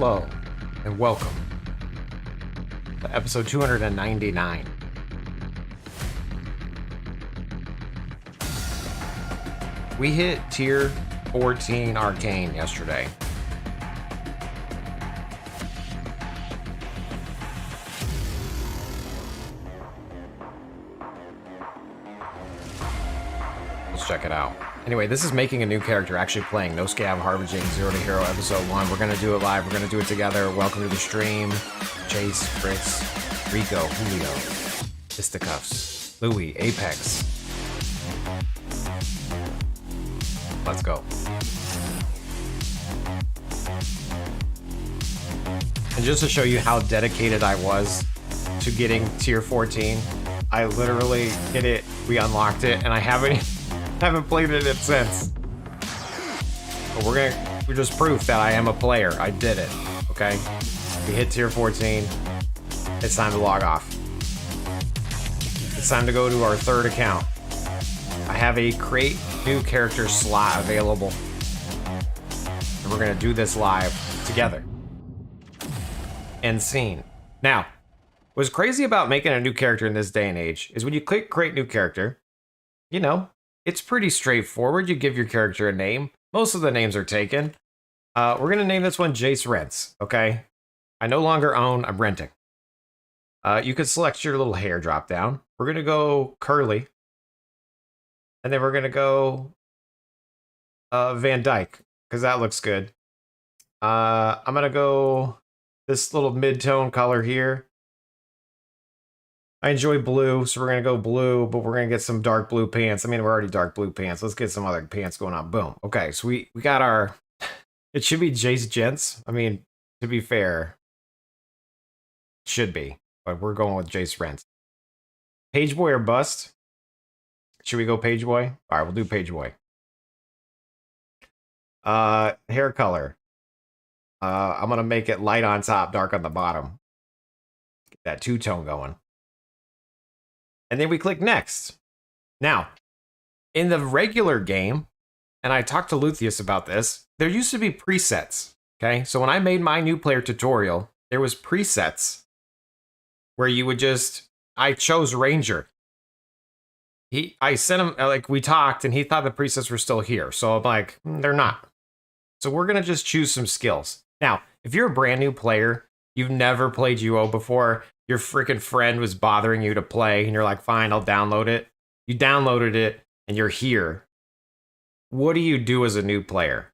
Hello, and welcome to episode 299. We hit tier 14 Arcane yesterday. Let's check it out. Anyway, this is making a new character, actually playing No Scav Harvaging 0 to Hero episode 1. We're going to do it live. We're going to do it together. Welcome to the stream. Chase, Fritz, Rico, Julio, Fisticuffs, Louie, Apex. Let's go. And just to show you how dedicated I was to getting tier 14, I literally hit it, we unlocked it, and I haven't played it since. But we're just proof that I am a player. I did it. Okay? We hit tier 14. It's time to log off. It's time to go to our third account. I have a create new character slot available. And we're gonna do this live together. End scene. Now, what's crazy about making a new character in this day and age is when you click create new character, you know, it's pretty straightforward. You give your character a name. Most of the names are taken. We're going to name this one Jace Rents, okay? I no longer own, I'm renting. You could select your little hair drop down. We're going to go curly. And then we're going to go Van Dyke, because that looks good. I'm going to go this little mid-tone color here. I enjoy blue, so we're going to go blue, but we're going to get some dark blue pants. I mean, we're already dark blue pants. Let's get some other pants going on. Boom. Okay, so we got our... It should be Jace Gents. I mean, to be fair, it should be, but we're going with Jace Rents. Page Boy or Bust? Should we go Page Boy? All right, we'll do Page Boy. Hair color. I'm going to make it light on top, dark on the bottom. Get that two-tone going. And then we click next. Now, in the regular game, and I talked to Luthieus about this, there used to be presets, okay? So when I made my new player tutorial, there was presets where you would just, I chose Ranger. I sent him, like we talked, and he thought the presets were still here. So I'm like, they're not. So we're gonna just choose some skills. Now, if you're a brand new player, you've never played UO before, your freaking friend was bothering you to play, and you're like, fine, I'll download it. You downloaded it, and you're here. What do you do as a new player?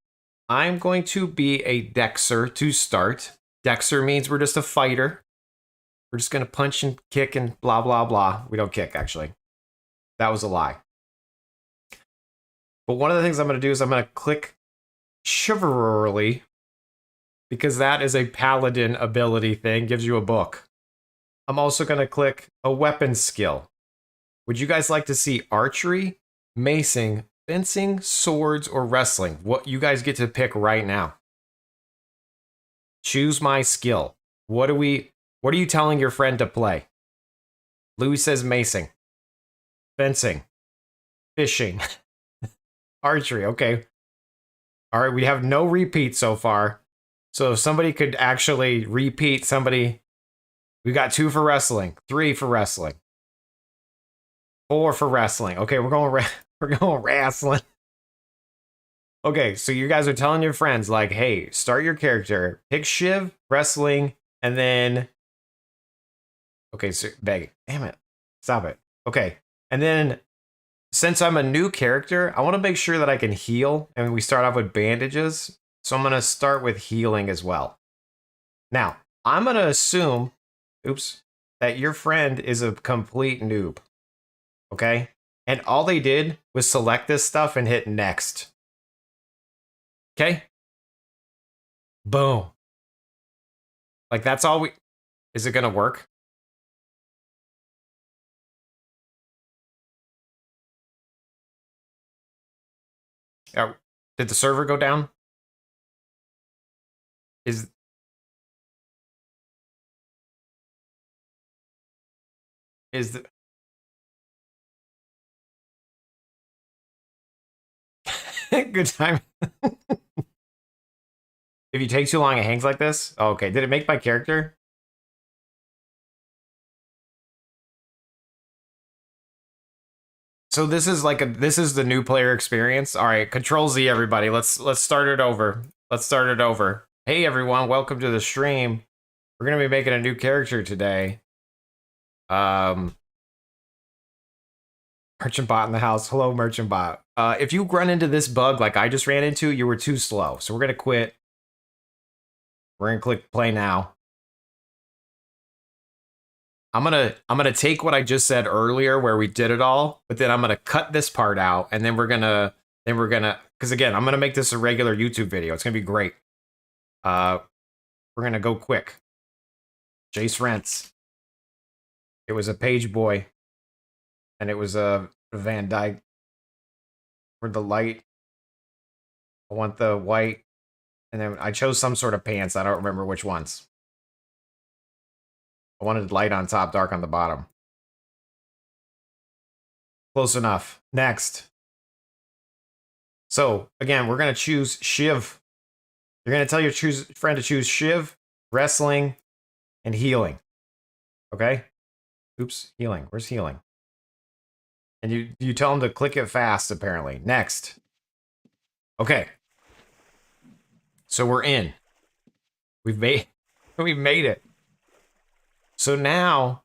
I'm going to be a Dexer to start. Dexer means we're just a fighter. We're just going to punch and kick and blah, blah, blah. We don't kick, actually. That was a lie. But one of the things I'm going to do is I'm going to click Chivalry, because that is a paladin ability thing, gives you a book. I'm also going to click a weapon skill. Would you guys like to see archery, macing, fencing, swords, or wrestling? What you guys get to pick right now. Choose my skill. What are you telling your friend to play? Louis says macing, fencing, fishing, archery. Okay. All right, we have no repeats so far. So if somebody could actually repeat somebody... We got 2 for wrestling, 3 for wrestling, 4 for wrestling. Okay, we're going wrestling. Okay, so you guys are telling your friends, like, hey, start your character, pick Shiv, wrestling, and then... Okay, so beg. Damn it. Stop it. Okay, and then since I'm a new character, I want to make sure that I can heal, and we start off with bandages. So I'm going to start with healing as well. Now, I'm going to assume... Oops, that your friend is a complete noob, okay? And all they did was select this stuff and hit next. Okay? Boom. Like, that's all we... Is it gonna work? Did the server go down? Is... the... Good time. If you take too long, it hangs like this. Oh, okay, did it make my character? So this is like this is the new player experience. All right, Control Z, everybody. Let's start it over. Let's start it over. Hey everyone, welcome to the stream. We're gonna be making a new character today. Merchant bot in the house. Hello, merchant bot. If you run into this bug like I just ran into, you were too slow. So we're gonna quit. We're gonna click play now. I'm gonna take what I just said earlier where we did it all, but then I'm gonna cut this part out, and then we're gonna because again, I'm gonna make this a regular YouTube video. It's gonna be great. We're gonna go quick. Jace Rents. It was a page boy, and it was a Van Dyke. For the light, I want the white, and then I chose some sort of pants. I don't remember which ones. I wanted light on top, dark on the bottom. Close enough. Next. So, again, we're going to choose Shiv. You're going to tell your friend to choose Shiv, Wrestling, and Healing. Okay? Oops, Healing. Where's Healing? And you tell them to click it fast, apparently. Next. Okay. So we're in. We've made it. So now,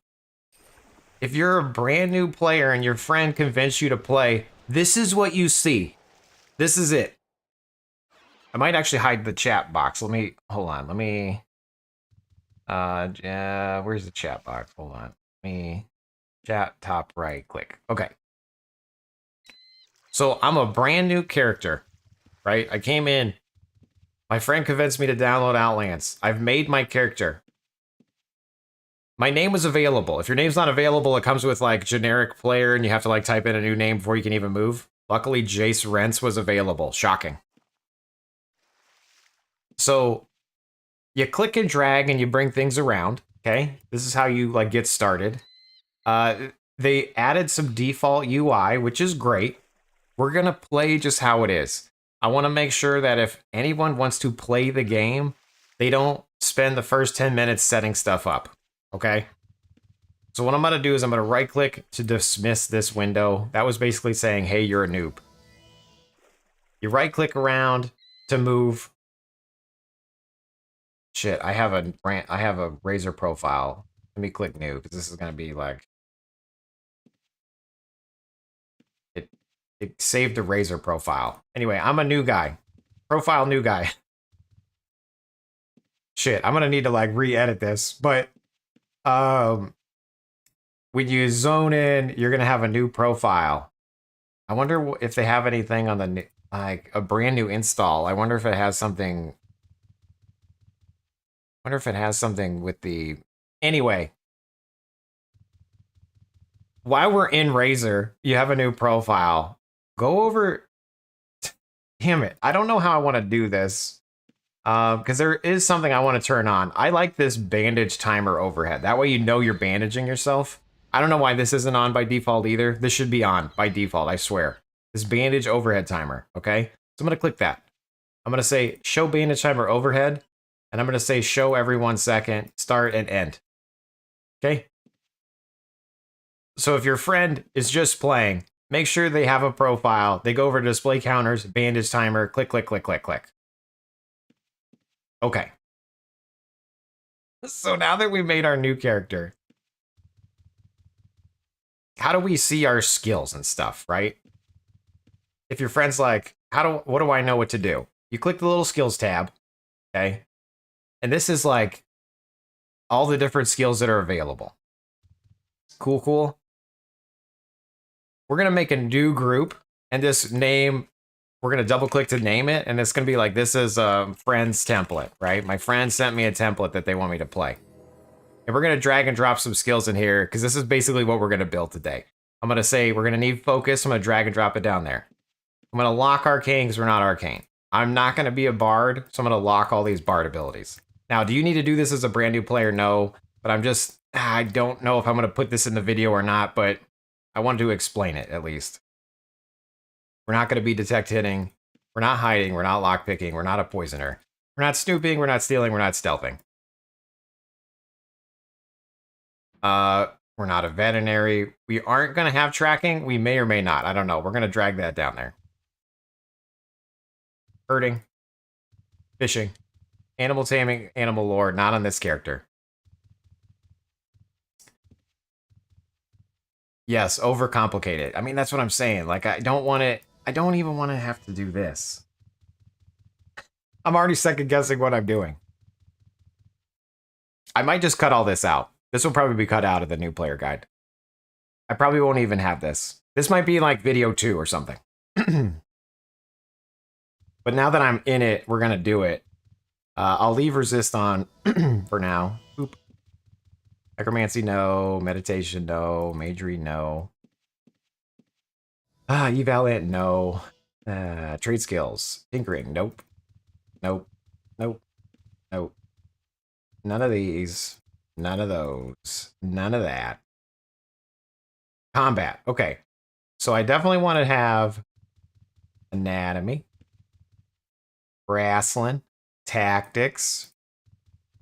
if you're a brand new player and your friend convinced you to play, this is what you see. This is it. I might actually hide the chat box. Hold on. Where's the chat box? Hold on. Chat top right, click. Okay. So I'm a brand new character, right? I came in. My friend convinced me to download Outlands. I've made my character. My name was available. If your name's not available, it comes with like generic player and you have to like type in a new name before you can even move. Luckily, Jace Rents was available. Shocking. So you click and drag and you bring things around. Okay. This is how you like get started. They added some default UI, which is great. We're going to play just how it is. I want to make sure that if anyone wants to play the game, they don't spend the first 10 minutes setting stuff up. Okay. So what I'm going to do is I'm going to right click to dismiss this window. That was basically saying, hey, you're a noob. You right click around to move. Shit, I have a Razor profile. Let me click new because this is going to be like it saved a Razor profile. Anyway, I'm a new guy. Profile new guy. Shit, I'm going to need to like re-edit this, but when you zone in, you're gonna have a new profile. I wonder if they have anything on the like a brand new install. I wonder if it has something. I wonder if it has something with the. Anyway, while we're in Razor, you have a new profile. Go over. Damn it! I don't know how I want to do this. Because there is something I want to turn on. I like this bandage timer overhead. That way you know you're bandaging yourself. I don't know why this isn't on by default either. This should be on by default, I swear. This bandage overhead timer, okay? So I'm going to click that. I'm going to say show bandage timer overhead. And I'm going to say show every 1 second, start and end. Okay? So if your friend is just playing, make sure they have a profile. They go over to display counters, bandage timer, click, click, click, click, click. Okay. So now that we made our new character, how do we see our skills and stuff, right? If your friend's like, what do I know what to do? You click the little skills tab, okay? And this is like all the different skills that are available. Cool, cool. We're going to make a new group and this name, we're going to double click to name it. And it's going to be like, this is a friend's template, right? My friend sent me a template that they want me to play. And we're going to drag and drop some skills in here because this is basically what we're going to build today. I'm going to say we're going to need focus. I'm going to drag and drop it down there. I'm going to lock arcane because we're not arcane. I'm not going to be a bard, so I'm going to lock all these bard abilities. Now, do you need to do this as a brand new player? No, but I don't know if I'm going to put this in the video or not, but I wanted to explain it at least. We're not going to be detect hitting. We're not hiding. We're not lockpicking. We're not a poisoner. We're not snooping, we're not stealing, we're not stealthing. We're not a veterinary. We aren't going to have tracking. We may or may not. I don't know. We're going to drag that down there. Herding. Fishing. Animal taming, animal lore. Not on this character. Yes, overcomplicated. I mean, that's what I'm saying. Like, I don't want it. I don't even want to have to do this. I'm already second guessing what I'm doing. I might just cut all this out. This will probably be cut out of the new player guide. I probably won't even have this. This might be like video 2 or something. But now that I'm in it, we're going to do it. I'll leave resist on for now. Oop. Necromancy, no. Meditation, no. Magery, no. Evalant, no. Trade skills. Tinkering, nope. Nope. Nope. Nope. None of these. None of those. None of that. Combat. Okay. So I definitely want to have anatomy. Wrestling. Tactics.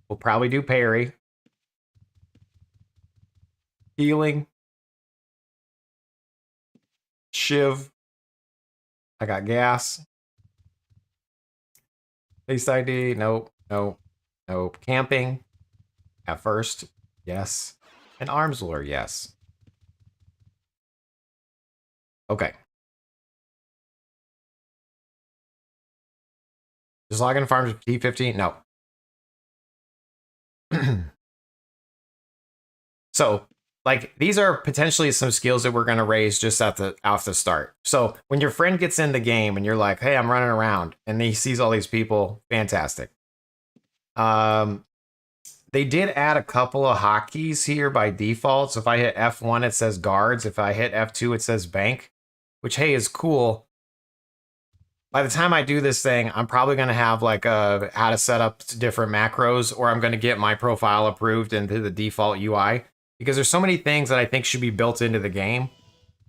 We'll probably do parry. Healing. Shiv. I got gas. Face ID. Nope. Nope. Nope. Camping. At first. Yes. And arms lure. Yes. Okay. Just log in farms with T14? No. So, like, these are potentially some skills that we're going to raise just off the start. So, when your friend gets in the game and you're like, hey, I'm running around, and he sees all these people, fantastic. They did add a couple of hotkeys here by default. So, if I hit F1, it says guards. If I hit F2, it says bank, which, hey, is cool. By the time I do this thing, I'm probably going to have like how to set up different macros, or I'm going to get my profile approved into the default UI, because there's so many things that I think should be built into the game.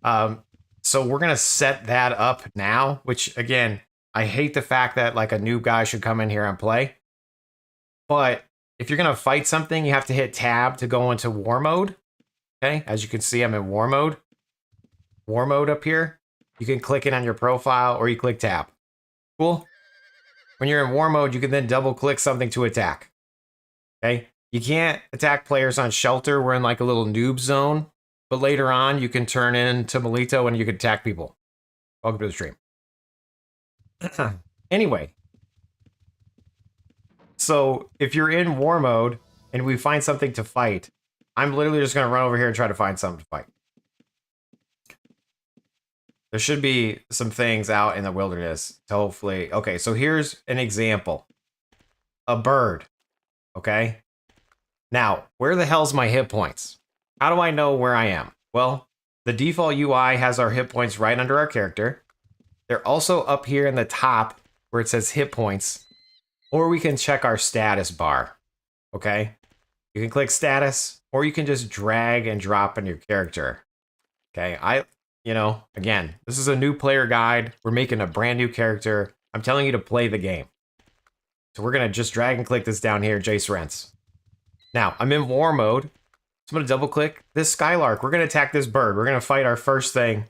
So we're going to set that up now, which again, I hate the fact that like a new guy should come in here and play. But if you're going to fight something, you have to hit tab to go into war mode. Okay, as you can see, I'm in war mode. War mode up here. You can click it on your profile or you click tab. Cool. When you're in war mode, you can then double click something to attack. Okay. You can't attack players on shelter. We're in like a little noob zone. But later on, you can turn into Melito and you can attack people. Welcome to the stream. Anyway. So if you're in war mode and we find something to fight, I'm literally just going to run over here and try to find something to fight. There should be some things out in the wilderness to hopefully... Okay, so here's an example. A bird. Okay? Now, where the hell's my hit points? How do I know where I am? Well, the default UI has our hit points right under our character. They're also up here in the top where it says hit points. Or we can check our status bar. Okay? You can click status, or you can just drag and drop in your character. Okay, you know, again, this is a new player guide. We're making a brand new character. I'm telling you to play the game. So we're going to just drag and click this down here, Jace Rents. Now, I'm in war mode. So I'm going to double click this Skylark. We're going to attack this bird. We're going to fight our first thing.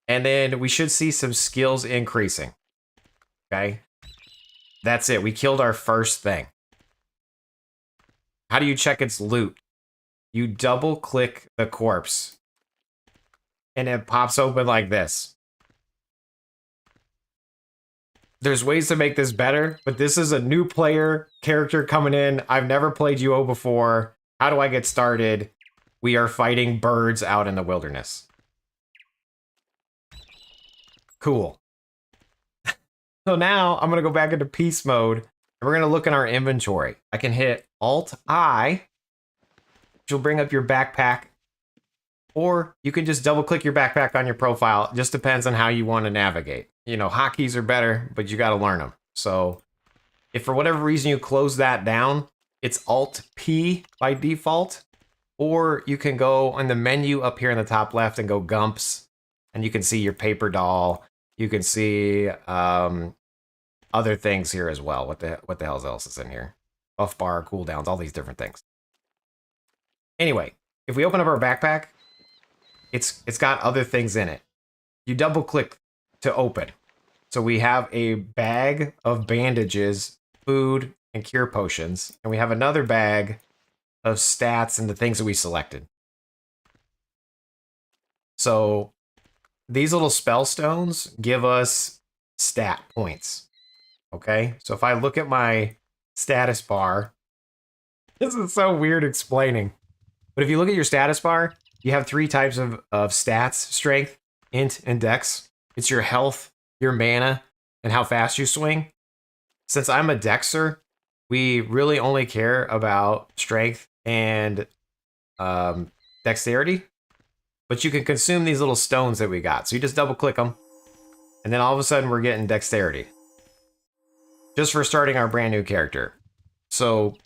And then we should see some skills increasing. Okay. That's it. We killed our first thing. How do you check its loot? You double click the corpse. And it pops open like this. There's ways to make this better, but this is a new player character coming in. I've never played UO before. How do I get started? We are fighting birds out in the wilderness. Cool. So now I'm going to go back into peace mode, and we're going to look in our inventory. I can hit Alt-I, which will bring up your backpack. Or you can just double click your backpack on your profile. It just depends on how you want to navigate. You know, hotkeys are better, but you got to learn them. So if for whatever reason you close that down, it's Alt-P by default. Or you can go on the menu up here in the top left and go Gumps. And you can see your paper doll. You can see other things here as well. What the hell else is in here? Buff bar, cooldowns, all these different things. Anyway, if we open up our backpack, it's got other things in it. You double click to open. So we have a bag of bandages, food, and cure potions, and we have another bag of stats and the things that we selected. So these little spell stones give us stat points. Okay, so if I look at my status bar, this is so weird explaining. But if you look at your status bar, you have 3 types of stats: strength, int, and dex. It's your health, your mana, and how fast you swing. Since I'm a dexer, we really only care about strength and dexterity. But you can consume these little stones that we got. So you just double click them, and then all of a sudden we're getting dexterity. Just for starting our brand new character. So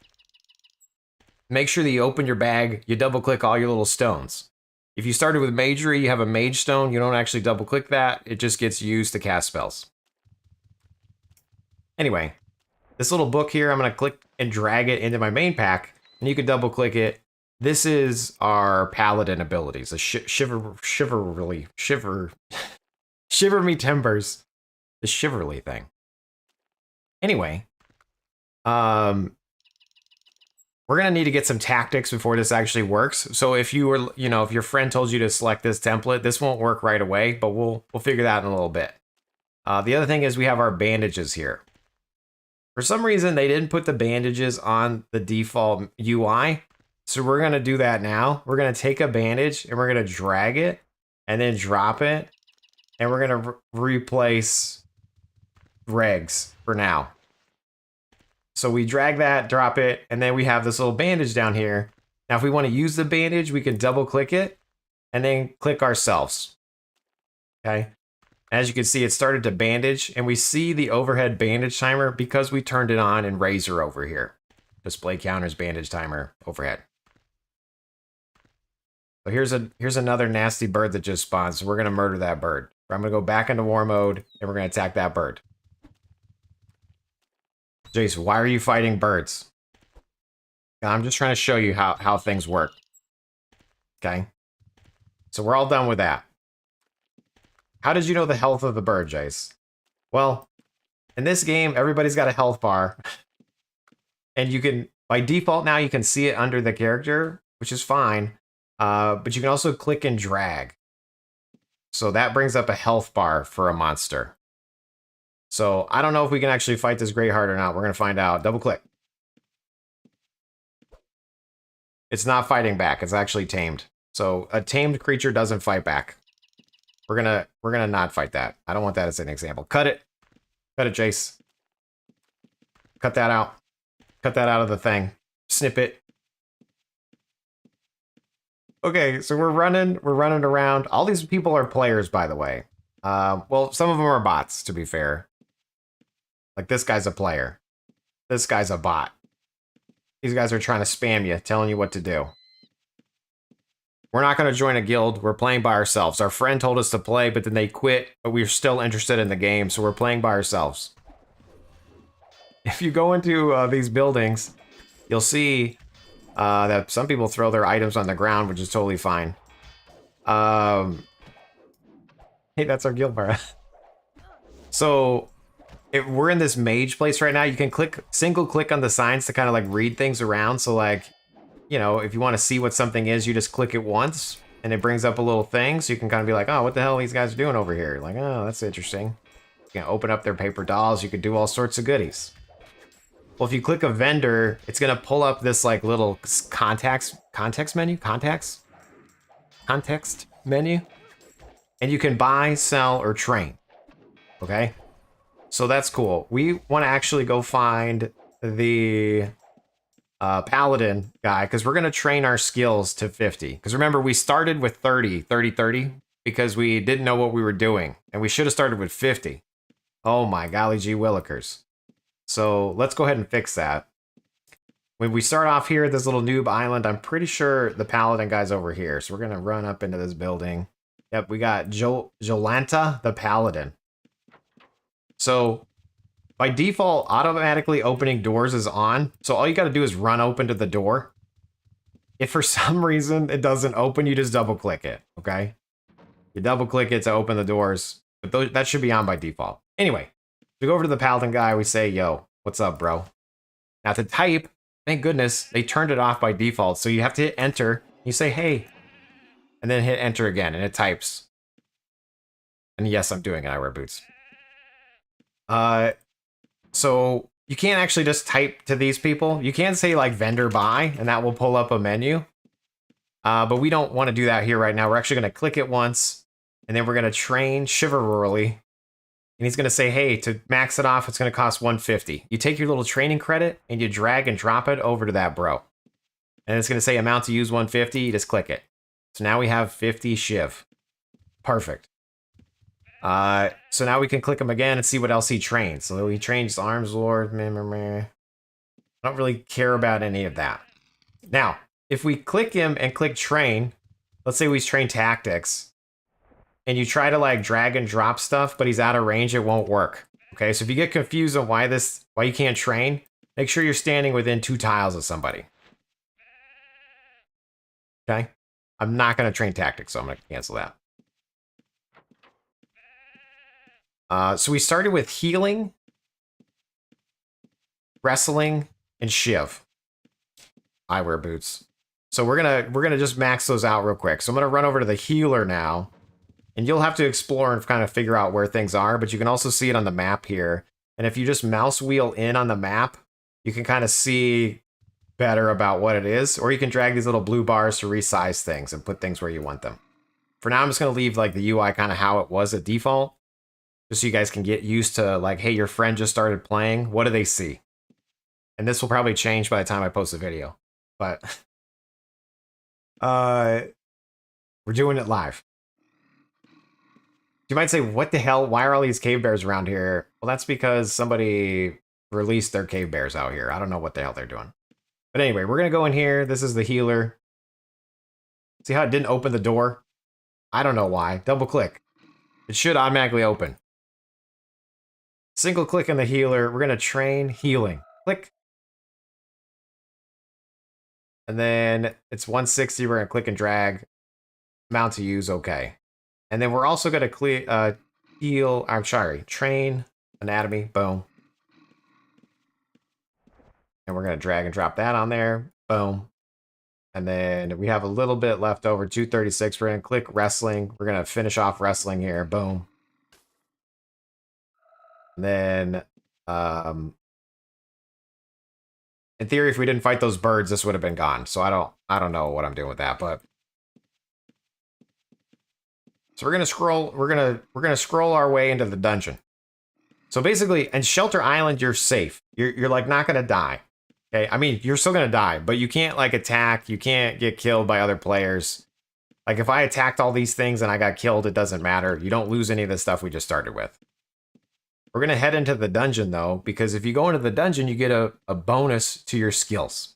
make sure that you open your bag, you double click all your little stones. If you started with magery, you have a mage stone, you don't actually double click that, it just gets used to cast spells. Anyway, this little book here, I'm gonna click and drag it into my main pack, and you can double click it. This is our paladin abilities, the shiver me timbers, the shiverly thing. Anyway, we're gonna need to get some tactics before this actually works. So if you were, if your friend told you to select this template, this won't work right away, but we'll figure that out in a little bit. The other thing is we have our bandages here. For some reason, they didn't put the bandages on the default UI, so we're gonna do that now. We're gonna take a bandage and we're gonna drag it and then drop it, and we're gonna replace regs for now. So we drag that, drop it, and then we have this little bandage down here. Now, if we want to use the bandage, we can double click it and then click ourselves. Okay. As you can see, it started to bandage, and we see the overhead bandage timer because we turned it on in Razor over here. Display counters, bandage timer, overhead. So here's another nasty bird that just spawned. So we're gonna murder that bird. I'm gonna go back into war mode and we're gonna attack that bird. Jace, why are you fighting birds? I'm just trying to show you how things work. Okay. So we're all done with that. How did you know the health of the bird, Jace? Well, in this game, everybody's got a health bar. And you can, by default now, you can see it under the character, which is fine. But you can also click and drag. So that brings up a health bar for a monster. So I don't know if we can actually fight this Greyheart or not. We're going to find out. Double click. It's not fighting back. It's actually tamed. So a tamed creature doesn't fight back. We're gonna not fight that. I don't want that as an example. Cut it. Cut it, Jace. Cut that out. Cut that out of the thing. Snip it. Okay, so we're running around. All these people are players, by the way. Well, some of them are bots, to be fair. Like, this guy's a player. This guy's a bot. These guys are trying to spam you, telling you what to do. We're not going to join a guild. We're playing by ourselves. Our friend told us to play, but then they quit, but we're still interested in the game, so we're playing by ourselves. If you go into these buildings, you'll see that some people throw their items on the ground, which is totally fine. Hey, that's our guild bar. So, if we're in this mage place right now, you can single click on the signs to kind of like read things around. So like, if you want to see what something is, you just click it once and it brings up a little thing. So you can kind of be like, oh, what the hell are these guys doing over here? Like, oh, that's interesting. You can open up their paper dolls. You could do all sorts of goodies. Well, if you click a vendor, it's going to pull up this like little context menu, context menu. And you can buy, sell, or train. Okay? So that's cool. We want to actually go find the paladin guy, because we're going to train our skills to 50. Because remember, we started with 30, because we didn't know what we were doing. And we should have started with 50. Oh my golly gee willikers. So let's go ahead and fix that. When we start off here at this little noob island, I'm pretty sure the paladin guy's over here. So we're going to run up into this building. Yep, we got Jolanta the paladin. So By default, automatically opening doors is on, so all you got to do is run open to the door. If for some reason it doesn't open, you just double click it, okay? You double click it to open the doors, but that should be on by default. Anyway, we go over to the paladin guy, we say, yo, what's up, bro? Now to type, thank goodness, they turned it off by default, so you have to hit enter, you say, hey, and then hit enter again, and it types. And yes, I'm doing it, I wear boots. So you can't actually just type to these people. You can say like vendor buy, and that will pull up a menu. But we don't want to do that here right now. We're actually going to click it once, and then we're going to train chivalrously. And he's going to say, hey, to max it off, it's going to cost 150. You take your little training credit, and you drag and drop it over to that bro. And it's going to say amount to use 150. You just click it. So now we have 50 shiv. Perfect. So now we can click him again and see what else he trains. So he trains Arms Lord. I don't really care about any of that. Now, if we click him and click train, let's say we train tactics, and you try to like drag and drop stuff, but he's out of range, it won't work. Okay, so if you get confused on why you can't train, make sure you're standing within 2 tiles of somebody. Okay, I'm not going to train tactics, so I'm going to cancel that. So we started with healing, wrestling, and shiv. I wear boots. So we're gonna just max those out real quick. So I'm gonna run over to the healer now, and you'll have to explore and kind of figure out where things are, but you can also see it on the map here. And if you just mouse wheel in on the map, you can kind of see better about what it is, or you can drag these little blue bars to resize things and put things where you want them. For now, I'm just gonna leave like the UI kind of how it was at default, just so you guys can get used to like, hey, your friend just started playing. What do they see? And this will probably change by the time I post the video, but we're doing it live. You might say, what the hell? Why are all these cave bears around here? Well, that's because somebody released their cave bears out here. I don't know what the hell they're doing. But anyway, we're going to go in here. This is the healer. See how it didn't open the door? I don't know why. Double click. It should automatically open. Single click on the healer. We're going to train healing. Click. And then it's 160. We're going to click and drag. Amount to use, okay. And then we're also going to train anatomy. Boom. And we're going to drag and drop that on there. Boom. And then we have a little bit left over. 236. We're going to click wrestling. We're going to finish off wrestling here. Boom. And then, in theory, if we didn't fight those birds, this would have been gone. So I don't know what I'm doing with that, but so we're gonna scroll. We're gonna scroll our way into the dungeon. So basically, in Shelter Island, you're safe. You're like not gonna die. Okay, I mean you're still gonna die, but you can't like attack. You can't get killed by other players. Like if I attacked all these things and I got killed, it doesn't matter. You don't lose any of the stuff we just started with. We're going to head into the dungeon, though, because if you go into the dungeon, you get a bonus to your skills.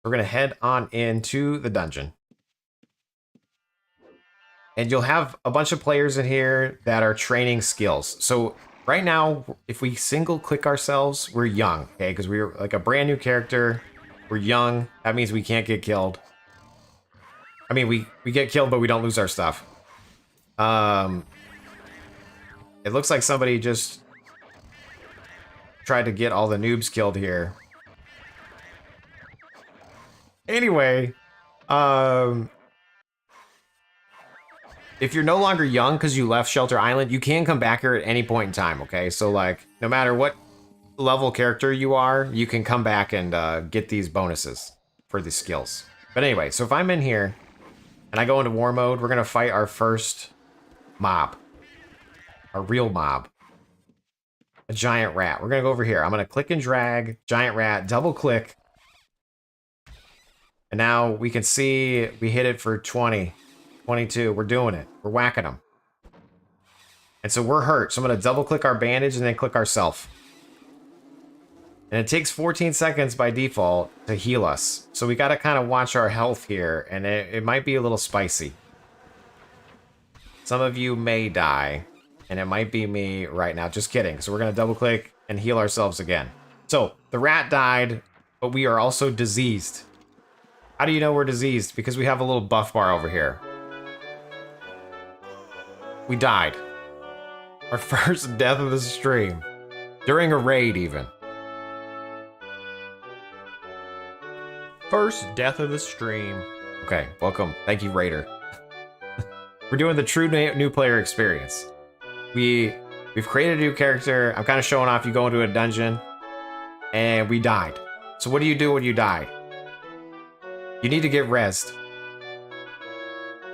We're going to head on into the dungeon. And you'll have a bunch of players in here that are training skills. So right now, if we single click ourselves, we're young, okay? Because we're like a brand new character. We're young. That means we can't get killed. I mean, we get killed, but we don't lose our stuff. It looks like somebody just tried to get all the noobs killed here. Anyway, if you're no longer young because you left Shelter Island, you can come back here at any point in time, okay? So, like, no matter what level character you are, you can come back and get these bonuses for the skills. But anyway, so if I'm in here and I go into war mode, we're going to fight our first mob. A real mob. A giant rat. We're going to go over here. I'm going to click and drag. Giant rat. Double click. And now we can see we hit it for 20. 22. We're doing it. We're whacking them. And so we're hurt. So I'm going to double click our bandage and then click ourself. And it takes 14 seconds by default to heal us. So we got to kind of watch our health here. And it might be a little spicy. Some of you may die. And it might be me right now. Just kidding. So we're going to double click and heal ourselves again. So the rat died, but we are also diseased. How do you know we're diseased? Because we have a little buff bar over here. We died. Our first death of the stream. During a raid, even. First death of the stream. Okay, welcome. Thank you, Raider. We're doing the true new player experience. We've created a new character. I'm kind of showing off. You go into a dungeon, and we died. So what do you do when you die? You need to get rezzed.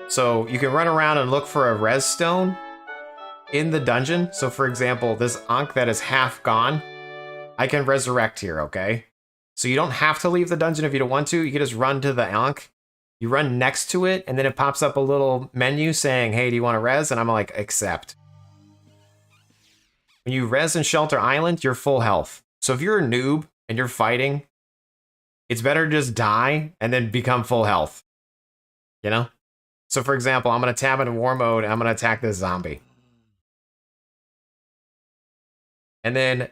So you can run around and look for a res stone in the dungeon. So for example, this Ankh that is half gone, I can resurrect here, okay? So you don't have to leave the dungeon if you don't want to. You can just run to the Ankh. You run next to it, and then it pops up a little menu saying, hey, do you want to res? And I'm like, accept. When you res in Shelter Island, you're full health. So if you're a noob and you're fighting, it's better to just die and then become full health. You know? So for example, I'm going to tab into war mode and I'm going to attack this zombie. And then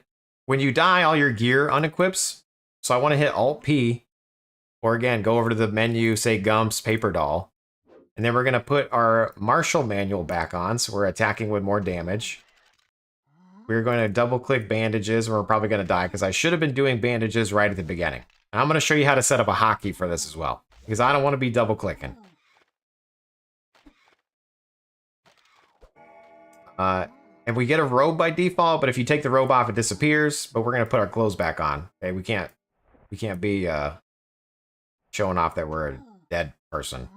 when you die, all your gear unequips. So I want to hit Alt-P. Or again, go over to the menu, say Gumps, Paper Doll. And then we're going to put our Martial Manual back on, so we're attacking with more damage. We're going to double-click bandages, and we're probably going to die, because I should have been doing bandages right at the beginning. And I'm going to show you how to set up a hotkey for this as well, because I don't want to be double-clicking. And we get a robe by default, but if you take the robe off, it disappears. But we're going to put our clothes back on. Okay, we can't be showing off that we're a dead person.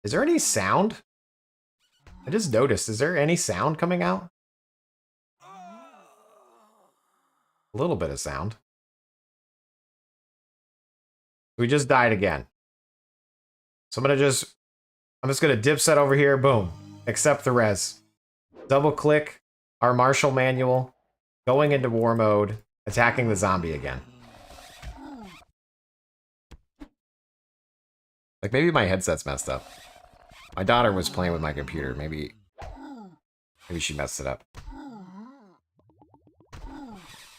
Is there any sound? I just noticed. Is there any sound coming out? A little bit of sound. We just died again. So I'm just gonna dip set over here. Boom. Accept the res. Double click our Martial Manual. Going into war mode. Attacking the zombie again. Like, maybe my headset's messed up. My daughter was playing with my computer. Maybe she messed it up.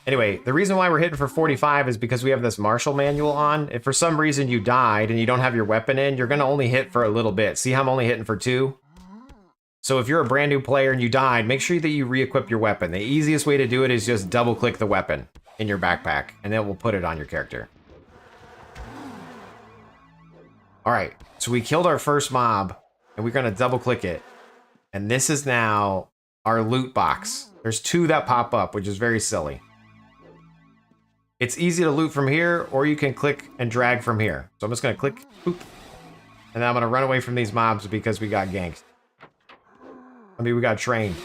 Anyway, the reason why we're hitting for 45 is because we have this Martial Manual on. If for some reason you died and you don't have your weapon in, you're going to only hit for a little bit. See how I'm only hitting for 2? So if you're a brand new player and you died, make sure that you re-equip your weapon. The easiest way to do it is just double-click the weapon in your backpack, and then we'll put it on your character. Alright, so we killed our first mob, and we're going to double-click it. And this is now our loot box. There's 2 that pop up, which is very silly. It's easy to loot from here, or you can click and drag from here. So I'm just going to click, boop, and then I'm going to run away from these mobs because we got ganked. I mean, we got trained.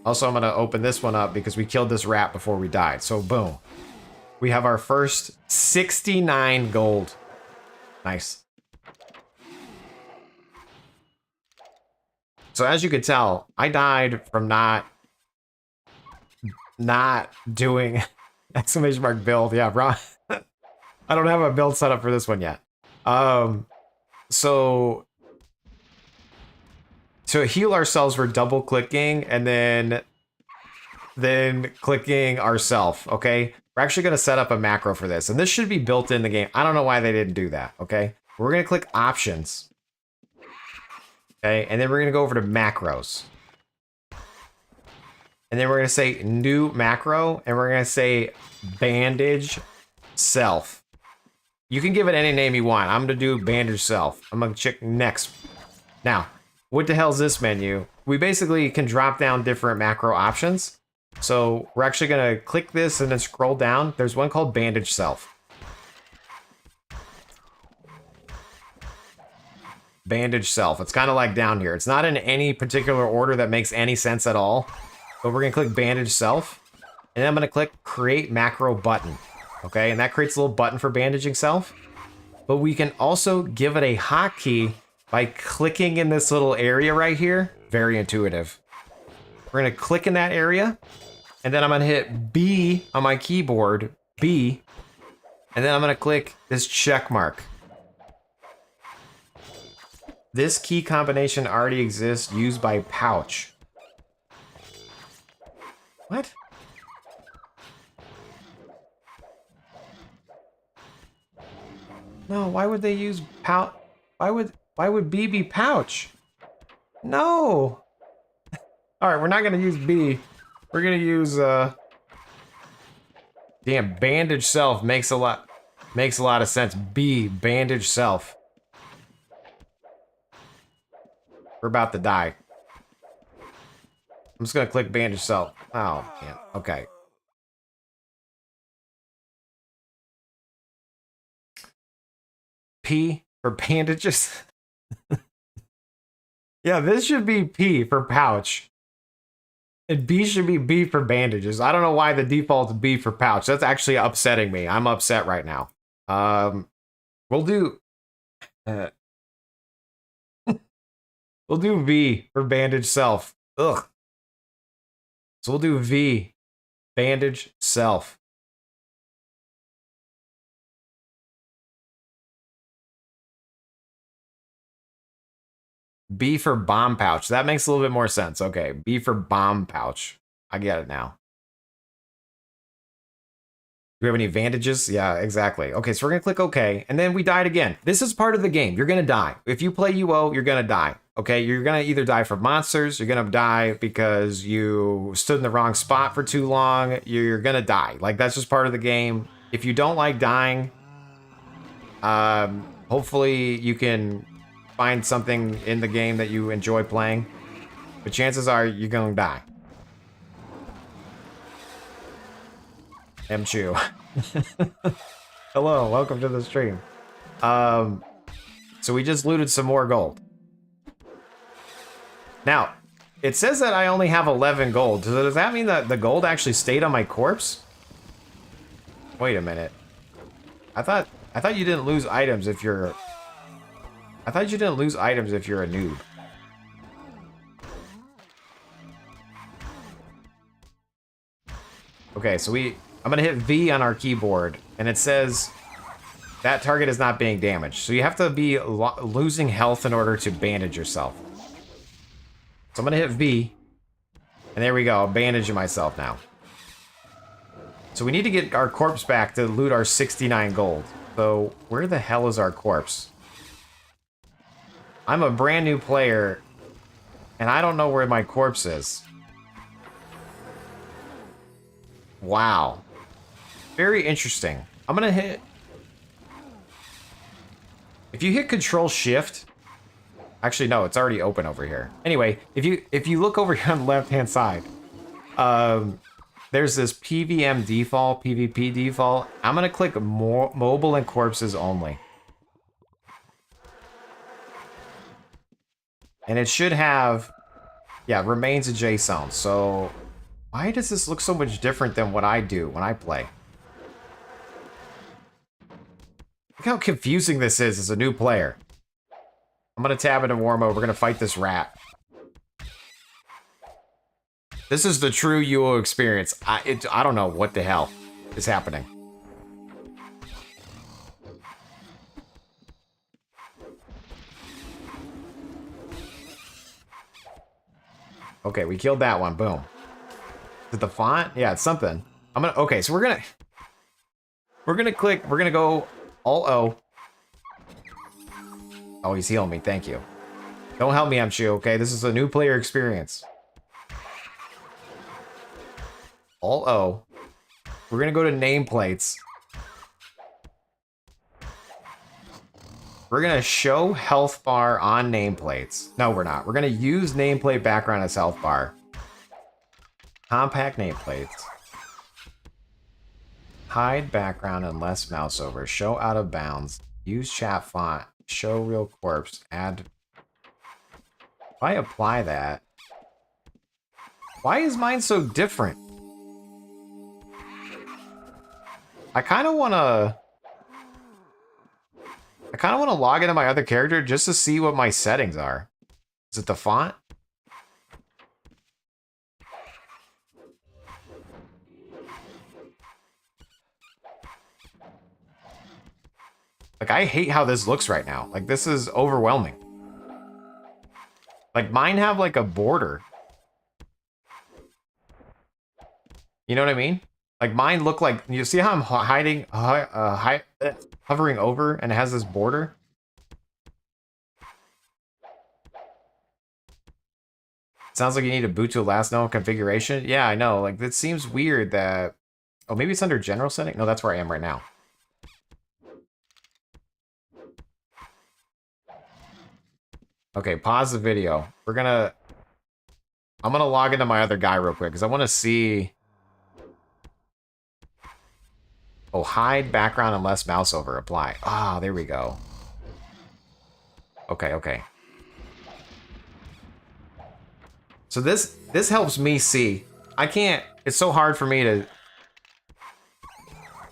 Also, I'm going to open this one up because we killed this rat before we died. So, boom. We have our first 69 gold. Nice. So, as you can tell, I died from not doing exclamation mark build. Yeah, bro. I don't have a build set up for this one yet. So to heal ourselves, we're double clicking and then clicking ourself. Okay, we're actually going to set up a macro for this, and this should be built in the game. I don't know why they didn't do that. Okay, we're going to click options. Okay, and then we're going to go over to macros, and then we're going to say new macro, and we're going to say bandage self. You can give it any name you want. I'm going to do bandage self. I'm going to check next. Now, what the hell is this menu? We basically can drop down different macro options. So we're actually going to click this and then scroll down. There's one called bandage self. Bandage self. It's kind of like down here. It's not in any particular order that makes any sense at all. But we're going to click bandage self. And then I'm going to click create macro button. Okay, and that creates a little button for bandaging self. But we can also give it a hotkey by clicking in this little area right here. Very intuitive. We're going to click in that area. And then I'm going to hit B on my keyboard. B. And And then I'm gonna click this check mark. This key combination already exists, used by pouch. What? No, why would they use pouch? Why would B be pouch? No. All right, we're not gonna use B. We're gonna use damn, bandage self makes a lot of sense. B, bandage self. We're about to die. I'm just gonna click bandage self. Oh man. Okay. P for bandages. Yeah, this should be P for pouch. And B should be B for bandages. I don't know why the default's B for pouch. That's actually upsetting me. I'm upset right now. We'll do we'll do V for bandage self. Ugh. So we'll do V, bandage self. B for bomb pouch. That makes a little bit more sense. Okay, B for bomb pouch. I get it now. Do we have any advantages? Yeah, exactly. Okay, so we're gonna click OK, and then we died again. This is part of the game. You're gonna die. If you play UO, you're gonna die. Okay, you're gonna either die from monsters, you're gonna die because you stood in the wrong spot for too long, you're gonna die. Like, that's just part of the game. If you don't like dying, hopefully you can find something in the game that you enjoy playing. But chances are you're gonna die. M-Chew. Hello, welcome to the stream. So we just looted some more gold. Now, it says that I only have 11 gold. So does that mean that the gold actually stayed on my corpse? Wait a minute. I thought you didn't lose items if you're... I thought you didn't lose items if you're a noob. Okay, so I'm gonna hit V on our keyboard, and it says that target is not being damaged. So you have to be losing health in order to bandage yourself. So I'm gonna hit V, and there we go. I'm bandaging myself now. So we need to get our corpse back to loot our 69 gold. So where the hell is our corpse? I'm a brand new player, and I don't know where my corpse is. Wow. Very interesting. I'm gonna hit... If you hit Control Shift... Actually, no, it's already open over here. Anyway, if you look over here on the left-hand side, there's this PVM default, PvP default. I'm gonna click mobile and corpses only. And it should have, yeah, remains a JSON. So why does this look so much different than what I do when I play? Look how confusing this is as a new player. I'm gonna tab into war mode. We're gonna fight this rat. This is the true UO experience. I don't know what the hell is happening. Okay, we killed that one. Boom. Is it the font? Yeah, it's something. Okay, so we're gonna go Alt-O. Oh, he's healing me. Thank you. Don't help me, M-Chew, okay? This is a new player experience. Alt-O. We're gonna go to nameplates. We're gonna show health bar on nameplates. No, we're not. We're gonna use nameplate background as health bar. Compact nameplates. Hide background unless mouse over. Show out of bounds. Use chat font. Show real corpse. Add. If I apply that. Why is mine so different? I kind of want to log into my other character just to see what my settings are. Is it the font? Like, I hate how this looks right now. Like, this is overwhelming. Like, mine have, like, a border. You know what I mean? Like, mine look like... You see how I'm hovering over and it has this border? Sounds like you need to boot to a last known configuration. Yeah, I know. Like, it seems weird that... Oh, maybe it's under general setting? No, that's where I am right now. Okay, pause the video. I'm gonna log into my other guy real quick, because I want to see... Oh, hide background and less mouse over. Apply. Ah, there we go. Okay, okay. So this helps me see. I can't... It's so hard for me to...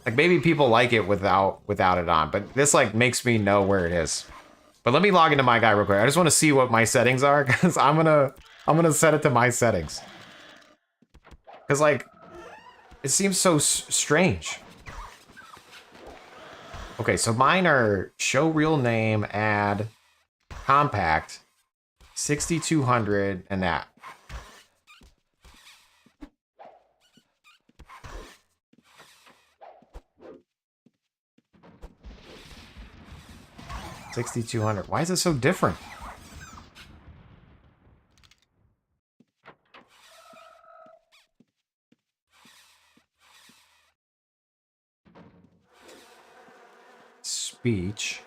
Like, maybe people like it without it on, but this, like, makes me know where it is. But let me log into my guy real quick. I just want to see what my settings are, because I'm gonna set it to my settings. Because, like, it seems so strange. Okay, so mine are show real name, add, compact, 6200, and that. $6,200. Why is it so different? Speech.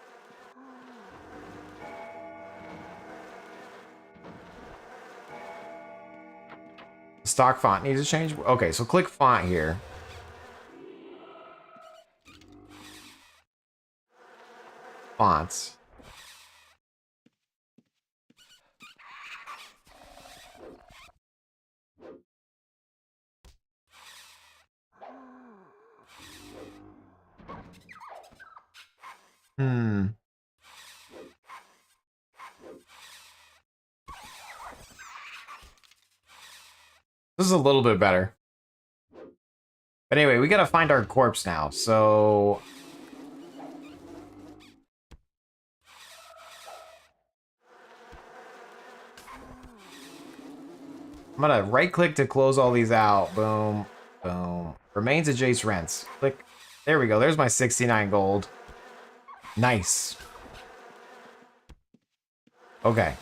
Stock font needs to change. Okay, so click font here. Fonts. This is a little bit better. But anyway, we gotta find our corpse now, so... I'm gonna right-click to close all these out. Boom, boom. Remains adjacent rents. Click. There we go. There's my 69 gold. Nice. Okay.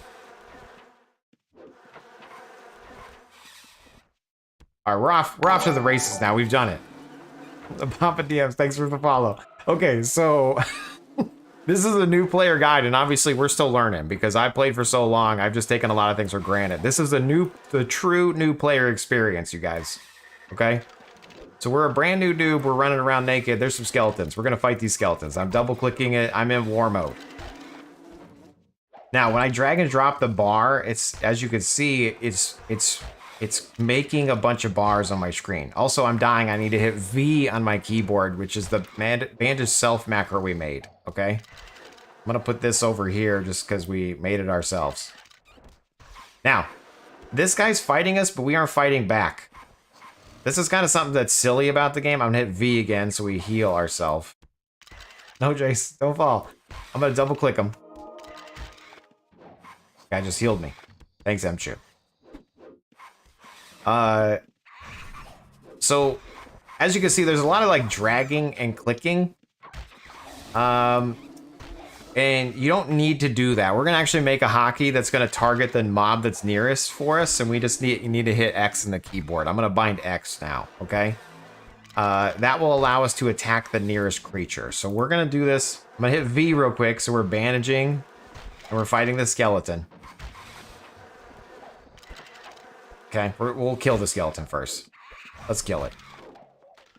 All right, we're off to the races now. We've done it. The Papa DMs, thanks for the follow. Okay, so this is a new player guide, and obviously we're still learning because I played for so long. I've just taken a lot of things for granted. This is the true new player experience, you guys. Okay? So we're a brand new noob. We're running around naked. There's some skeletons. We're gonna fight these skeletons. I'm double clicking it. I'm in war mode. Now, when I drag and drop the bar, it's, as you can see, it's making a bunch of bars on my screen. Also, I'm dying. I need to hit V on my keyboard, which is the bandage self macro we made. Okay? I'm gonna put this over here just because we made it ourselves. Now, this guy's fighting us, but we aren't fighting back. This is kind of something that's silly about the game. I'm gonna hit V again so we heal ourselves. No, Jace, don't fall. I'm gonna double click him. Guy just healed me. Thanks, Mchu. So, as you can see, there's a lot of, like, dragging and clicking. And you don't need to do that. We're gonna actually make a hotkey that's gonna target the mob that's nearest for us, and we just need to hit X in the keyboard. I'm gonna bind X now, okay? That will allow us to attack the nearest creature. So we're gonna do this. I'm gonna hit V real quick, so we're bandaging, and we're fighting the skeleton. Okay, we'll kill the skeleton first. Let's kill it.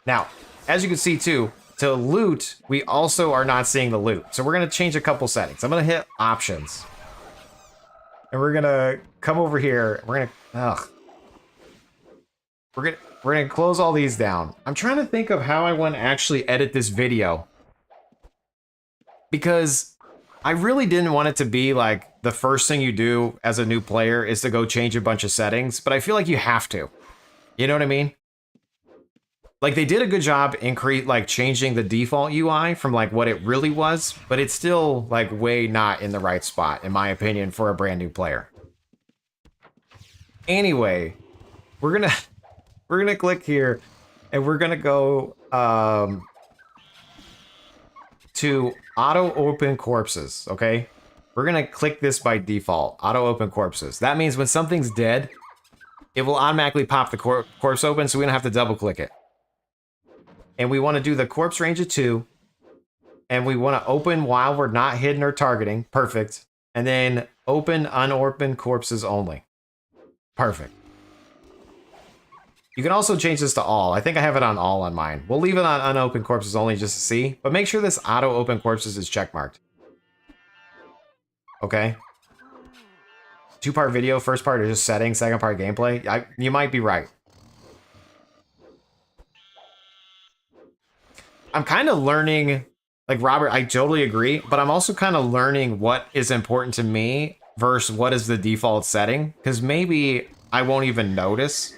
Now, as you can see too, to loot, we also are not seeing the loot. So we're gonna change a couple settings. I'm gonna hit options. And we're gonna come over here. We're gonna close all these down. I'm trying to think of how I want to actually edit this video. Because I really didn't want it to be like the first thing you do as a new player is to go change a bunch of settings, but I feel like you have to. You know what I mean? Like, they did a good job in changing the default UI from like what it really was, but it's still like way not in the right spot, in my opinion, for a brand new player. Anyway, we're gonna click here, and we're gonna go to auto open corpses. Okay, we're gonna click this by default, auto open corpses. That means when something's dead, it will automatically pop the corpse open, so we don't have to double click it. And we want to do the corpse range of 2. And we want to open while we're not hidden or targeting. Perfect. And then open unopened corpses only. Perfect. You can also change this to all. I think I have it on all on mine. We'll leave it on unopened corpses only just to see. But make sure this auto open corpses is checkmarked. Okay. 2-part video. First part is just settings. Second part gameplay. You might be right. I'm kind of learning, like Robert, I totally agree, but I'm also kind of learning what is important to me versus what is the default setting, because maybe I won't even notice,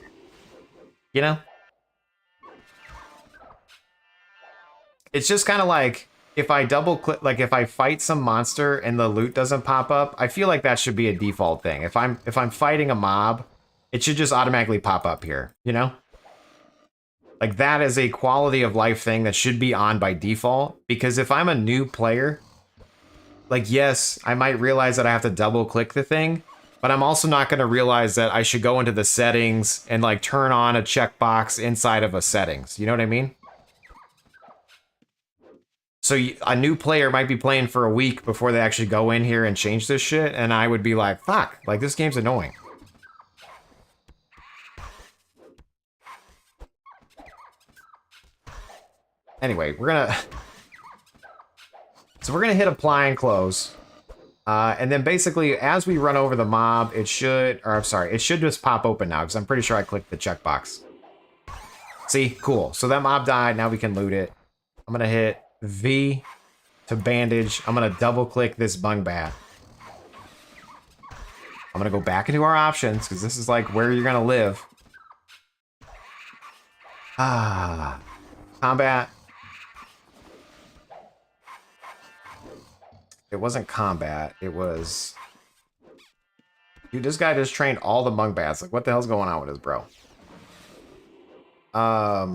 you know? It's just kind of like, if I double click, like if I fight some monster and the loot doesn't pop up, I feel like that should be a default thing. If I'm fighting a mob, it should just automatically pop up here, you know? Like, that is a quality of life thing that should be on by default. Because if I'm a new player, like, yes, I might realize that I have to double click the thing, but I'm also not going to realize that I should go into the settings and like turn on a checkbox inside of a settings. You know what I mean? So a new player might be playing for a week before they actually go in here and change this shit. And I would be like, fuck, like, this game's annoying. Anyway, we're gonna hit apply and close. And then basically, as we run over the mob, it should just pop open now, because I'm pretty sure I clicked the checkbox. See? Cool. So that mob died, now we can loot it. I'm gonna hit V to bandage. I'm gonna double click this bung bat. I'm gonna go back into our options, because this is like where you're gonna live. Combat. It wasn't combat, it was... Dude, this guy just trained all the bung bats. Like, what the hell's going on with this, bro? I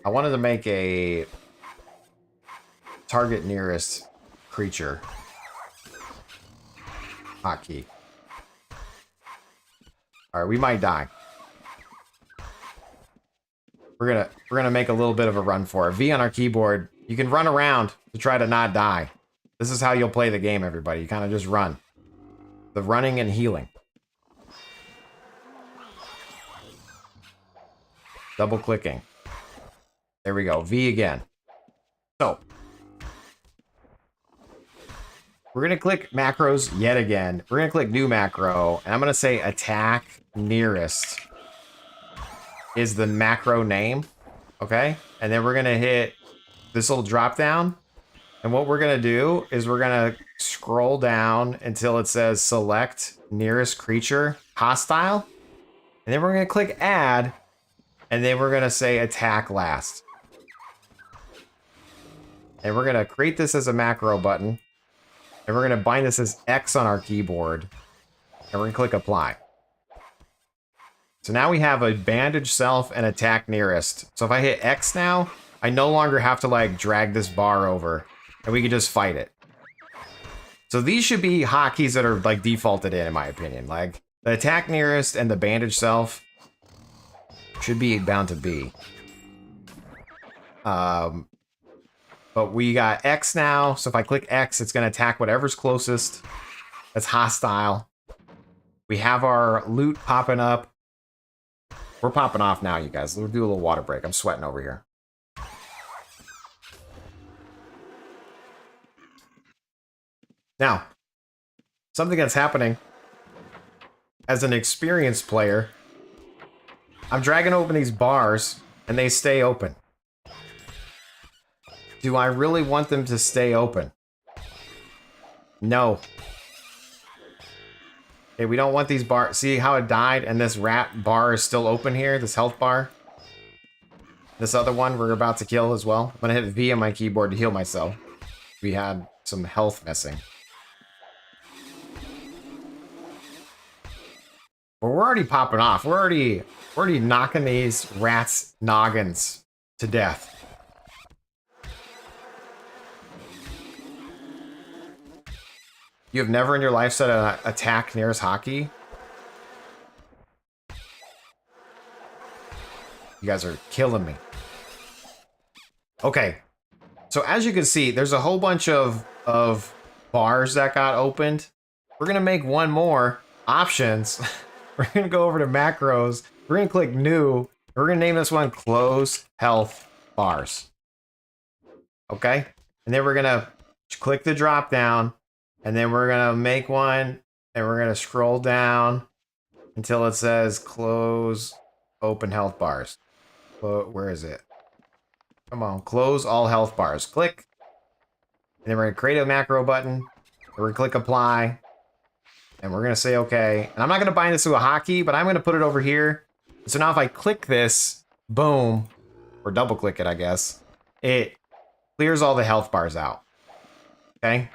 wanted to make a target nearest creature hotkey. All right, we might die. We're gonna make a little bit of a run for it. V on our keyboard. You can run around to try to not die. This is how you'll play the game, everybody. You kind of just run. The running and healing. Double clicking. There we go. V again. So, we're going to click macros yet again. We're going to click new macro, and I'm going to say attack nearest is the macro name. Okay? And then we're going to hit this little drop down. And what we're going to do is we're going to scroll down until it says select nearest creature hostile. And then we're going to click add. And then we're going to say attack last. And we're going to create this as a macro button. And we're going to bind this as X on our keyboard. And we're going to click apply. So now we have a bandage self and attack nearest. So if I hit X now, I no longer have to like drag this bar over. And we can just fight it. So these should be hotkeys that are like defaulted in my opinion. Like the attack nearest and the bandage self should be bound to be. But we got X now, so if I click X, it's going to attack whatever's closest that's hostile. We have our loot popping up. We're popping off now, you guys. We'll do a little water break. I'm sweating over here. Now, something that's happening as an experienced player, I'm dragging open these bars, and they stay open. Do I really want them to stay open? No. Okay, we don't want these bars. See how it died and this rat bar is still open here? This health bar? This other one we're about to kill as well. I'm gonna hit V on my keyboard to heal myself. We had some health missing. Well, we're already popping off. We're already knocking these rats' noggins to death. You have never in your life said an attack nearest hockey? You guys are killing me. Okay. So as you can see, there's a whole bunch of bars that got opened. We're going to make one more. Options. We're going to go over to macros. We're going to click new. We're going to name this one close health bars. Okay? And then we're going to click the drop down. And then we're going to make one. And we're going to scroll down until it says close open health bars. Where is it? Come on, close all health bars. Click. And then we're going to create a macro button. And we're going to click apply. And we're going to say okay. And I'm not going to bind this to a hotkey, but I'm going to put it over here. So now if I click this, boom, or double click it, I guess, it clears all the health bars out. Okay?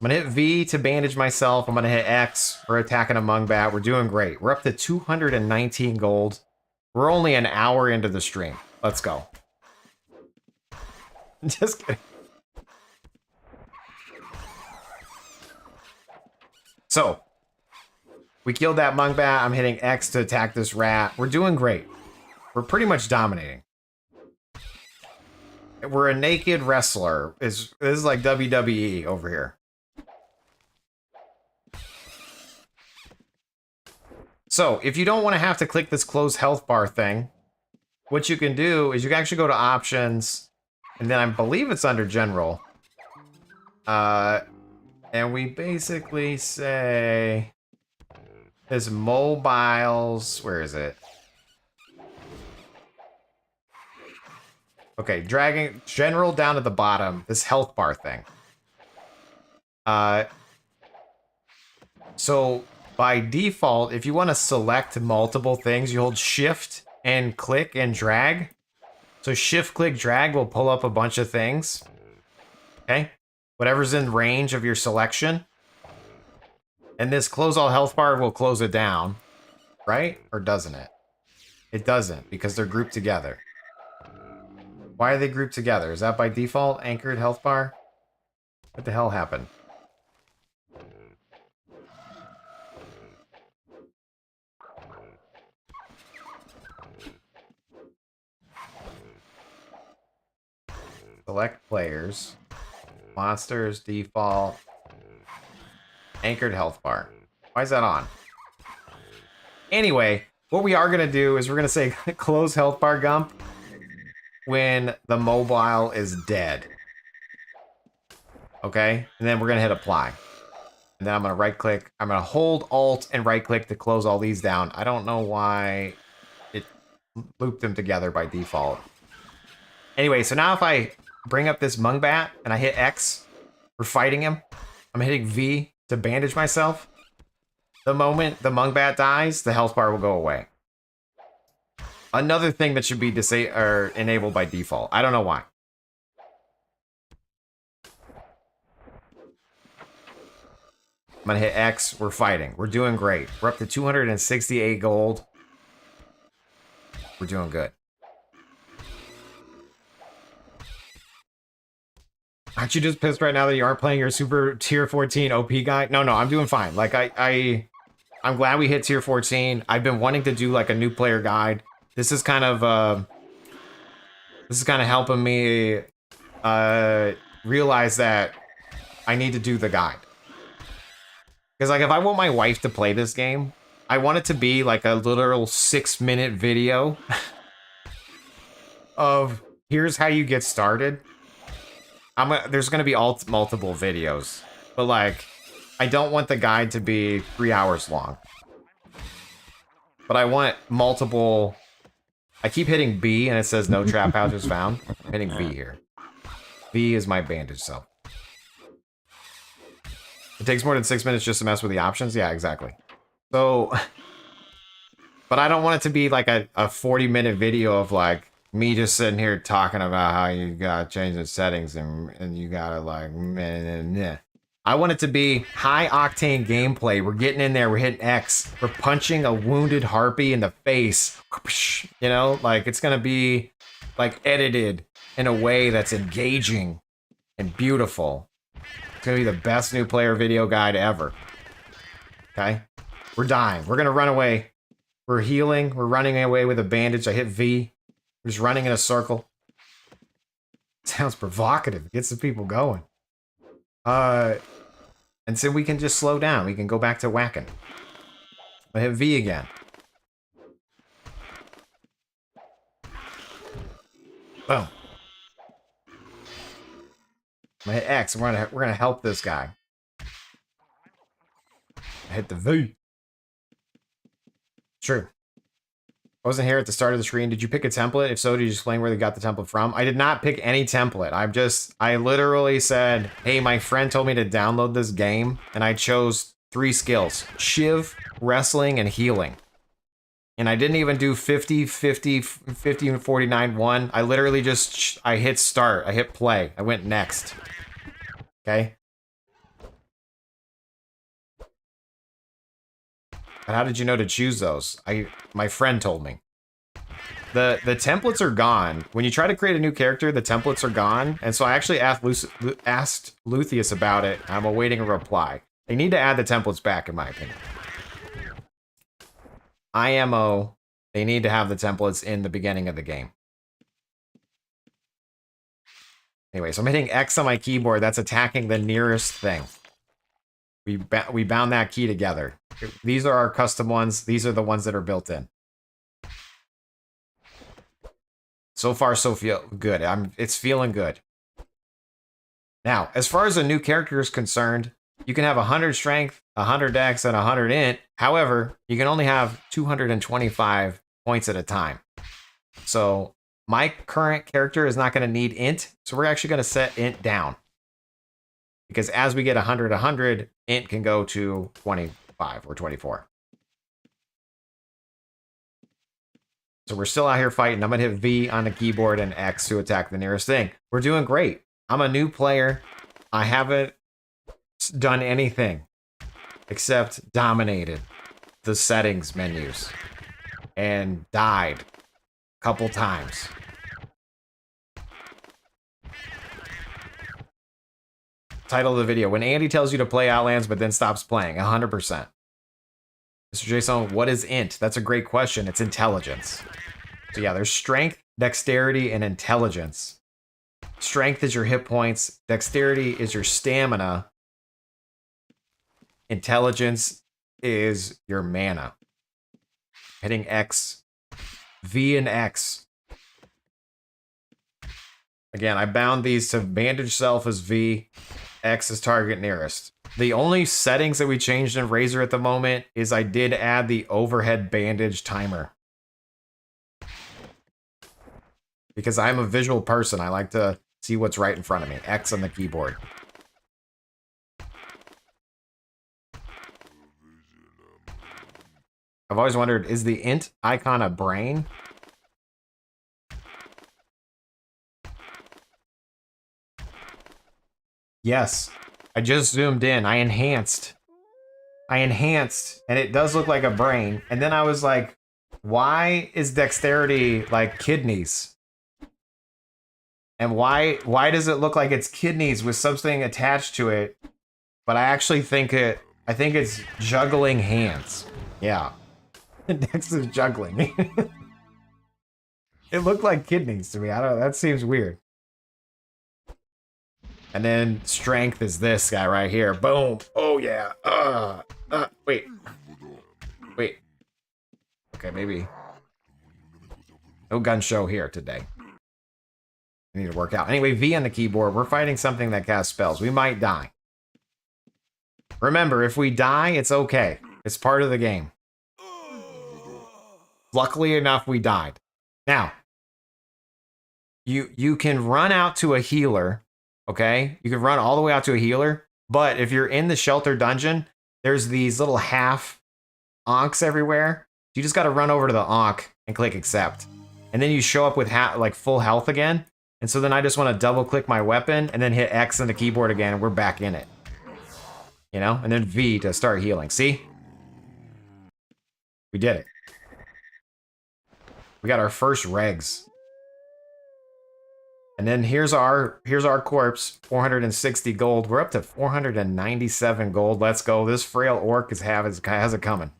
I'm going to hit V to bandage myself. I'm going to hit X for attacking a Mungbat. We're doing great. We're up to 219 gold. We're only an hour into the stream. Let's go. Just kidding. So, we killed that Mungbat. I'm hitting X to attack this rat. We're doing great. We're pretty much dominating. We're a naked wrestler. This is like WWE over here. So, if you don't want to have to click this close health bar thing, what you can do is you can actually go to options, and then I believe it's under general. And we basically say his mobiles, where is it? Okay, dragging general down to the bottom, this health bar thing. So by default, if you want to select multiple things, you hold shift and click and drag. So shift, click, drag will pull up a bunch of things. Okay? Whatever's in range of your selection. And this close all health bar will close it down. Right? Or doesn't it? It doesn't, because they're grouped together. Why are they grouped together? Is that by default? Anchored health bar? What the hell happened? Select players. Monsters, default. Anchored health bar. Why is that on? Anyway, what we are going to do is we're going to say close health bar gump when the mobile is dead. Okay? And then we're going to hit apply. And then I'm going to right click. I'm going to hold alt and right click to close all these down. I don't know why it looped them together by default. Anyway, so now if I bring up this Mungbat and I hit X for fighting him, I'm hitting V to bandage myself. The moment the Mungbat dies, the health bar will go away. Another thing that should be enabled by default. I don't know why. I'm gonna hit X. We're fighting. We're doing great. We're up to 268 gold. We're doing good. Aren't you just pissed right now that you aren't playing your super tier 14 OP guy? No, I'm doing fine. Like I'm glad we hit tier 14. I've been wanting to do like a new player guide. This is kind of helping me realize that I need to do the guide. Because like if I want my wife to play this game, I want it to be like a literal 6-minute video of here's how you get started. There's gonna be multiple videos, but like I don't want the guide to be 3 hours long. But I want multiple. I keep hitting B and it says no trap pouches found. I'm hitting V here. V is my bandage cell. It takes more than 6 minutes just to mess with the options? Yeah, exactly. So, but I don't want it to be like a 40-minute video of like me just sitting here talking about how you gotta change the settings and you gotta like meh. I want it to be high octane gameplay. We're getting in there, we're hitting X, we're punching a wounded harpy in the face. You know, like it's gonna be like edited in a way that's engaging and beautiful. It's gonna be the best new player video guide ever. Okay? We're dying. We're gonna run away. We're healing. We're running away with a bandage. I hit V. We're just running in a circle. Sounds provocative. It gets the people going. And so we can just slow down. We can go back to whacking. I hit V again. Boom. I'm gonna hit X. We're gonna help this guy. I hit the V. True. I wasn't here at the start of the screen. Did you pick a template? If so, did you explain where they got the template from? I did not pick any template. I literally said, hey, my friend told me to download this game, and I chose 3 skills: Shiv, wrestling, and healing. And I didn't even do 50, 50, 50, and 49, 1. I literally just, I hit start. I hit play. I went next. Okay? But how did you know to choose those? My friend told me. The templates are gone. When you try to create a new character, the templates are gone. And so I actually asked Lucius about it. I'm awaiting a reply. They need to add the templates back, in my opinion. IMO, they need to have the templates in the beginning of the game. Anyway, so I'm hitting X on my keyboard. That's attacking the nearest thing. We bound that key together. These are our custom ones. These are the ones that are built in. So far, so feel good. It's feeling good. Now, as far as a new character is concerned, you can have 100 strength, 100 dex, and 100 int. However, you can only have 225 points at a time. So my current character is not going to need int, so we're actually going to set int down. Because as we get 100, 100, int can go to 25 or 24. So we're still out here fighting. I'm going to hit V on the keyboard and X to attack the nearest thing. We're doing great. I'm a new player. I haven't done anything except dominated the settings menus and died a couple times. Title of the video: when Andy tells you to play Outlands but then stops playing. 100%. Mr. Jason, what is int? That's a great question. It's intelligence. So yeah, there's strength, dexterity, and intelligence. Strength is your hit points. Dexterity is your stamina. Intelligence is your mana. Hitting X. V and X. Again, I bound these to bandage self as V. X is target nearest. The only settings that we changed in Razor at the moment is I did add the overhead bandage timer. Because I'm a visual person. I like to see what's right in front of me. X on the keyboard. I've always wondered, is the int icon a brain? Yes. I just zoomed in. I enhanced, and it does look like a brain. And then I was like, why is dexterity like kidneys? And why does it look like it's kidneys with something attached to it? But I actually think it's juggling hands. Yeah. Dex is juggling. It looked like kidneys to me. I don't know. That seems weird. And then strength is this guy right here. Boom. Oh, yeah. Wait. Okay, maybe. No gun show here today. I need to work out. Anyway, V on the keyboard. We're fighting something that casts spells. We might die. Remember, if we die, it's okay. It's part of the game. Luckily enough, we died. Now, you can run out to a healer. Okay, you can run all the way out to a healer, but if you're in the shelter dungeon, there's these little half onks everywhere. You just gotta run over to the onk and click accept. And then you show up with like full health again. And so then I just want to double click my weapon and then hit X on the keyboard again and we're back in it. You know? And then V to start healing. See? We did it. We got our first regs. And then here's our corpse, 460 gold. We're up to 497 gold. Let's go. This frail orc has it coming.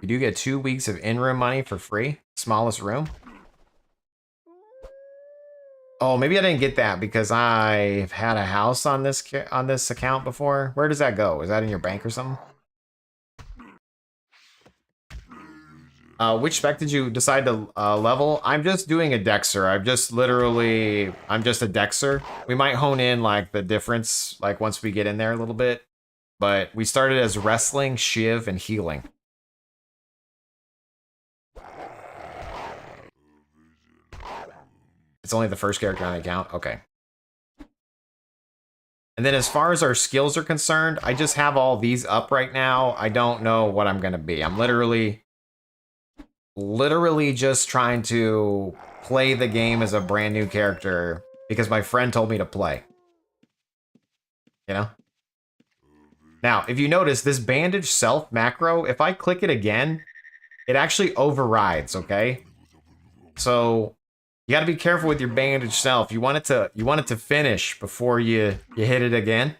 You do get 2 weeks of in-room money for free. Smallest room. Oh, maybe I didn't get that because I've had a house on this account before. Where does that go? Is that in your bank or something? Which spec did you decide to level? I'm just doing a Dexter. I'm just a Dexter. We might hone in like the difference like once we get in there a little bit. But we started as wrestling, shiv, and healing. It's only the first character on the account? Okay. And then as far as our skills are concerned, I just have all these up right now. I don't know what I'm going to be. I'm literally just trying to play the game as a brand new character because my friend told me to play. You know? Now, if you notice, this bandage self macro, if I click it again, it actually overrides, okay? So you got to be careful with your bandage self. You want it to finish before you hit it again.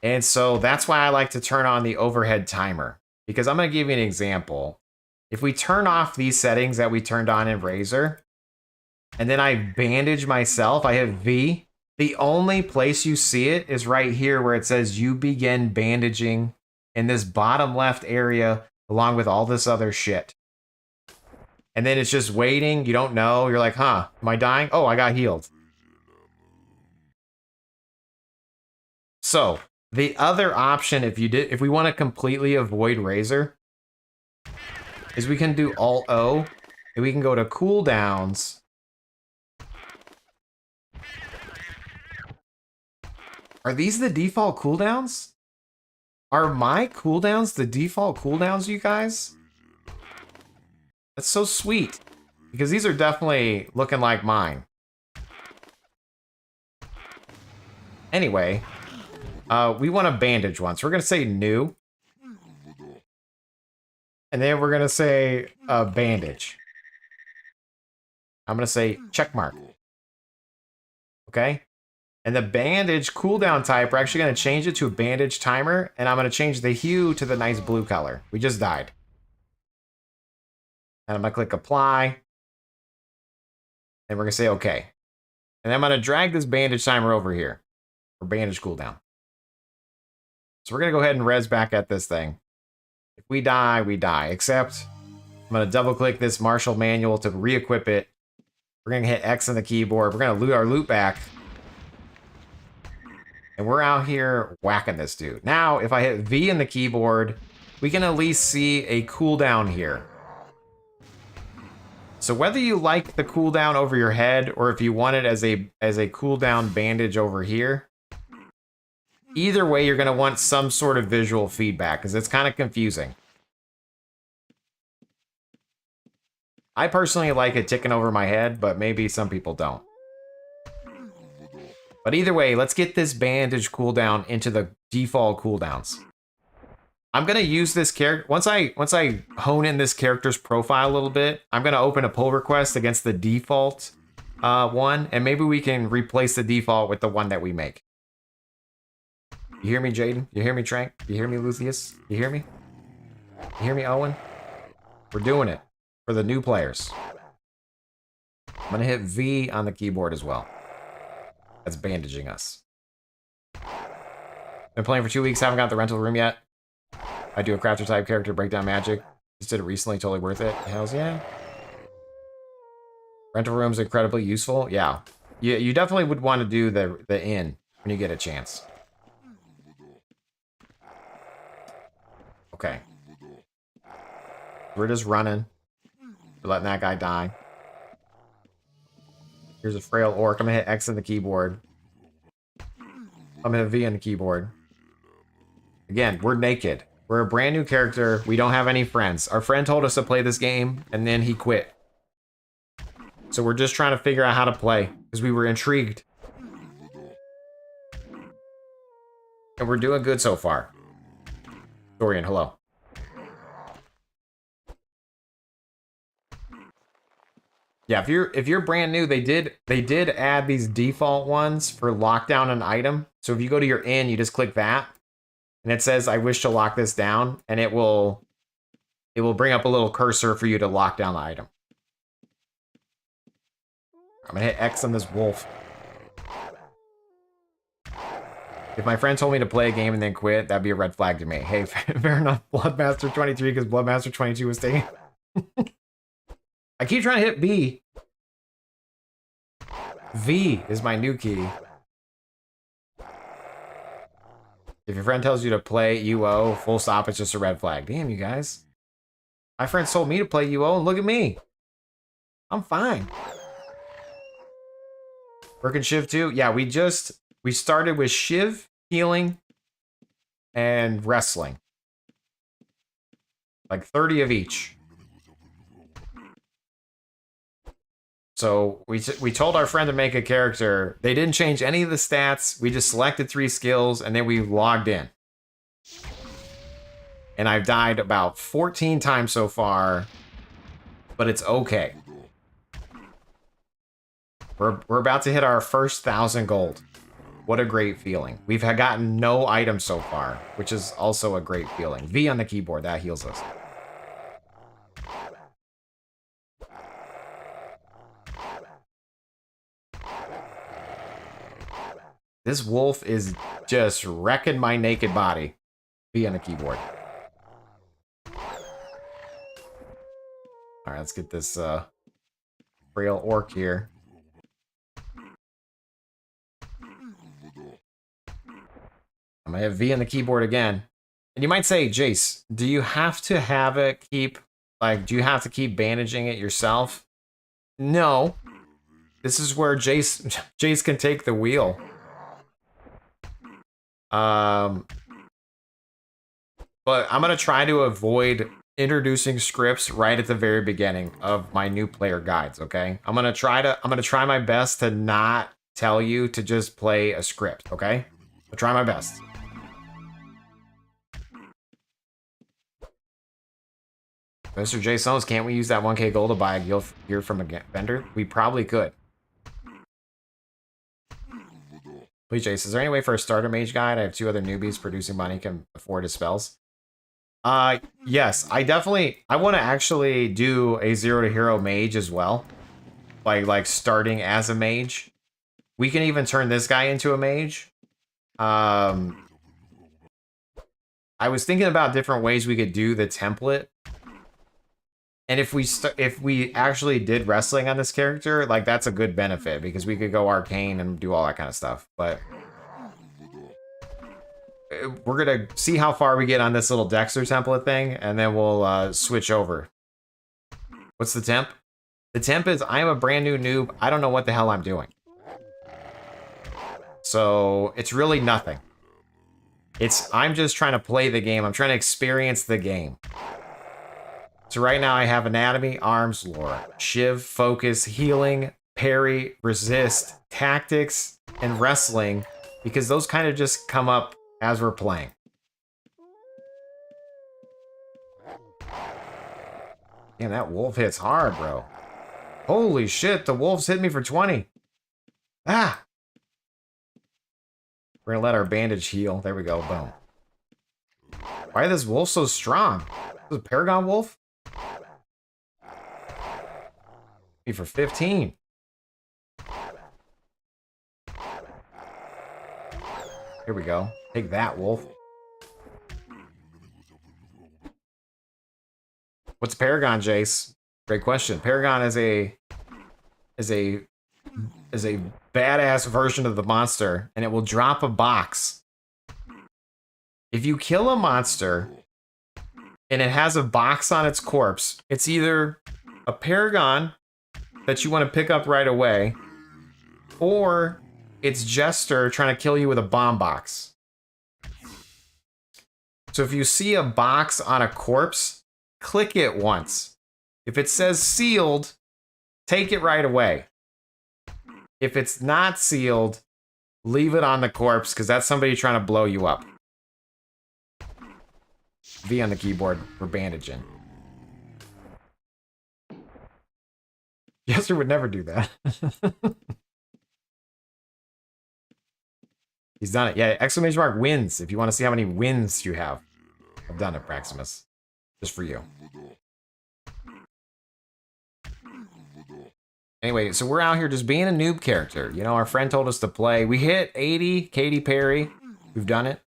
And so that's why I like to turn on the overhead timer. Because I'm going to give you an example. If we turn off these settings that we turned on in Razor, and then I bandage myself, I hit V, the only place you see it is right here where it says you begin bandaging in this bottom left area along with all this other shit. And then it's just waiting. You don't know. You're like, huh, am I dying? Oh, I got healed. So the other option, if we want to completely avoid Razor, is we can do Alt-O, and we can go to cooldowns. Are these the default cooldowns? Are my cooldowns the default cooldowns, you guys? That's so sweet. Because these are definitely looking like mine. Anyway, we want to bandage once. We're going to say new. And then we're going to say bandage. I'm going to say check mark. Okay? And the bandage cooldown type, we're actually going to change it to a bandage timer. And I'm going to change the hue to the nice blue color. We just died. And I'm going to click apply. And we're going to say okay. And I'm going to drag this bandage timer over here. For bandage cooldown. So we're going to go ahead and res back at this thing. If we die, we die. Except, I'm going to double click this Marshall manual to re-equip it. We're going to hit X on the keyboard. We're going to loot our loot back. And we're out here whacking this dude. Now, if I hit V in the keyboard, we can at least see a cooldown here. So whether you like the cooldown over your head or if you want it as a cooldown bandage over here, either way, you're going to want some sort of visual feedback because it's kind of confusing. I personally like it ticking over my head, but maybe some people don't. But either way, let's get this bandage cooldown into the default cooldowns. I'm going to use this character. Once I hone in this character's profile a little bit, I'm going to open a pull request against the default one, and maybe we can replace the default with the one that we make. You hear me, Jaden? You hear me, Trank? You hear me, Lucius? You hear me? You hear me, Owen? We're doing it for the new players. I'm going to hit V on the keyboard as well. That's bandaging us. Been playing for 2 weeks, haven't got the rental room yet. I do a crafter type character, breakdown magic. Just did it recently, totally worth it. Hells yeah. Rental room's incredibly useful. Yeah. You definitely would want to do the inn when you get a chance. Okay. We're just running. We're letting that guy die. Here's a frail orc. I'm gonna hit X on the keyboard. I'm gonna hit V on the keyboard. Again, we're naked. We're a brand new character. We don't have any friends. Our friend told us to play this game, and then he quit. So we're just trying to figure out how to play, because we were intrigued. And we're doing good so far. Dorian, hello. Yeah, if you're brand new, they did add these default ones for lockdown an item. So if you go to your inn, you just click that, and it says I wish to lock this down, and it will bring up a little cursor for you to lock down the item. I'm gonna hit X on this wolf. If my friend told me to play a game and then quit, that'd be a red flag to me. Hey, fair enough, Bloodmaster 23, because Bloodmaster 22 was taking. I keep trying to hit B. V is my new key. If your friend tells you to play UO, full stop, it's just a red flag. Damn, you guys. My friends told me to play UO, and look at me. I'm fine. Working Shiv too? Yeah, we started with Shiv, healing, and wrestling. Like 30 of each. So we told our friend to make a character. They didn't change any of the stats. We just selected 3 skills, and then we logged in. And I've died about 14 times so far, but it's okay. We're about to hit our first 1,000 gold. What a great feeling. We've gotten no items so far, which is also a great feeling. V on the keyboard, that heals us. This wolf is just wrecking my naked body. V on the keyboard. Alright, let's get this frail orc here. I'm gonna have V on the keyboard again. And you might say, Jace, do you have to have it keep, like, do you have to keep bandaging it yourself? No. This is where Jace can take the wheel. But I'm gonna try to avoid introducing scripts right at the very beginning of my new player guides, okay? I'm gonna try my best to not tell you to just play a script, okay? I'll try my best. Mr. J. Sones, can't we use that 1k gold to buy a gear from a vendor? We probably could. Please, Jace, is there any way for a starter mage guide? I have 2 other newbies producing money can afford his spells. Yes, I want to actually do a 0 to hero mage as well. Like starting as a mage. We can even turn this guy into a mage. I was thinking about different ways we could do the template. And if we actually did wrestling on this character, like, that's a good benefit, because we could go arcane and do all that kind of stuff. But we're gonna see how far we get on this little Dexter template thing, and then we'll switch over. What's the temp? The temp is, I am a brand new noob. I don't know what the hell I'm doing. So it's really nothing. I'm just trying to play the game. I'm trying to experience the game. So right now I have anatomy, arms, lore, shiv, focus, healing, parry, resist, tactics, and wrestling, because those kind of just come up as we're playing. Damn, that wolf hits hard, bro. Holy shit, the wolf's hit me for 20. Ah! We're gonna let our bandage heal. There we go, boom. Why is this wolf so strong? Is this a Paragon wolf? Me for 15. Here we go. Take that, wolf. What's Paragon, Jace? Great question. Paragon is a badass version of the monster, and it will drop a box. If you kill a monster and it has a box on its corpse, it's either a Paragon that you want to pick up right away, or it's Jester trying to kill you with a bomb box. So if you see a box on a corpse, click it once. If it says sealed, take it right away. If it's not sealed, leave it on the corpse, because that's somebody trying to blow you up. V on the keyboard for bandaging. Jester would never do that. He's done it. Yeah, exclamation mark wins if you want to see how many wins you have. I've done it, Praximus. Just for you. Anyway, so we're out here just being a noob character. You know, our friend told us to play. We hit 80, Katy Perry. We've done it.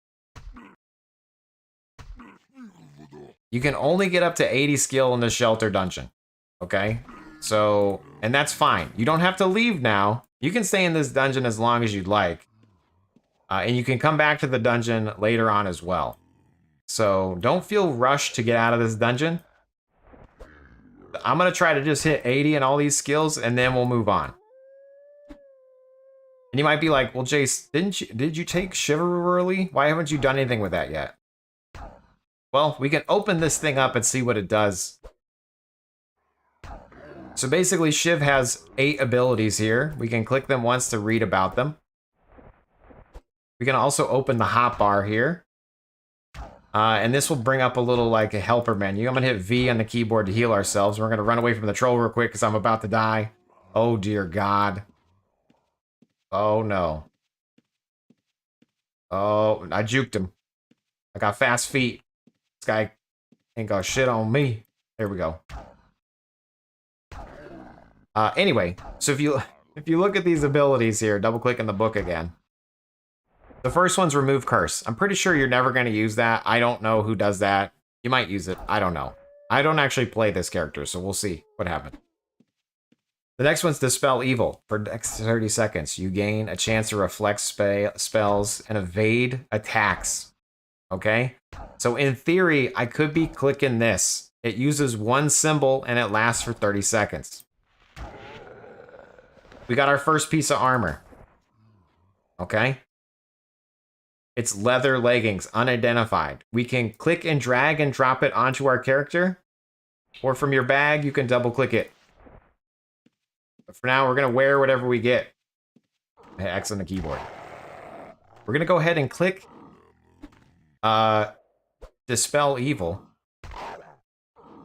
You can only get up to 80 skill in the shelter dungeon. Okay? So, and that's fine. You don't have to leave now. You can stay in this dungeon as long as you'd like. And you can come back to the dungeon later on as well. So, don't feel rushed to get out of this dungeon. I'm going to try to just hit 80 in all these skills, and then we'll move on. And you might be like, well, Jace, did you take Chivalry? Why haven't you done anything with that yet? Well, we can open this thing up and see what it does. So basically, Shiv has 8 abilities here. We can click them once to read about them. We can also open the hotbar here. And this will bring up a little, like, a helper menu. I'm going to hit V on the keyboard to heal ourselves. We're going to run away from the troll real quick because I'm about to die. Oh, dear God. Oh, no. Oh, I juked him. I got fast feet. This guy ain't got shit on me. There we go. Anyway, so if you look at these abilities here, double-click in the book again. The first one's Remove Curse. I'm pretty sure you're never going to use that. I don't know who does that. You might use it. I don't know. I don't actually play this character, so we'll see what happens. The next one's Dispel Evil. For the next 30 seconds, you gain a chance to reflect spells and evade attacks. Okay? So in theory, I could be clicking this. It uses one symbol, and it lasts for 30 seconds. We got our first piece of armor. Okay? It's leather leggings, unidentified. We can click and drag and drop it onto our character. Or from your bag, you can double click it. But for now, we're going to wear whatever we get. Hit X on the keyboard. We're going to go ahead and click Dispel Evil.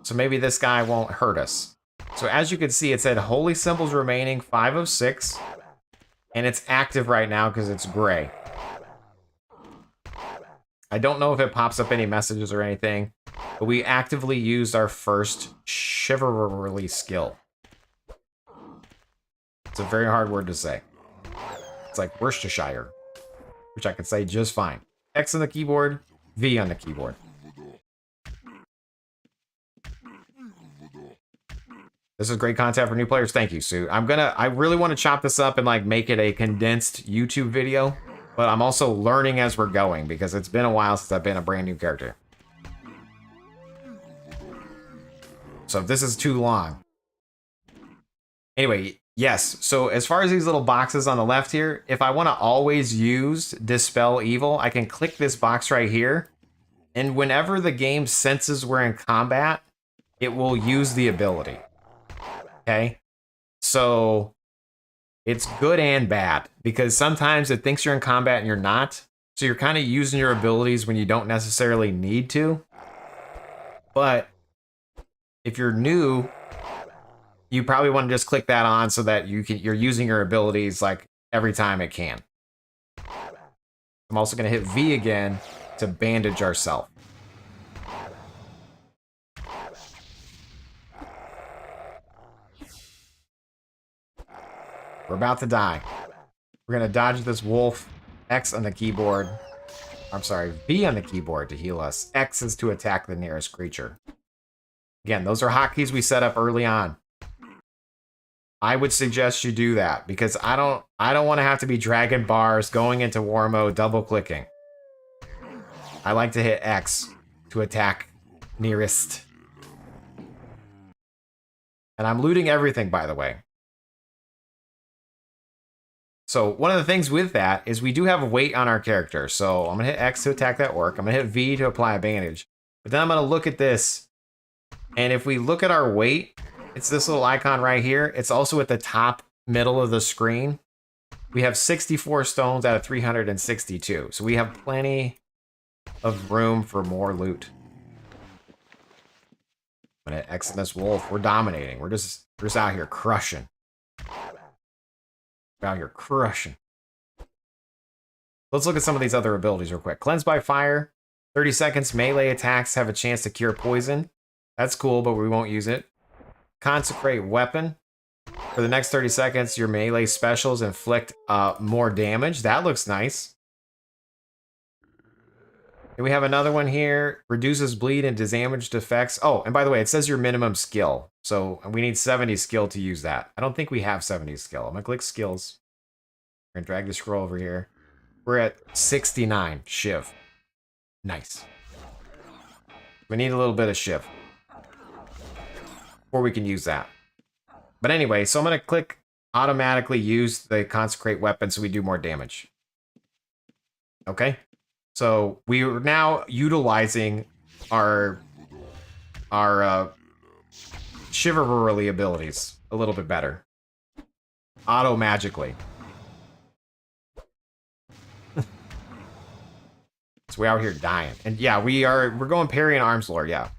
So maybe this guy won't hurt us. So as you can see, it said Holy Symbols remaining, 5 of 6. And it's active right now because it's gray. I don't know if it pops up any messages or anything, but we actively used our first Chivalry skill. It's a very hard word to say. It's like Worcestershire, which I could say just fine. X on the keyboard, V on the keyboard. This is great content for new players. Thank you, Sue. I really want to chop this up and like make it a condensed YouTube video. But I'm also learning as we're going, because it's been a while since I've been a brand new character. So if this is too long. Anyway, yes. So as far as these little boxes on the left here, if I want to always use Dispel Evil, I can click this box right here. And whenever the game senses we're in combat, it will use the ability. Okay? So it's good and bad, because sometimes it thinks you're in combat and you're not. So you're kind of using your abilities when you don't necessarily need to. But if you're new, you probably want to just click that on so that you're using your abilities like every time it can. I'm also going to hit V again to bandage ourselves. We're about to die. We're going to dodge this wolf. X on the keyboard. I'm sorry, V on the keyboard to heal us. X is to attack the nearest creature. Again, those are hotkeys we set up early on. I would suggest you do that, because I don't want to have to be dragging bars, going into war mode, double clicking. I like to hit X to attack nearest. And I'm looting everything, by the way. So one of the things with that is we do have weight on our character. So I'm gonna hit X to attack that orc. I'm gonna hit V to apply a bandage. But then I'm gonna look at this, and if we look at our weight, it's this little icon right here. It's also at the top middle of the screen. We have 64 stones out of 362. So we have plenty of room for more loot. I'm gonna exit this wolf. We're dominating. We're just out here crushing. We're out here crushing. Let's look at some of these other abilities real quick. Cleanse by fire. 30 seconds. Melee attacks have a chance to cure poison. That's cool, but we won't use it. Consecrate weapon. For the next 30 seconds, your melee specials inflict more damage. That looks nice. And we have another one here. Reduces bleed and damaged effects. Oh, and by the way, it says your minimum skill. So we need 70 skill to use that. I don't think we have 70 skill. I'm going to click skills. We're going to drag the scroll over here. We're at 69 shiv. Nice. We need a little bit of shiv before we can use that. But anyway, so I'm going to click automatically use the consecrate weapon so we do more damage. Okay? So we are now utilizing our chivalry abilities a little bit better. Auto magically. So we're out here dying. And yeah, we're going parry and arms lord, yeah.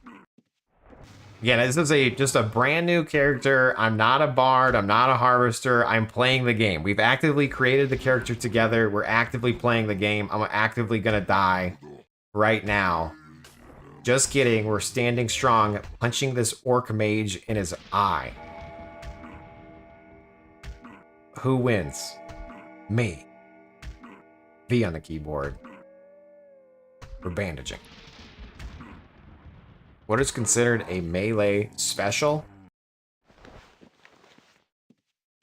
Again, this is just a brand new character. I'm not a bard, I'm not a harvester, I'm playing the game. We've actively created the character together, we're actively playing the game. I'm actively gonna die right now. Just kidding, we're standing strong, punching this orc mage in his eye. Who wins? Me. V on the keyboard. We're bandaging. What is considered a melee special?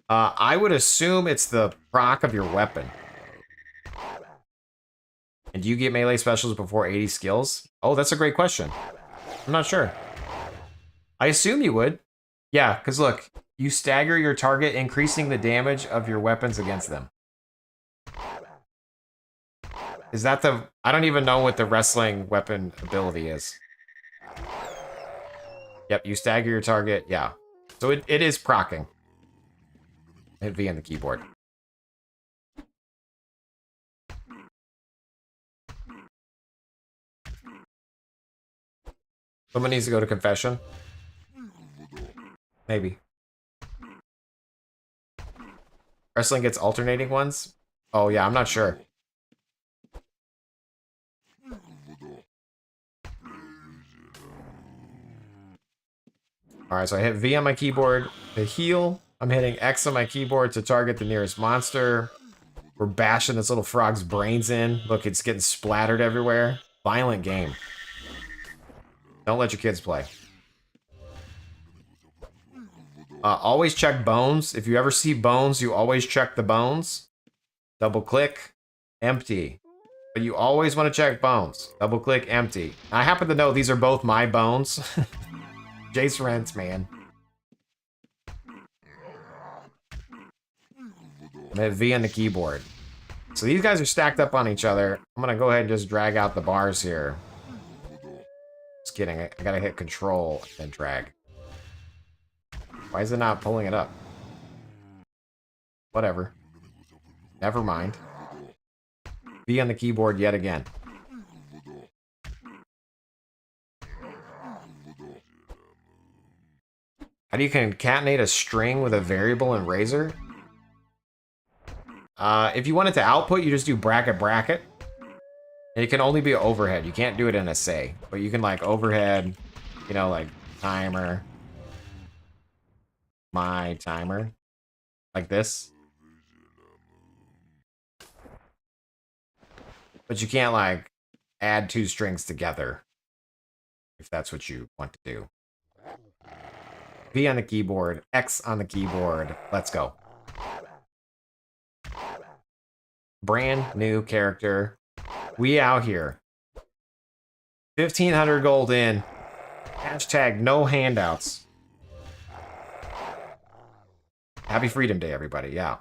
I would assume it's the proc of your weapon. And do you get melee specials before 80 skills? Oh, that's a great question. I'm not sure. I assume you would. Yeah, because look, you stagger your target, increasing the damage of your weapons against them. Is that the... I don't even know what the wrestling weapon ability is. Yep, you stagger your target, yeah. So it is proccing. Hit V on the keyboard. Someone needs to go to confession. Maybe. Wrestling gets alternating ones? Oh yeah, I'm not sure. Alright, so I hit V on my keyboard to heal. I'm hitting X on my keyboard to target the nearest monster. We're bashing this little frog's brains in. Look, it's getting splattered everywhere. Violent game. Don't let your kids play. Always check bones. If you ever see bones, you always check the bones. Double click, empty. But you always want to check bones. Double click, empty. I happen to know these are both my bones. Jace Rents, man. I'm at V on the keyboard. So these guys are stacked up on each other. I'm gonna go ahead and just drag out the bars here. Just kidding, I gotta hit control and drag. Why is it not pulling it up? Whatever. Never mind. V on the keyboard yet again. How do you concatenate a string with a variable in Razor? If you want it to output, you just do bracket bracket. And it can only be overhead. You can't do it in a say. But you can like overhead, you know, like timer. My timer. Like this. But you can't like add two strings together. If that's what you want to do. V on the keyboard, X on the keyboard. Let's go. Brand new character. We out here. 1,500 gold in. Hashtag no handouts. Happy Freedom Day, everybody. Yeah.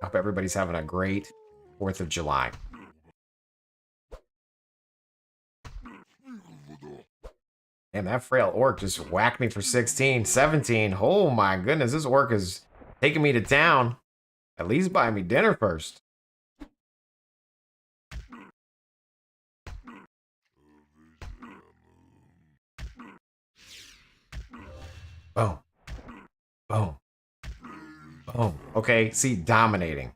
Hope everybody's having a great 4th of July. Damn, that frail orc just whacked me for 16, 17. Oh my goodness, this orc is taking me to town. At least buy me dinner first. Boom. Boom. Boom. Okay, see, dominating.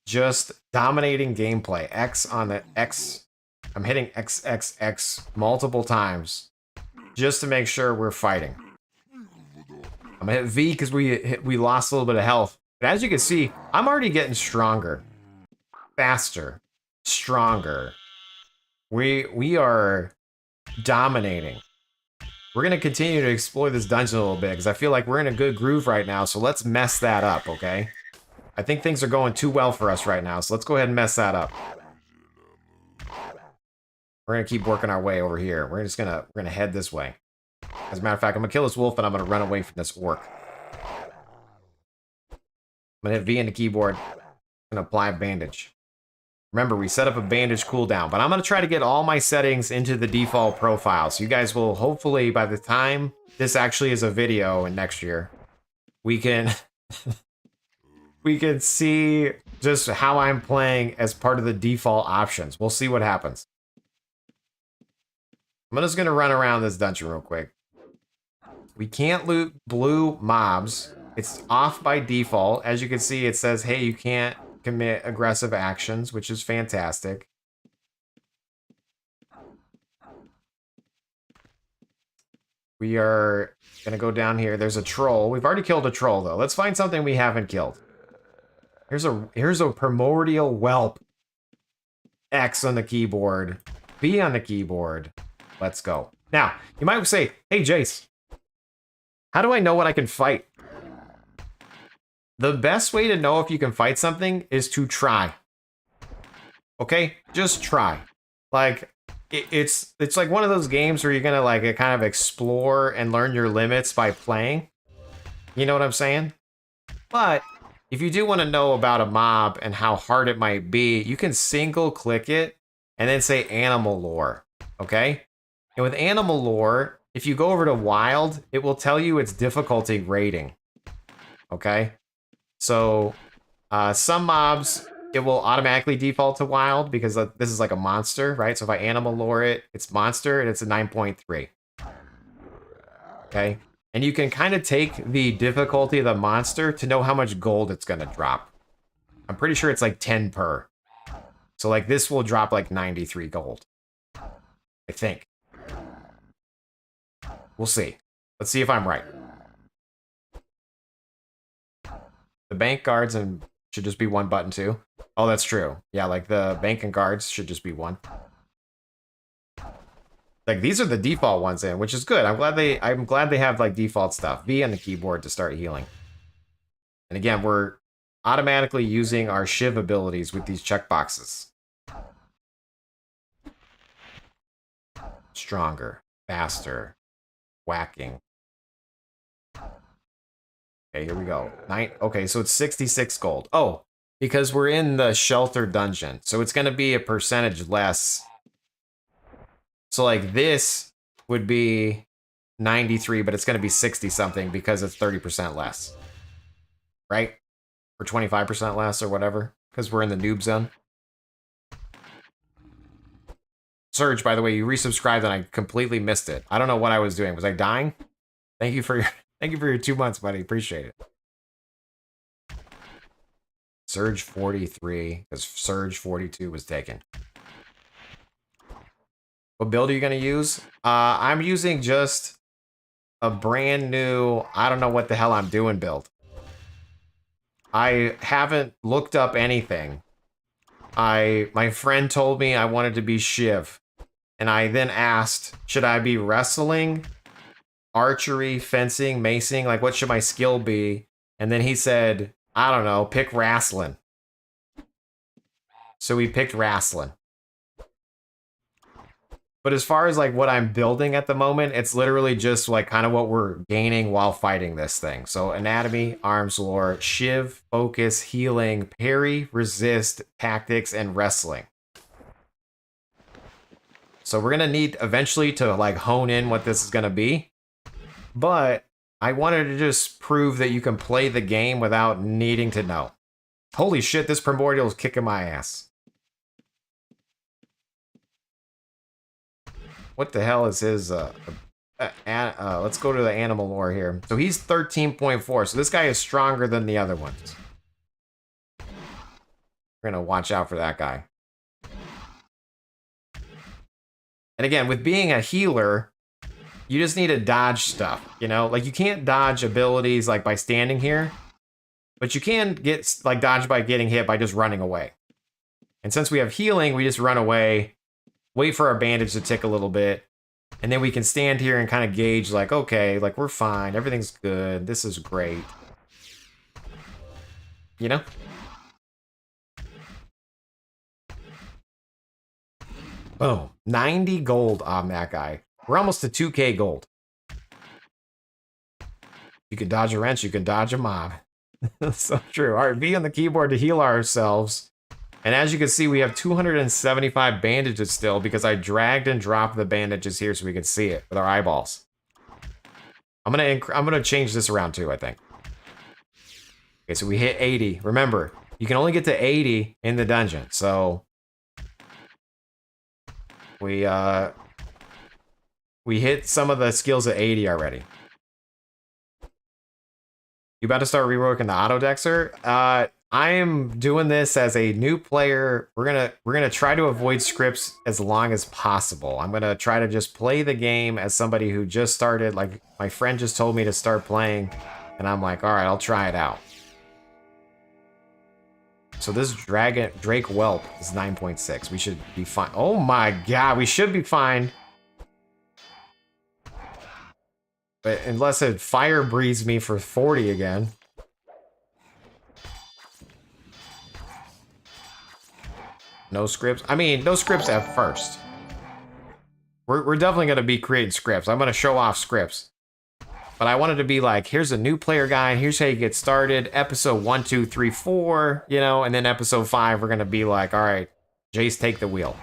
Just dominating gameplay. X on the X. I'm hitting XXX multiple times just to make sure we're fighting. I'm gonna hit V because we lost a little bit of health. But as you can see, I'm already getting stronger, faster, stronger. We are dominating. We're gonna continue to explore this dungeon a little bit because I feel like we're in a good groove right now. So let's mess that up, okay? I think things are going too well for us right now, so let's go ahead and mess that up. We're gonna keep working our way over here. We're gonna head this way. As a matter of fact, I'm gonna kill this wolf and I'm gonna run away from this orc. I'm gonna hit V in the keyboard and apply a bandage. Remember, we set up a bandage cooldown, but I'm gonna try to get all my settings into the default profile. So you guys will hopefully, by the time this actually is a video and next year, we can we can see just how I'm playing as part of the default options. We'll see what happens. I'm just gonna run around this dungeon real quick. We can't loot blue mobs. It's off by default. As you can see, it says, hey, you can't commit aggressive actions, which is fantastic. We are gonna go down here. There's a troll. We've already killed a troll, though. Let's find something we haven't killed. Here's a primordial whelp. X on the keyboard. B on the keyboard. Let's go. Now, you might say, hey, Jace, how do I know what I can fight? The best way to know if you can fight something is to try. Okay? Just try. Like, it's like one of those games where you're gonna like kind of explore and learn your limits by playing. You know what I'm saying? But if you do want to know about a mob and how hard it might be, you can single click it and then say animal lore. Okay? And with animal lore, if you go over to wild, it will tell you its difficulty rating. Okay? So, some mobs, it will automatically default to wild because this is like a monster, right? So if I animal lore it, it's monster and it's a 9.3. Okay? And you can kind of take the difficulty of the monster to know how much gold it's going to drop. I'm pretty sure it's like 10 per. So like this will drop like 93 gold. I think. We'll see. Let's see if I'm right. The bank guards and should just be one button too. Oh, that's true. Yeah, like the bank and guards should just be one. Like these are the default ones in, which is good. I'm glad they have like default stuff. V on the keyboard to start healing. And again, we're automatically using our Shiv abilities with these checkboxes. Stronger, faster, whacking. Okay, here we go. Okay, so it's 66 gold. Oh, because we're in the shelter dungeon. So it's going to be a percentage less. So like this would be 93, but it's going to be 60 something because it's 30% less. Right? Or 25% less or whatever. Because we're in the noob zone. Surge, by the way, you resubscribed and I completely missed it. I don't know what I was doing. Was I dying? Thank you for your 2 months, buddy. Appreciate it. Surge 43, because Surge 42 was taken. What build are you going to use? I'm using just a brand new, I don't know what the hell I'm doing build. I haven't looked up anything. My friend told me I wanted to be Shiv. And I then asked, should I be wrestling, archery, fencing, macing? Like, what should my skill be? And then he said, I don't know, pick wrestling. So we picked wrestling. But as far as like what I'm building at the moment, it's literally just like kind of what we're gaining while fighting this thing. So anatomy, arms lore, shiv, focus, healing, parry, resist, tactics, and wrestling. So we're gonna need eventually to like hone in what this is gonna be. But I wanted to just prove that you can play the game without needing to know. Holy shit, this primordial is kicking my ass. What the hell is his, let's go to the animal lore here. So he's 13.4, so this guy is stronger than the other ones. We're gonna watch out for that guy. And again, with being a healer, you just need to dodge stuff, you know? Like, you can't dodge abilities, like, by standing here. But you can get, like, dodge by getting hit by just running away. And since we have healing, we just run away, wait for our bandage to tick a little bit, and then we can stand here and kind of gauge, like, okay, like, we're fine, everything's good, this is great. You know? Boom. 90 gold on that guy. We're almost to 2k gold. You can dodge a wrench, you can dodge a mob. That's so true. All right, V on the keyboard to heal ourselves. And as you can see, we have 275 bandages still because I dragged and dropped the bandages here so we could see it with our eyeballs. I'm gonna change this around too, I think. Okay, so we hit 80. Remember, you can only get to 80 in the dungeon, so we hit some of the skills at 80 already. You about to start reworking the autodexer? I am doing this as a new player. We're gonna try to avoid scripts as long as possible. I'm gonna try to just play the game as somebody who just started. Like, my friend just told me to start playing, and I'm like, all right, I'll try it out. So this Drake Whelp is 9.6. We should be fine. Oh my god, we should be fine. But unless it fire breathes me for 40 again. No scripts? I mean, no scripts at first. We're definitely going to be creating scripts. I'm going to show off scripts. But I wanted to be like, here's a new player guide. Here's how you get started. Episode 1, 2, 3, 4, you know, and then episode 5, we're going to be like, all right, Jace, take the wheel.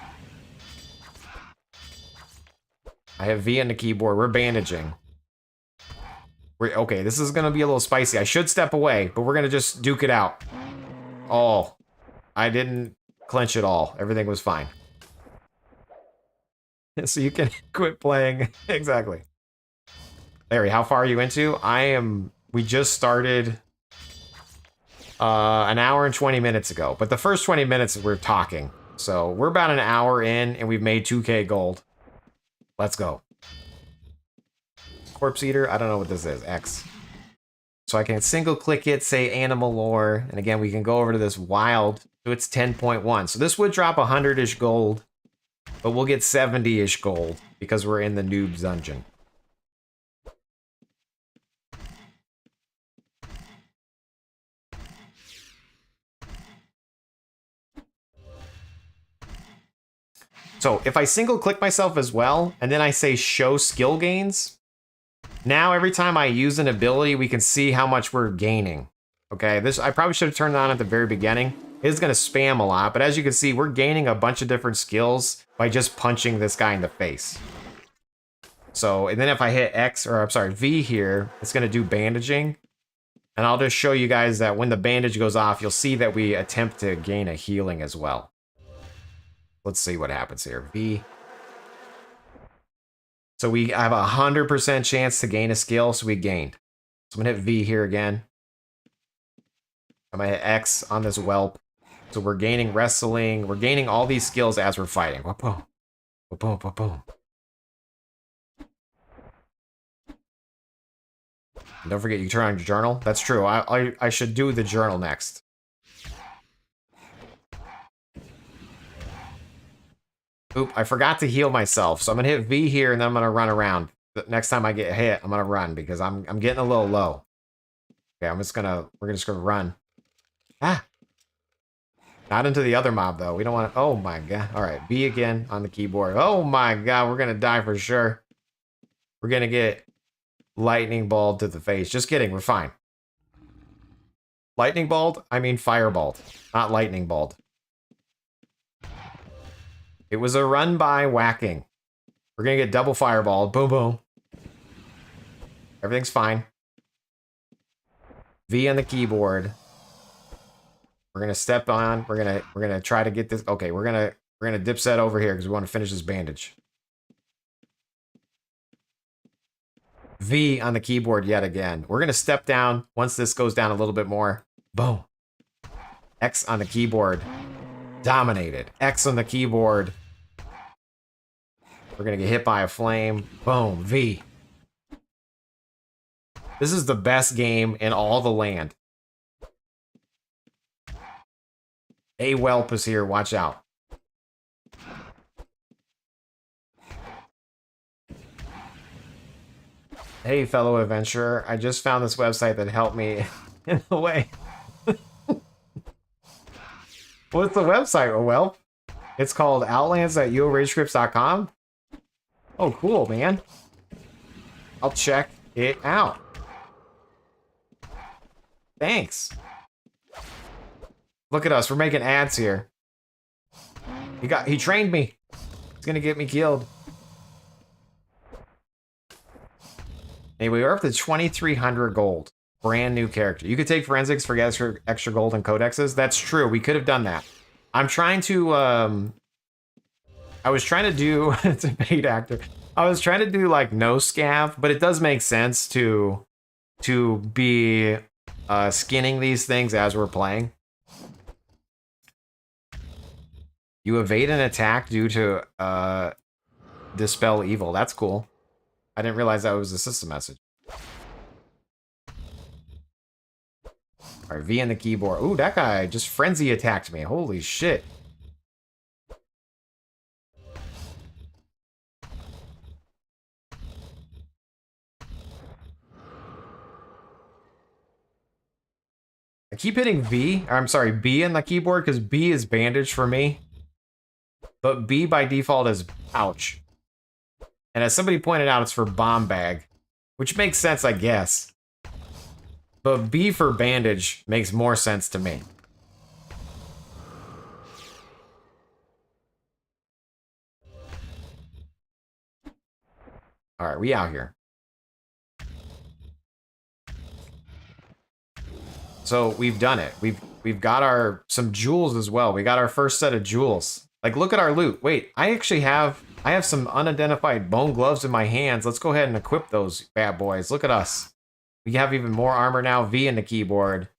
I have V on the keyboard. We're bandaging. Okay, this is going to be a little spicy. I should step away, but we're going to just duke it out. Oh, I didn't clench it all. Everything was fine. So you can quit playing. Exactly. Larry, how far are you into? We just started an hour and 20 minutes ago. But the first 20 minutes we're talking. So we're about an hour in and we've made 2k gold. Let's go. Corpse Eater, I don't know what this is. X. So I can single click it, say animal lore, and again we can go over to this wild, so it's 10.1. So this would drop 100-ish gold, but we'll get 70-ish gold because we're in the noob dungeon. So if I single click myself as well, and then I say show skill gains, now every time I use an ability, we can see how much we're gaining. Okay, this I probably should have turned it on at the very beginning. It is going to spam a lot, but as you can see, we're gaining a bunch of different skills by just punching this guy in the face. So, and then if I hit X, or I'm sorry, V here, it's going to do bandaging. And I'll just show you guys that when the bandage goes off, you'll see that we attempt to gain a healing as well. Let's see what happens here. V. So we have a 100% chance to gain a skill, so we gained. So I'm gonna hit V here again. I'm gonna hit X on this whelp. So we're gaining wrestling. We're gaining all these skills as we're fighting. Boom, boom, boom, boom. Don't forget, you turn on your journal. That's true. I should do the journal next. Oop, I forgot to heal myself. So I'm gonna hit V here and then I'm gonna run around. The next time I get hit, I'm gonna run because I'm getting a little low. Okay, we're just gonna run. Ah! Not into the other mob, though. We don't want to... Oh, my God. All right, B again on the keyboard. Oh, my God. We're going to die for sure. We're going to get lightning balled to the face. Just kidding. We're fine. Lightning balled? I mean fireballed, not lightning balled. It was a run by whacking. We're going to get double fireballed. Boom, boom. Everything's fine. V on the keyboard. We're gonna step on. We're gonna try to get this. Okay, we're gonna dip set over here because we want to finish this bandage. V on the keyboard yet again. We're gonna step down once this goes down a little bit more. Boom. X on the keyboard. Dominated. X on the keyboard. We're gonna get hit by a flame. Boom. V. This is the best game in all the land. A whelp is here. Watch out. Hey, fellow adventurer. I just found this website that helped me in a way. What's the website, a whelp? It's called outlands.uoragecrypts.com. Oh, cool, man. I'll check it out. Thanks. Look at us. We're making ads here. He trained me. He's gonna get me killed. Anyway, we're up to 2,300 gold. Brand new character. You could take forensics for extra gold and codexes. That's true. We could have done that. I'm trying to, I was trying to do, it's a paid actor. I was trying to do like no scav, but it does make sense to be skinning these things as we're playing. You evade an attack due to dispel evil. That's cool. I didn't realize that was a system message. All right, V on the keyboard. Ooh, that guy just frenzy attacked me. Holy shit. I keep hitting V. I'm sorry, B on the keyboard because B is bandage for me. But B by default is pouch. And as somebody pointed out, it's for bomb bag. Which makes sense, I guess. But B for bandage makes more sense to me. Alright, we out here. So we've done it. We've got some jewels as well. We got our first set of jewels. Like, look at our loot. Wait, I actually have some unidentified bone gloves in my hands. Let's go ahead and equip those bad boys. Look at us. We have even more armor now. V in the keyboard.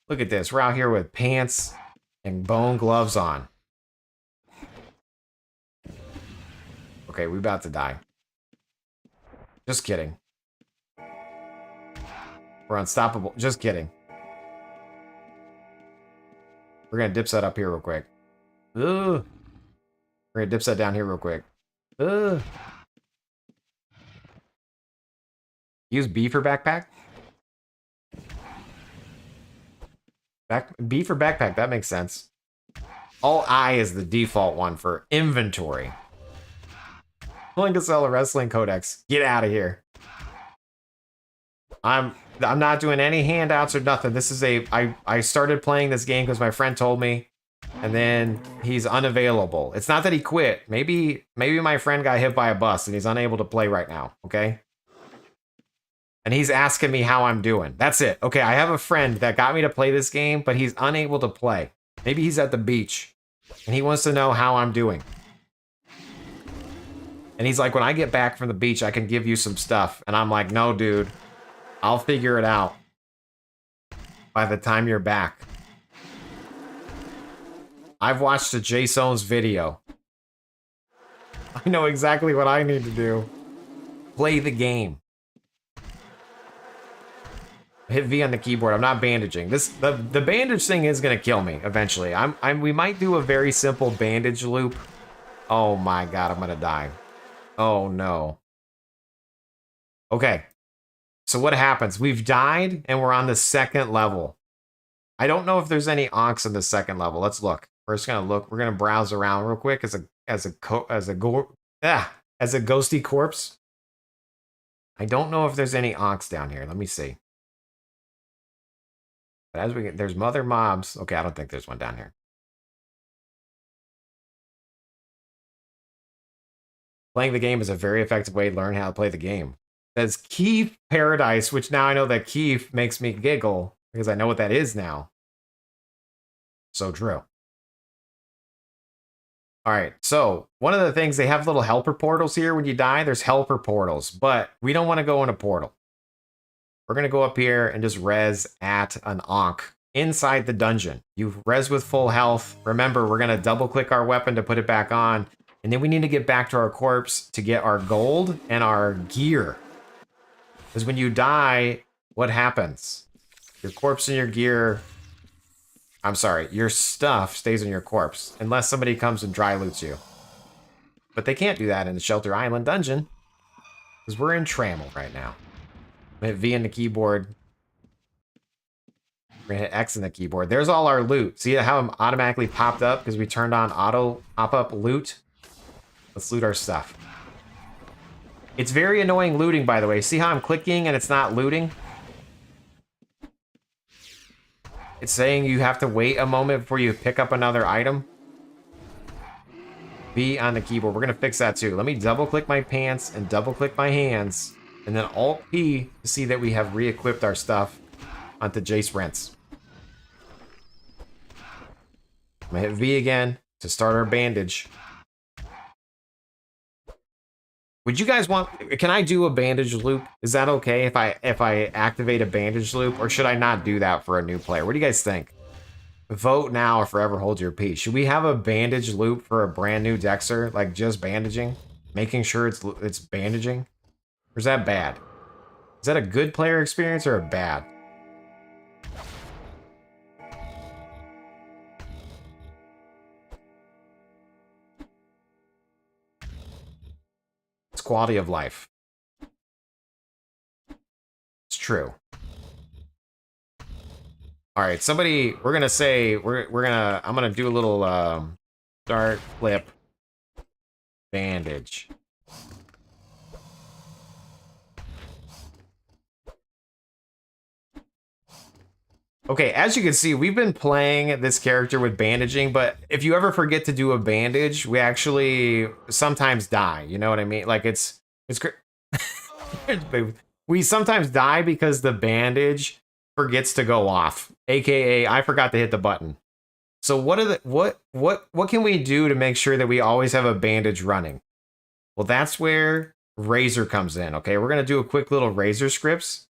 Look at this. We're out here with pants and bone gloves on. Okay, we're about to die. Just kidding. We're unstoppable. Just kidding. We're gonna dip set up here real quick. Ugh. We're gonna dip set down here real quick. Ugh. Use B for backpack? B for backpack, that makes sense. All I is the default one for inventory. Willing to sell a wrestling codex. Get out of here. I'm not doing any handouts or nothing. This is I started playing this game because my friend told me, and then he's unavailable. It's not that he quit. Maybe my friend got hit by a bus and he's unable to play right now, okay? And he's asking me how I'm doing. That's it. Okay, I have a friend that got me to play this game, but he's unable to play. Maybe he's at the beach and he wants to know how I'm doing. And he's like, when I get back from the beach, I can give you some stuff. And I'm like, no, dude. I'll figure it out by the time you're back. I've watched a Jason's video. I know exactly what I need to do. Play the game. Hit V on the keyboard. I'm not bandaging. The bandage thing is gonna kill me eventually. We might do a very simple bandage loop. Oh my god, I'm gonna die. Oh no. Okay. So what happens? We've died and we're on the second level. I don't know if there's any onks in the second level. Let's look. We're just gonna look. We're gonna browse around real quick as a ghosty corpse. I don't know if there's any onks down here. Let me see. But as we get, there's mother mobs. Okay, I don't think there's one down here. Playing the game is a very effective way to learn how to play the game. Says Keith Paradise, which now I know that Keith makes me giggle because I know what that is now. So true. All right, so one of the things, they have little helper portals here when you die. There's helper portals, but we don't want to go in a portal. We're going to go up here and just res at an onk inside the dungeon. You res with full health. Remember, we're going to double click our weapon to put it back on. And then we need to get back to our corpse to get our gold and our gear. Because when you die, what happens? Your corpse and your gear... I'm sorry, your stuff stays in your corpse. Unless somebody comes and dry loots you. But they can't do that in the Shelter Island dungeon. Because we're in Trammel right now. I'm gonna hit V in the keyboard. We're gonna hit X in the keyboard. There's all our loot. See how it automatically popped up? Because we turned on auto pop-up loot. Let's loot our stuff. It's very annoying looting, by the way. See how I'm clicking and it's not looting? It's saying you have to wait a moment before you pick up another item. B on the keyboard. We're going to fix that too. Let me double click my pants and double click my hands. And then Alt P to see that we have re-equipped our stuff onto Jace Rents. I'm going to hit V again to start our bandage. Would you guys want... Can I do a bandage loop? Is that okay if I activate a bandage loop? Or should I not do that for a new player? What do you guys think? Vote now or forever hold your peace. Should we have a bandage loop for a brand new Dexter? Like just bandaging? Making sure it's bandaging? Or is that bad? Is that a good player experience or a bad? Quality of life. It's true. All right, somebody, we're gonna say I'm gonna do a little start flip bandage. Okay, as you can see, we've been playing this character with bandaging, but if you ever forget to do a bandage, we actually sometimes die. You know what I mean? Like it's we sometimes die because the bandage forgets to go off, aka I forgot to hit the button. So what can we do to make sure that we always have a bandage running? Well, that's where Razor comes in. Okay, we're gonna do a quick little Razor scripts.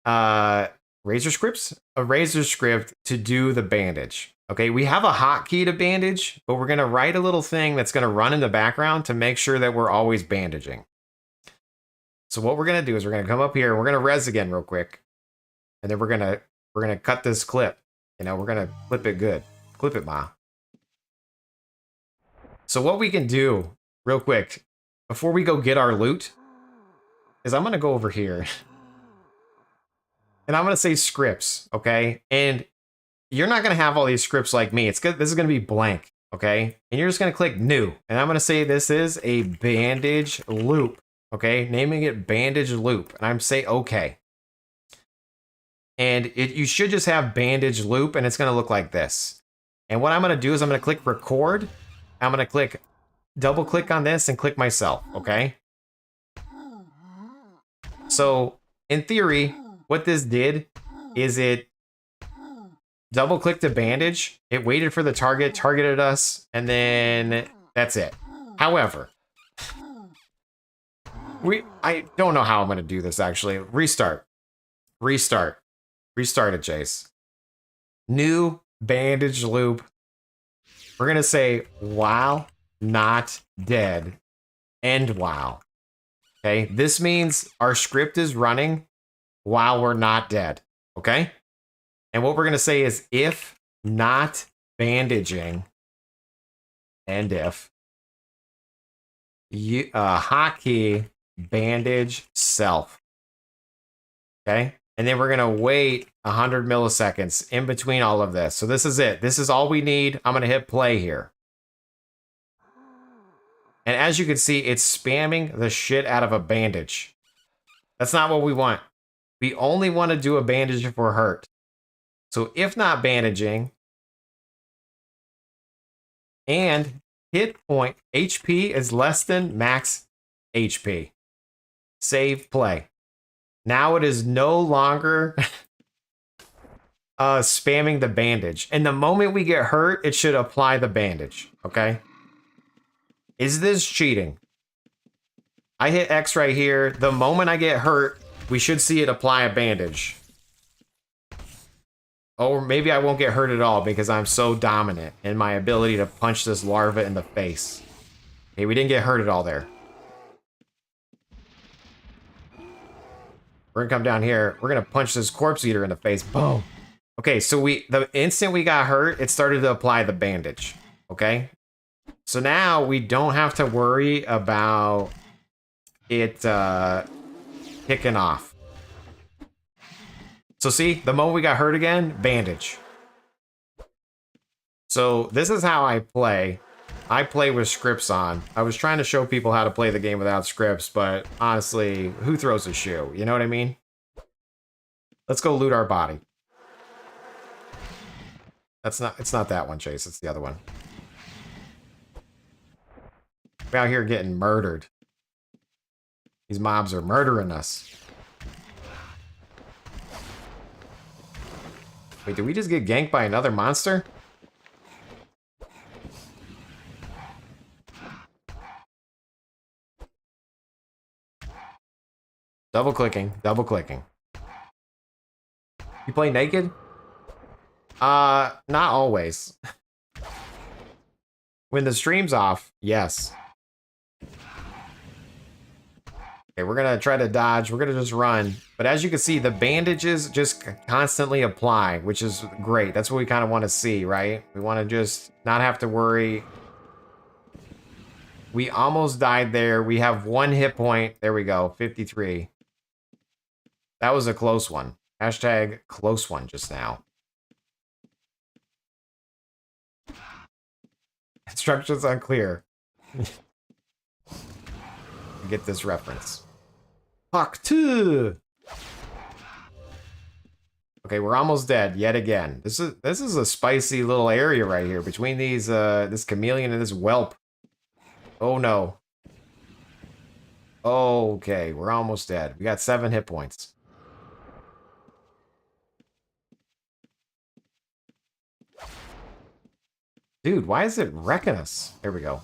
A Razor script to do the bandage. Okay, we have a hotkey to bandage, but we're gonna write a little thing that's gonna run in the background to make sure that we're always bandaging. So what we're gonna do is we're gonna come up here, we're gonna res again real quick, and then we're gonna cut this clip. You know, we're gonna clip it good. Clip it, ma. So what we can do real quick before we go get our loot is I'm gonna go over here. And I'm going to say scripts, okay? And you're not going to have all these scripts like me. It's good. This is going to be blank, okay? And you're just going to click new. And I'm going to say this is a bandage loop, okay? Naming it bandage loop. And I'm say okay. And you should just have bandage loop and it's going to look like this. And what I'm going to do is I'm going to click record. I'm going to double click on this and click myself, okay? So in theory, what this did is it double clicked the bandage, it waited for the targeted us, and then that's it. However, I don't know how I'm gonna do this actually. Restart it, Jace. New bandage loop. We're gonna say while not dead, end while. Okay, this means our script is running while we're not dead, okay? And what we're going to say is if not bandaging, and if you hotkey bandage self, okay? And then we're gonna wait 100 milliseconds in between all of this. So this is it. This is all we need. I'm gonna hit play here. And as you can see, it's spamming the shit out of a bandage. That's not what we want. We only want to do a bandage if we're hurt. So if not bandaging, and hit point HP is less than max HP. Save play. Now it is no longer spamming the bandage. And the moment we get hurt, it should apply the bandage, okay? Is this cheating? I hit X right here. The moment I get hurt, we should see it apply a bandage. Or maybe I won't get hurt at all because I'm so dominant in my ability to punch this larva in the face. Okay, we didn't get hurt at all there. We're gonna come down here. We're gonna punch this corpse eater in the face. Boom. Okay, so the instant we got hurt, it started to apply the bandage. Okay? So now we don't have to worry about it kicking off. So see, the moment we got hurt again, bandage. So this is how I play. I play with scripts on. I was trying to show people how to play the game without scripts, but honestly, who throws a shoe? You know what I mean? Let's go loot our body. It's not that one, Chase. It's the other one. We're out here getting murdered. These mobs are murdering us. Wait, did we just get ganked by another monster? Double clicking, double clicking. You play naked? Not always. When the stream's off, yes. Okay, we're gonna try to dodge. We're gonna just run. But as you can see, the bandages just constantly apply, which is great. That's what we kind of want to see, right? We want to just not have to worry. We almost died there. We have 1 hit point. There we go, 53. That was a close one. Hashtag close one just now. Instructions unclear. Get this reference. Fuck 2. Okay, we're almost dead yet again. This is a spicy little area right here between these this chameleon and this whelp. Oh no. Okay, we're almost dead. We got 7 hit points. Dude, why is it wrecking us? There we go.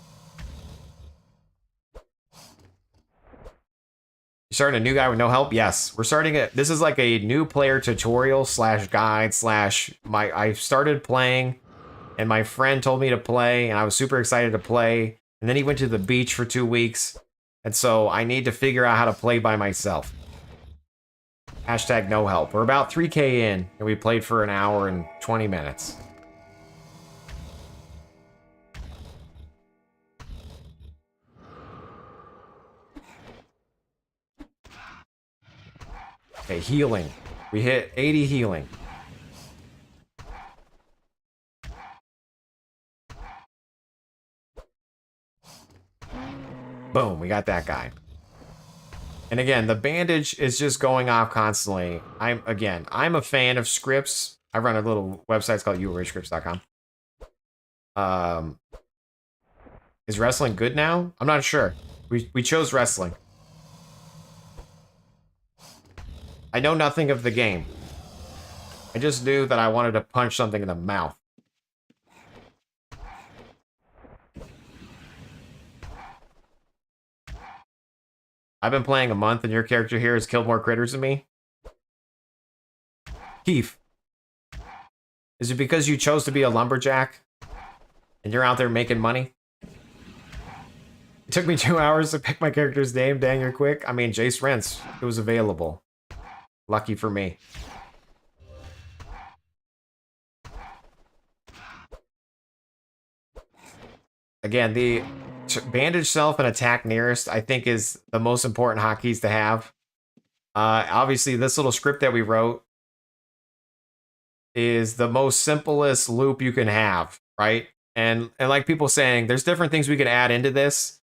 You starting a new guy with no help? Yes, we're starting it. This is like a new player tutorial slash guide slash I started playing and my friend told me to play and I was super excited to play. And then he went to the beach for 2 weeks. And so I need to figure out how to play by myself. Hashtag no help. We're about 3K in and we played for an hour and 20 minutes. Okay, healing. We hit 80 healing. Boom, we got that guy. And again, the bandage is just going off constantly. I'm a fan of scripts. I run a little website, it's called uarrayscripts.com. Is wrestling good now? I'm not sure. We chose wrestling. I know nothing of the game. I just knew that I wanted to punch something in the mouth. I've been playing a month and your character here has killed more critters than me? Keith. Is it because you chose to be a lumberjack? And you're out there making money? It took me 2 hours to pick my character's name. Dang, you're quick. I mean, Jace Rents. It was available. Lucky for me. Again, the bandage self and attack nearest, I think, is the most important hotkeys to have. Obviously, this little script that we wrote is the most simplest loop you can have, right? And like people saying, there's different things we could add into this.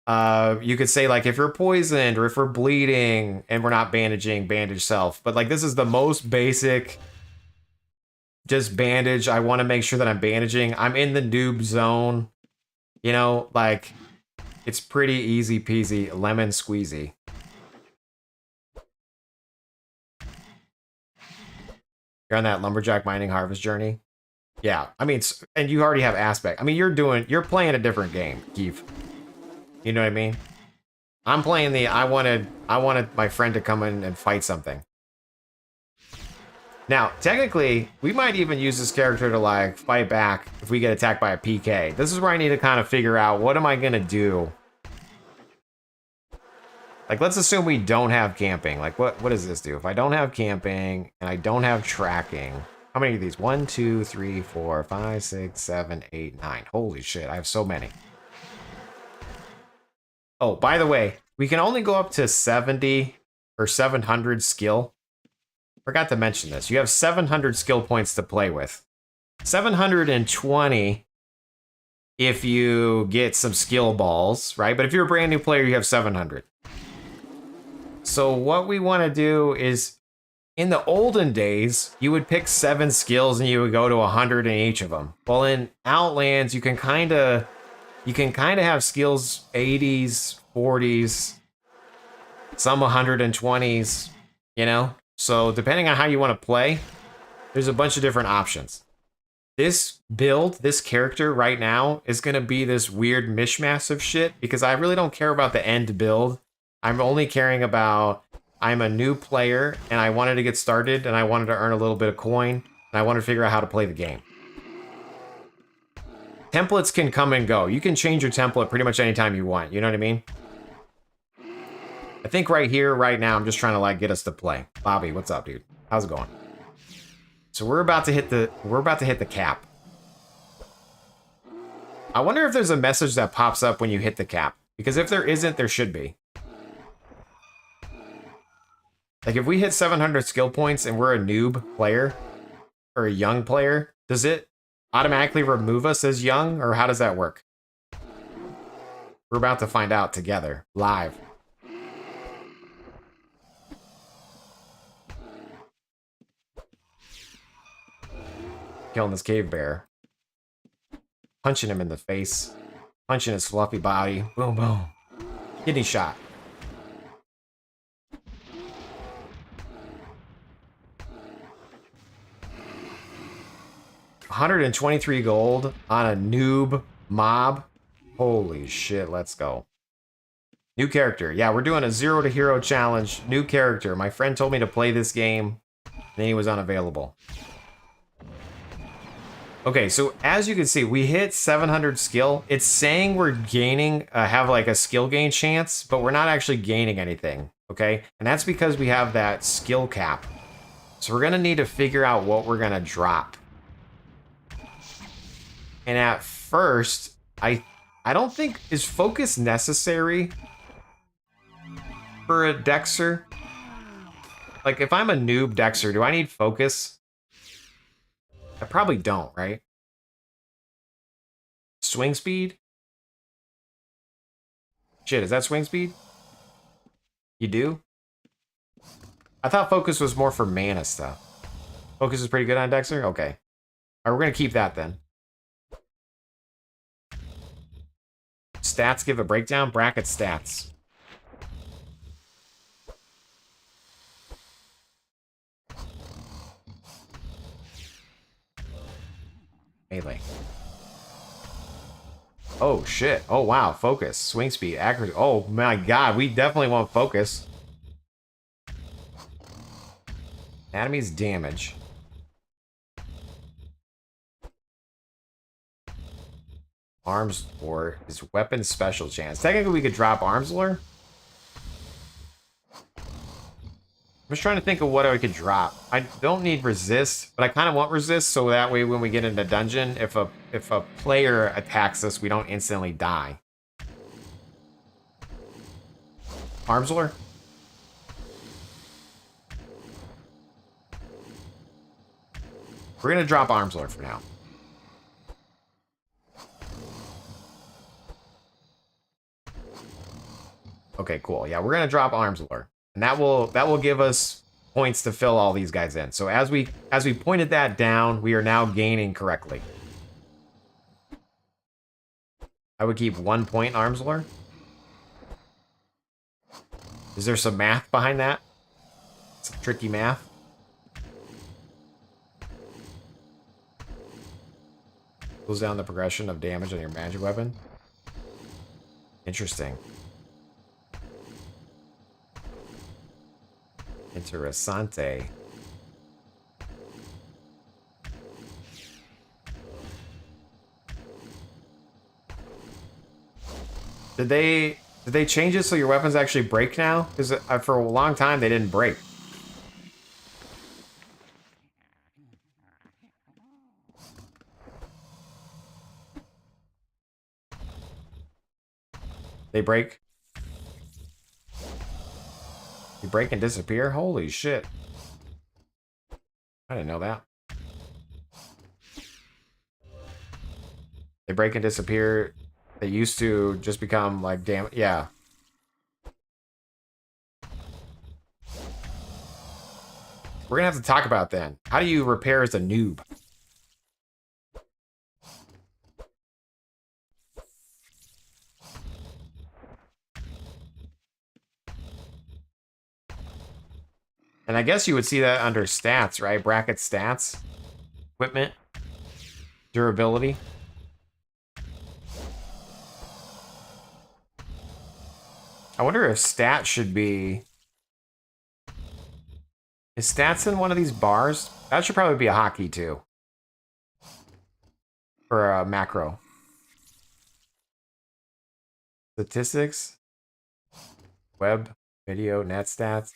You could say like if you're poisoned or if we're bleeding and we're not bandaging, bandage self. But like this is the most basic, just bandage. I want to make sure that I'm bandaging. I'm in the noob zone. You know, like it's pretty easy peasy, lemon squeezy. You're on that lumberjack mining harvest journey. Yeah, I mean, and you already have aspect. I mean, you're playing a different game, Keith. You know what I mean? I'm playing the I wanted my friend to come in and fight something. Now, technically, we might even use this character to like fight back if we get attacked by a PK. This is where I need to kind of figure out what am I gonna do. Like, let's assume we don't have camping. Like, what does this do? If I don't have camping and I don't have tracking, how many of these? 1, 2, 3, 4, 5, 6, 7, 8, 9. Holy shit, I have so many. Oh, by the way, we can only go up to 70 or 700 skill. Forgot to mention this. You have 700 skill points to play with. 720 if you get some skill balls, right? But if you're a brand new player, you have 700. So what we want to do is, in the olden days, you would pick 7 skills and you would go to 100 in each of them. Well, in Outlands, you can kind of have skills 80s, 40s, some 120s, you know? So depending on how you want to play, there's a bunch of different options. This build, this character right now is going to be this weird mishmash of shit because I really don't care about the end build. I'm only caring about I'm a new player and I wanted to get started and I wanted to earn a little bit of coin and I wanted to figure out how to play the game. Templates can come and go. You can change your template pretty much anytime you want. You know what I mean? I think right here, right now, I'm just trying to like get us to play. Bobby, what's up, dude? How's it going? So we're about to hit the cap. I wonder if there's a message that pops up when you hit the cap. Because if there isn't, there should be. Like if we hit 700 skill points and we're a noob player or a young player, does it automatically remove us as young or how does that work? We're about to find out together, live. Killing this cave bear. Punching him in the face. Punching his fluffy body. Boom, boom. Kidney shot. $123 gold on a noob mob. Holy shit, let's go. New character. Yeah, we're doing a 0 to hero challenge. New character. My friend told me to play this game, then he was unavailable. Okay, so as you can see, we hit 700 skill. It's saying we're gaining, have like a skill gain chance, but we're not actually gaining anything, okay? And that's because we have that skill cap. So we're gonna need to figure out what we're gonna drop. And at first, I don't think, is focus necessary for a Dexter? Like if I'm a noob Dexter, do I need focus? I probably don't, right? Swing speed? Shit, is that swing speed? You do? I thought focus was more for mana stuff. Focus is pretty good on Dexter? Okay. Alright, we're gonna keep that then. Stats give a breakdown. Bracket stats. Melee. Oh shit. Oh wow. Focus. Swing speed. Accuracy. Oh my god. We definitely want focus. Anatomy's damage. Arms lore is weapon special chance. Technically we could drop arms lore. I'm just trying to think of what I could drop. I don't need resist, but I kind of want resist so that way when we get into dungeon, if a player attacks us, we don't instantly die. Arms lore? We're gonna drop Arms Lord for now. Okay, cool. Yeah, we're gonna drop Arms Lord, and that will give us points to fill all these guys in. So as we pointed that down, we are now gaining correctly. I would keep 1 point Arms Lord. Is there some math behind that? Some tricky math. Slows down the progression of damage on your magic weapon. Interesting. Interessante. Did they change it so your weapons actually break now? Because for a long time they didn't break. They break? You break and disappear? Holy shit. I didn't know that. They break and disappear. They used to just become like damn. Yeah. We're gonna have to talk about then. How do you repair as a noob? And I guess you would see that under stats, right? Bracket stats. Equipment. Durability. I wonder if stats should be... Is stats in one of these bars? That should probably be a hotkey too. Or a macro. Statistics. Web. Video. Net stats.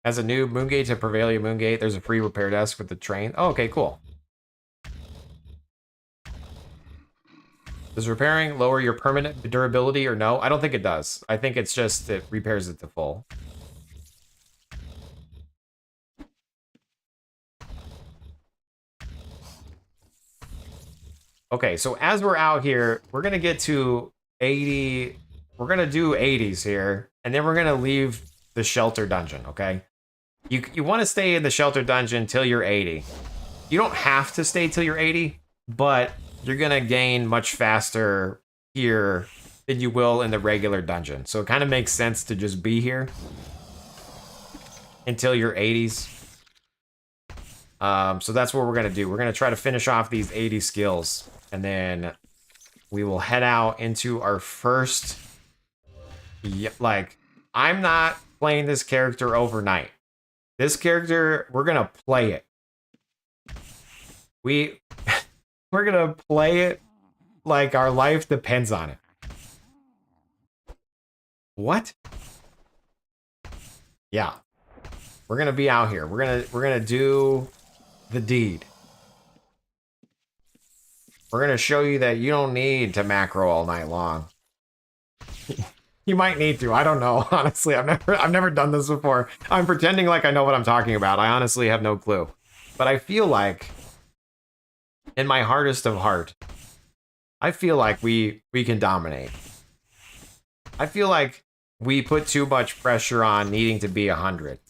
As a noob, Moongate to Prevalia Moongate, there's a free repair desk with the train. Oh, okay, cool. Does repairing lower your permanent durability or no? I don't think it does. I think it's just it repairs it to full. Okay, so as we're out here, we're gonna get to 80. We're gonna do 80s here, and then we're gonna leave the shelter dungeon, okay? You want to stay in the shelter dungeon till you're 80. You don't have to stay till you're 80, but you're gonna gain much faster here than you will in the regular dungeon. So it kind of makes sense to just be here until you're 80s. So that's what we're gonna do. We're gonna try to finish off these 80 skills, and then we will head out into our first... Like, I'm not playing this character overnight. This character, we're gonna play it. We're gonna play it like our life depends on it. What? Yeah. We're gonna be out here. We're gonna do the deed. We're gonna show you that you don't need to macro all night long. You might need to. I don't know. Honestly, I've never done this before. I'm pretending like I know what I'm talking about. I honestly have no clue. But I feel like, in my hardest of heart, I feel like we can dominate. I feel like we put too much pressure on needing to be 100.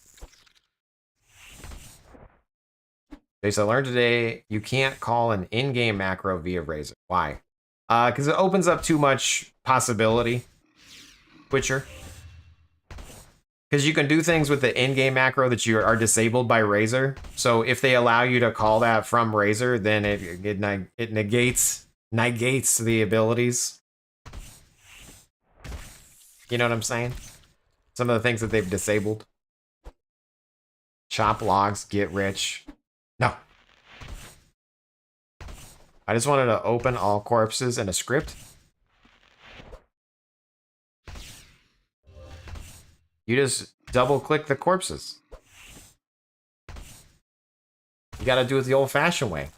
Okay, so I learned today you can't call an in-game macro via Razor. Why? Because it opens up too much possibility. Twitcher. Because you can do things with the in-game macro that you are disabled by Razor. So if they allow you to call that from Razor, then it negates the abilities. You know what I'm saying? Some of the things that they've disabled. Chop logs, get rich. No. I just wanted to open all corpses in a script. You just double-click the corpses. You gotta do it the old-fashioned way.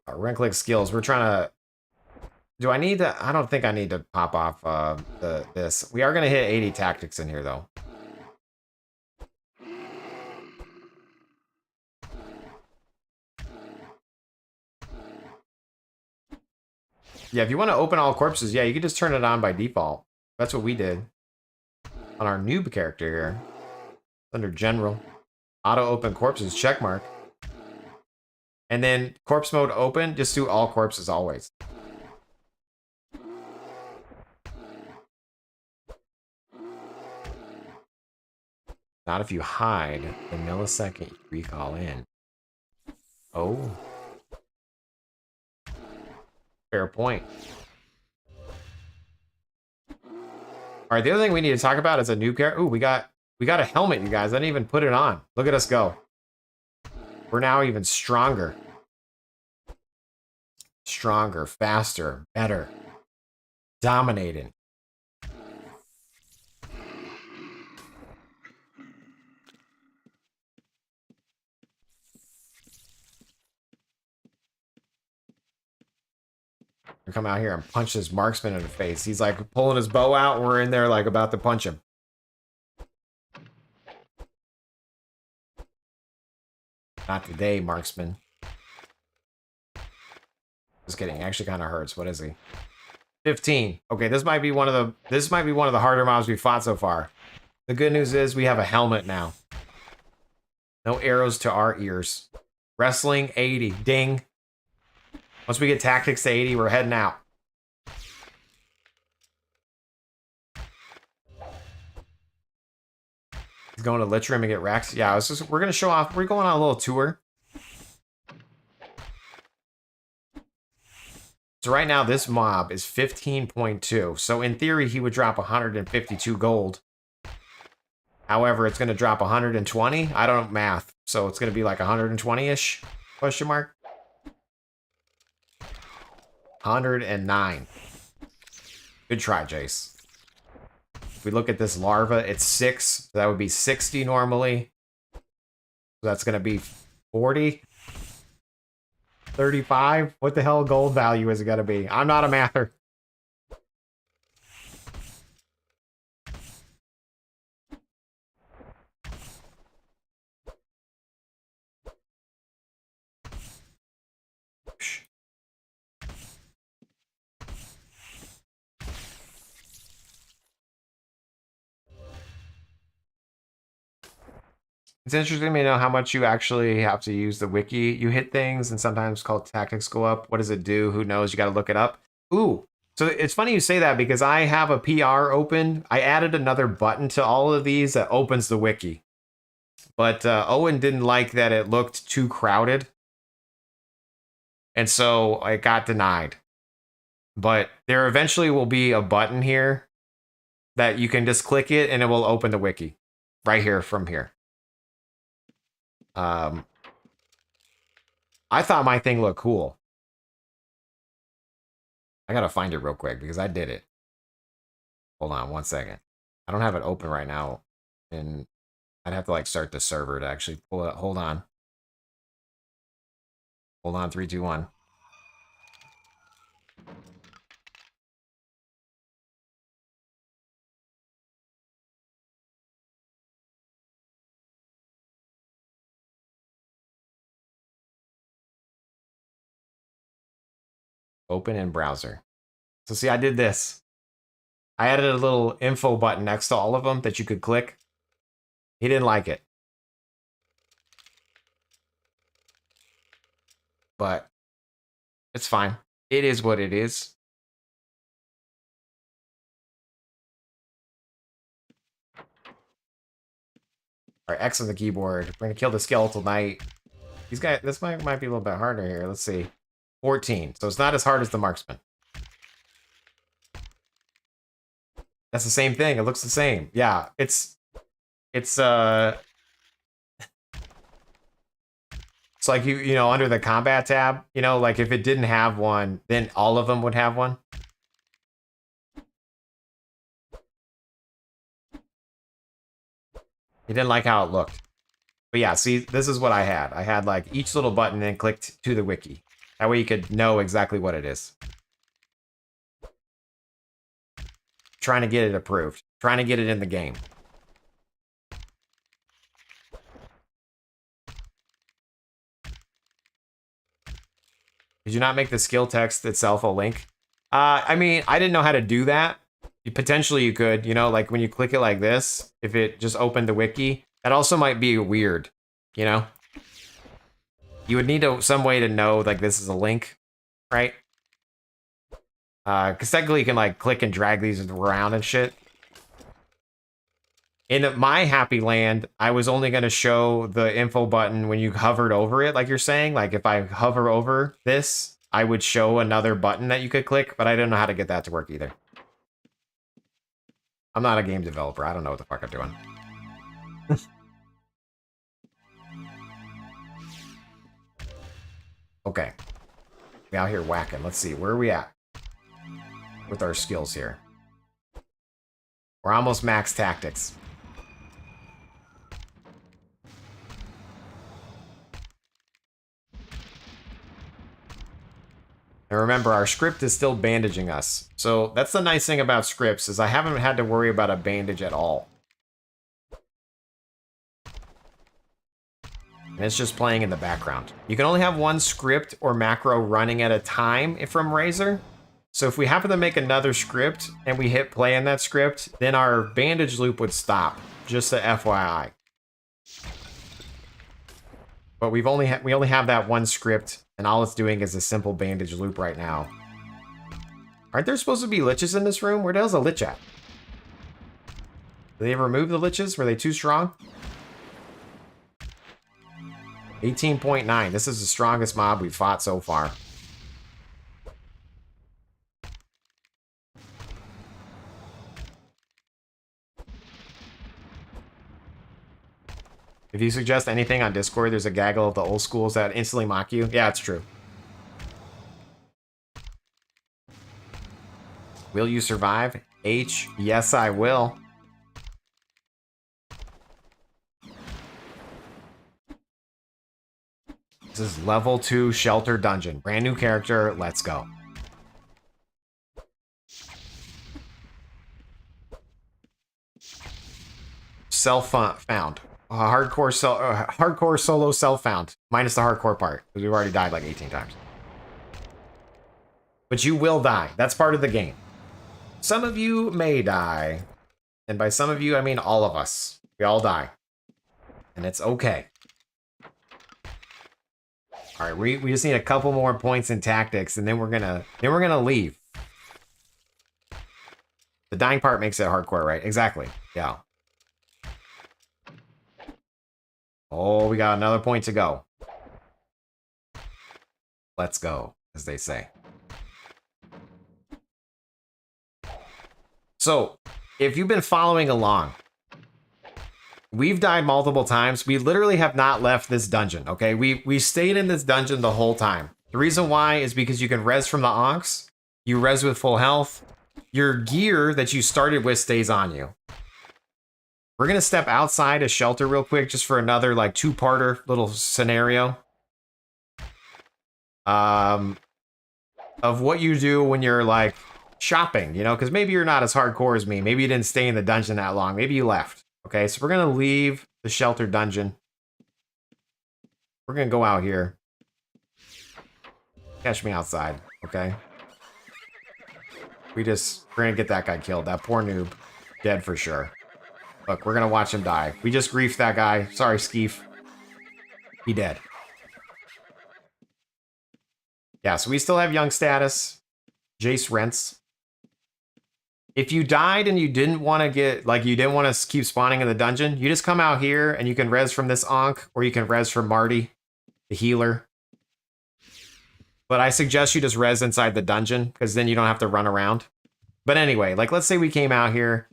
Right-click skills. We're trying to... Do I need to... I don't think I need to pop off this. We are going to hit 80 tactics in here, though. Yeah, if you want to open all corpses, yeah, you can just turn it on by default. That's what we did on our noob character here. Under general. Auto open corpses, check mark. And then corpse mode open, just do all corpses always. Not if you hide the millisecond you recall in. Oh. Fair point. All right, the other thing we need to talk about is a noob character. Ooh, we got a helmet, you guys. I didn't even put it on. Look at us go. We're now even stronger. Stronger, faster, better. Dominating. We come out here and punch this marksman in the face. He's like pulling his bow out, and we're in there like about to punch him. Not today, marksman. Just kidding. Actually kind of hurts. What is he? 15. Okay, this might be one of the harder mobs we fought so far. The good news is we have a helmet now. No arrows to our ears. Wrestling 80. Ding. Once we get tactics to 80, we're heading out. He's going to Lich Room and get Rex. Yeah, we're going to show off. We're going on a little tour. So right now, this mob is 15.2. So in theory, he would drop 152 gold. However, it's going to drop 120. I don't know math. So it's going to be like 120-ish? Question mark. 109. Good try, Jace. If we look at this larva, it's 6. So that would be 60 normally. So that's going to be 40. 35? What the hell gold value is it going to be? I'm not a mather. It's interesting to know how much you actually have to use the wiki. You hit things and sometimes called tactics go up. What does it do? Who knows? You got to look it up. Ooh, so it's funny you say that because I have a PR open. I added another button to all of these that opens the wiki. But Owen didn't like that it looked too crowded. And so it got denied. But there eventually will be a button here that you can just click it and it will open the wiki. Right here from here. I thought my thing looked cool. I gotta find it real quick because I did it. Hold on 1 second. I don't have it open right now. And I'd have to like start the server to actually pull it. Hold on. Hold on, 3, 2, 1. Open in browser. So see, I did this. I added a little info button next to all of them that you could click. He didn't like it. But it's fine. It is what it is. All right, X on the keyboard. We're gonna kill the skeletal knight. These guys. This might be a little bit harder here. Let's see. 14. So it's not as hard as the marksman. That's the same thing. It looks the same. Yeah, it's like you know under the combat tab, you know, like if it didn't have one, then all of them would have one. He didn't like how it looked. But yeah, see, this is what I had. I had like each little button and clicked to the wiki. That way you could know exactly what it is. Trying to get it approved. Trying to get it in the game. Did you not make the skill text itself a link? I mean, I didn't know how to do that. Potentially you could, you know, like when you click it like this, if it just opened the wiki, that also might be weird, you know? You would need some way to know, like, this is a link, right? Because technically you can, like, click and drag these around and shit. In my happy land, I was only going to show the info button when you hovered over it, like you're saying. Like, if I hover over this, I would show another button that you could click, but I didn't know how to get that to work either. I'm not a game developer. I don't know what the fuck I'm doing. Okay. We out here whacking. Let's see. Where are we at with our skills here? We're almost max tactics. And remember, our script is still bandaging us. So that's the nice thing about scripts, is I haven't had to worry about a bandage at all. And it's just playing in the background. You can only have one script or macro running at a time from Razer. So if we happen to make another script and we hit play in that script, then our bandage loop would stop. Just a FYI. But we only have that one script, and all it's doing is a simple bandage loop right now. Aren't there supposed to be liches in this room? Where the hell's a lich at? Did they remove the liches? Were they too strong? 18.9. This is the strongest mob we've fought so far. If you suggest anything on Discord, there's a gaggle of the old schools that instantly mock you. Yeah, it's true. Will you survive? H, yes I will. This is level 2 shelter dungeon. Brand new character, let's go. Self-found. Hardcore solo self-found. Minus the hardcore part, because we've already died like 18 times. But you will die. That's part of the game. Some of you may die. And by some of you, I mean all of us. We all die. And it's okay. Alright, we just need a couple more points in tactics, and then we're gonna leave. The dying part makes it hardcore, right? Exactly. Yeah. Oh, we got another point to go. Let's go, as they say. So, if you've been following along, we've died multiple times. We literally have not left this dungeon, okay? We stayed in this dungeon the whole time. The reason why is because you can res from the onks. You res with full health. Your gear that you started with stays on you. We're going to step outside a shelter real quick just for another, like, two-parter little scenario. Of what you do when you're, like, shopping, you know? Because maybe you're not as hardcore as me. Maybe you didn't stay in the dungeon that long. Maybe you left. Okay, so we're going to leave the shelter dungeon. We're going to go out here. Catch me outside, okay? We're going to get that guy killed. That poor noob. Dead for sure. Look, we're going to watch him die. We just griefed that guy. Sorry, Skeef. He dead. Yeah, so we still have young status. Jace rents. If you died and you didn't want to get, like, you didn't want to keep spawning in the dungeon, you just come out here and you can res from this Ankh, or you can res from Marty, the healer. But I suggest you just res inside the dungeon, because then you don't have to run around. But anyway, like, let's say we came out here.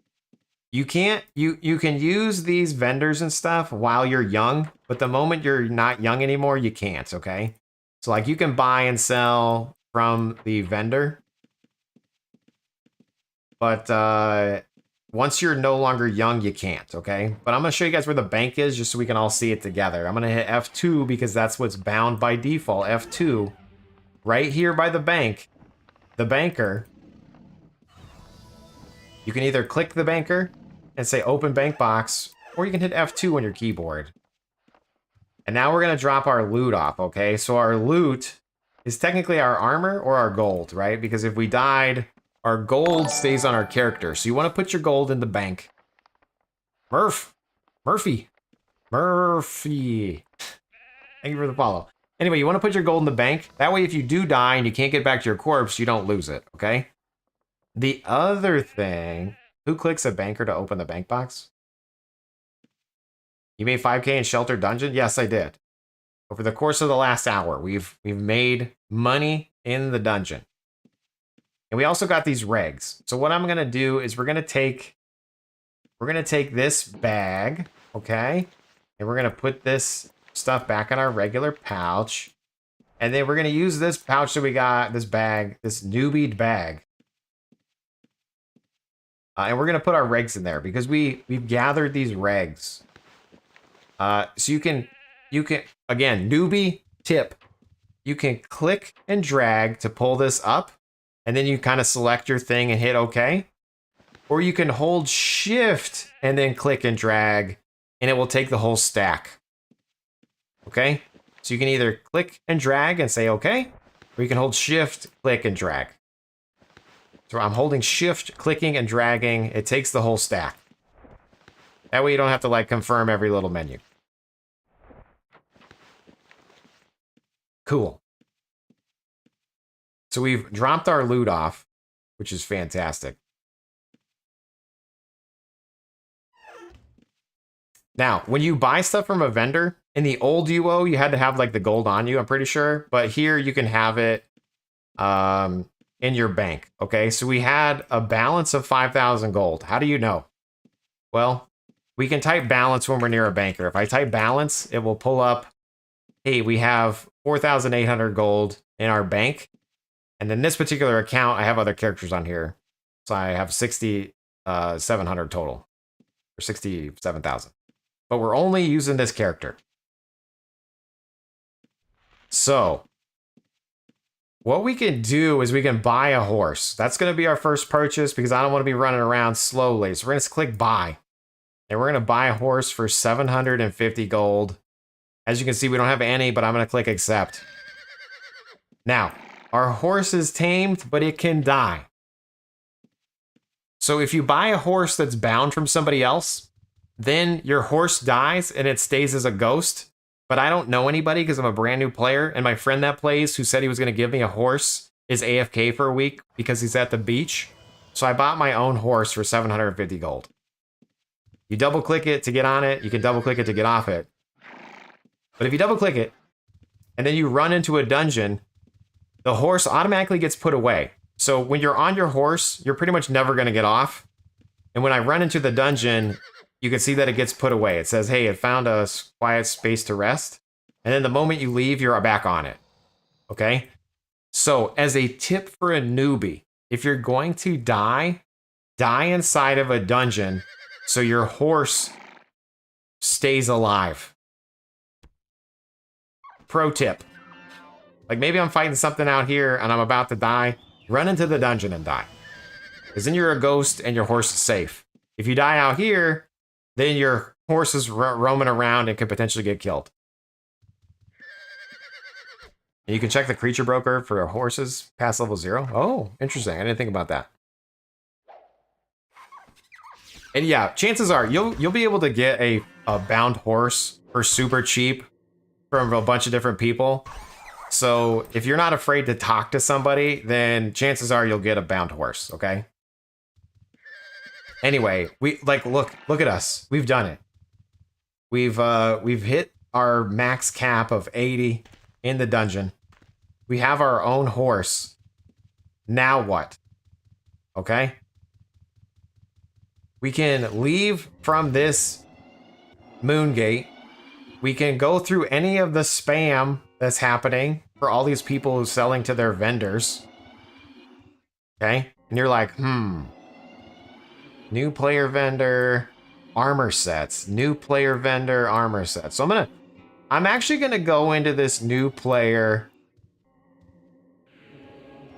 You can use these vendors and stuff while you're young, but the moment you're not young anymore, you can't, okay? So, like, you can buy and sell from the vendor. But once you're no longer young, you can't, okay? But I'm going to show you guys where the bank is just so we can all see it together. I'm going to hit F2 because that's what's bound by default, F2. right here by the bank, the banker, you can either click the banker and say open bank box, or you can hit F2 on your keyboard. And now we're going to drop our loot off, okay? So our loot is technically our armor or our gold, right? Because if we died, our gold stays on our character. So you want to put your gold in the bank. Murphy. Thank you for the follow. Anyway, you want to put your gold in the bank. That way, if you do die and you can't get back to your corpse, you don't lose it, okay? The other thing... Who clicks a banker to open the bank box? You made 5K in Shelter Dungeon? Yes, I did. Over the course of the last hour, we've made money in the dungeon. And we also got these regs. So what I'm going to do is we're going to take this bag, okay? And we're going to put this stuff back in our regular pouch. And then we're going to use this pouch that we got, this bag, this newbie bag. And we're going to put our regs in there because we've gathered these regs. So you can, again, newbie tip. You can click and drag to pull this up. And then you kind of select your thing and hit OK. Or you can hold shift and then click and drag. And it will take the whole stack. Okay? So you can either click and drag and say OK. Or you can hold shift, click, and drag. So I'm holding shift, clicking, and dragging. It takes the whole stack. That way you don't have to like confirm every little menu. Cool. So we've dropped our loot off, which is fantastic. Now, when you buy stuff from a vendor, in the old UO, you had to have like the gold on you, I'm pretty sure. But here you can have it in your bank. Okay, so we had a balance of 5,000 gold. How do you know? Well, we can type balance when we're near a banker. If I type balance, it will pull up, hey, we have 4,800 gold in our bank. And in this particular account, I have other characters on here. So I have 6,700 total. Or 67,000. But we're only using this character. So, what we can do is we can buy a horse. That's going to be our first purchase because I don't want to be running around slowly. So we're going to click buy. And we're going to buy a horse for 750 gold. As you can see, we don't have any, but I'm going to click accept. Now, our horse is tamed, but it can die. So if you buy a horse that's bound from somebody else, then your horse dies and it stays as a ghost. But I don't know anybody because I'm a brand new player. And my friend that plays, who said he was going to give me a horse, is AFK for a week because he's at the beach. So I bought my own horse for 750 gold. You double click it to get on it. You can double click it to get off it. But if you double click it and then you run into a dungeon, the horse automatically gets put away. So when you're on your horse, you're pretty much never going to get off. And when I run into the dungeon, you can see that it gets put away. It says, hey, it found a quiet space to rest. And then the moment you leave, you're back on it. Okay? So as a tip for a newbie, if you're going to die inside of a dungeon so your horse stays alive. Pro tip. Like maybe I'm fighting something out here and I'm about to die. Run into the dungeon and die. Because then you're a ghost and your horse is safe. If you die out here, then your horse is roaming around and could potentially get killed. And you can check the creature broker for horses past level 0. Oh, interesting. I didn't think about that. And yeah, chances are you'll be able to get a bound horse for super cheap from a bunch of different people. So if you're not afraid to talk to somebody, then chances are you'll get a bound horse, okay? Anyway, look at us. We've done it. We've hit our max cap of 80 in the dungeon. We have our own horse. Now what? Okay? We can leave from this moon gate. We can go through any of the spam that's happening for all these people who are selling to their vendors. Okay? And you're like, new player vendor, armor sets. New player vendor, armor sets. So I'm actually gonna go into this new player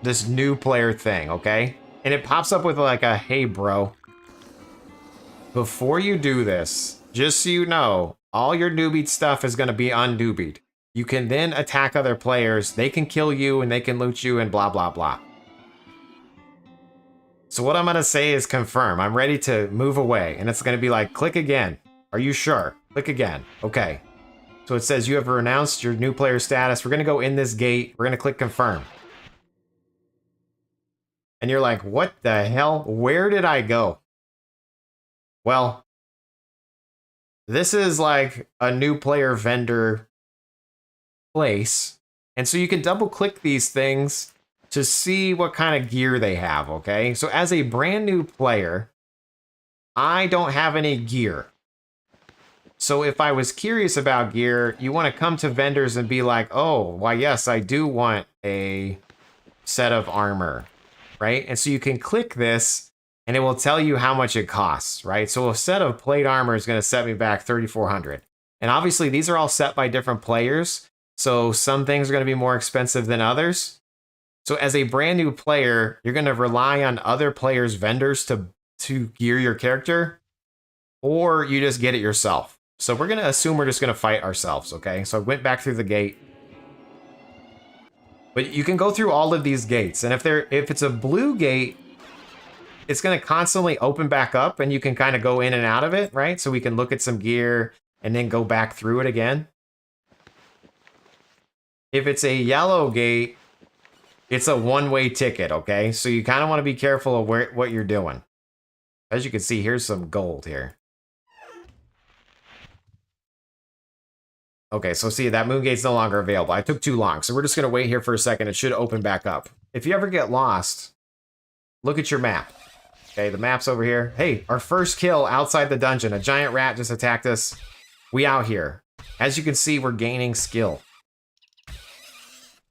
this new player thing, okay? And it pops up with like a, hey bro, before you do this, just so you know, all your newbie stuff is gonna be unnewbied. You can then attack other players, they can kill you and they can loot you and blah blah blah. So what I'm gonna say is confirm. I'm ready to move away, and it's gonna be like, click again. Are you sure? Click again. Okay. So it says you have renounced your new player status. We're gonna go in this gate. We're gonna click confirm. And you're like, what the hell? Where did I go? Well, this is like a new player vendor place. And so you can double click these things to see what kind of gear they have, okay? So as a brand new player, I don't have any gear. So if I was curious about gear, you want to come to vendors and be like, oh, why yes, I do want a set of armor, right? And so you can click this and it will tell you how much it costs, right? So a set of plate armor is going to set me back 3,400. And obviously these are all set by different players. So some things are going to be more expensive than others. So as a brand new player, you're going to rely on other players' vendors to gear your character, or you just get it yourself. So we're going to assume we're just going to fight ourselves, okay? So I went back through the gate. But you can go through all of these gates, and if it's a blue gate, it's going to constantly open back up, and you can kind of go in and out of it, right? So we can look at some gear and then go back through it again. If it's a yellow gate, it's a one-way ticket, okay? So you kind of want to be careful of what you're doing. As you can see, here's some gold here. Okay, so see, that moon gate's no longer available. I took too long, so we're just going to wait here for a second. It should open back up. If you ever get lost, look at your map. Okay, the map's over here. Hey, our first kill outside the dungeon. A giant rat just attacked us. We out here. As you can see, we're gaining skill.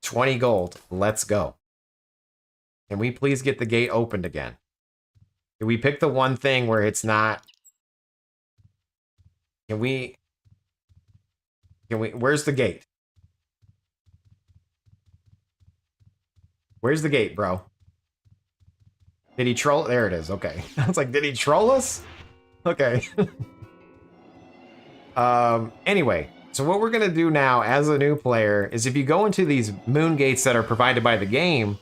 20 gold. Let's go. Can we please get the gate opened again? Can we pick the one thing where it's not... Can we... Where's the gate? Where's the gate, bro? Did he troll? There it is. Okay. I was like, did he troll us? Okay. Anyway, so what we're going to do now as a new player is if you go into these moon gates that are provided by the game,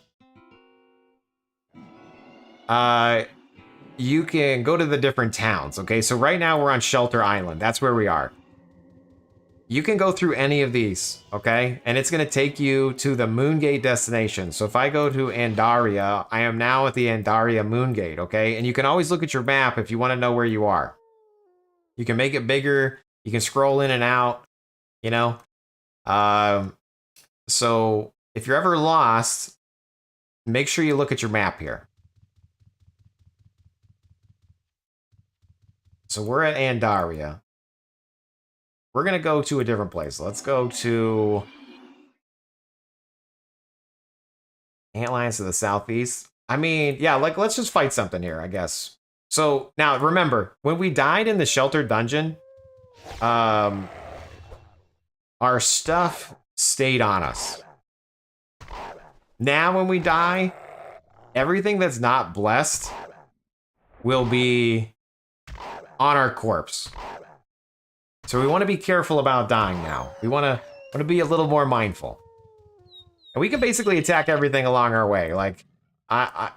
you can go to the different towns. Okay. So right now we're on Shelter Island. That's where we are. You can go through any of these, okay? And it's going to take you to the Moongate destination. So if I go to Andaria, I am now at the Andaria Moongate, okay? And you can always look at your map if you want to know where you are. You can make it bigger. You can scroll in and out, you know? So if you're ever lost, make sure you look at your map here. So we're at Andaria. We're going to go to a different place. Let's go to Antlands to the southeast. I mean, yeah, like, let's just fight something here, I guess. So, now, remember, when we died in the shelter dungeon, our stuff stayed on us. Now, when we die, everything that's not blessed will be on our corpse. So we want to be careful about dying now. We want to be a little more mindful. And we can basically attack everything along our way. Like, I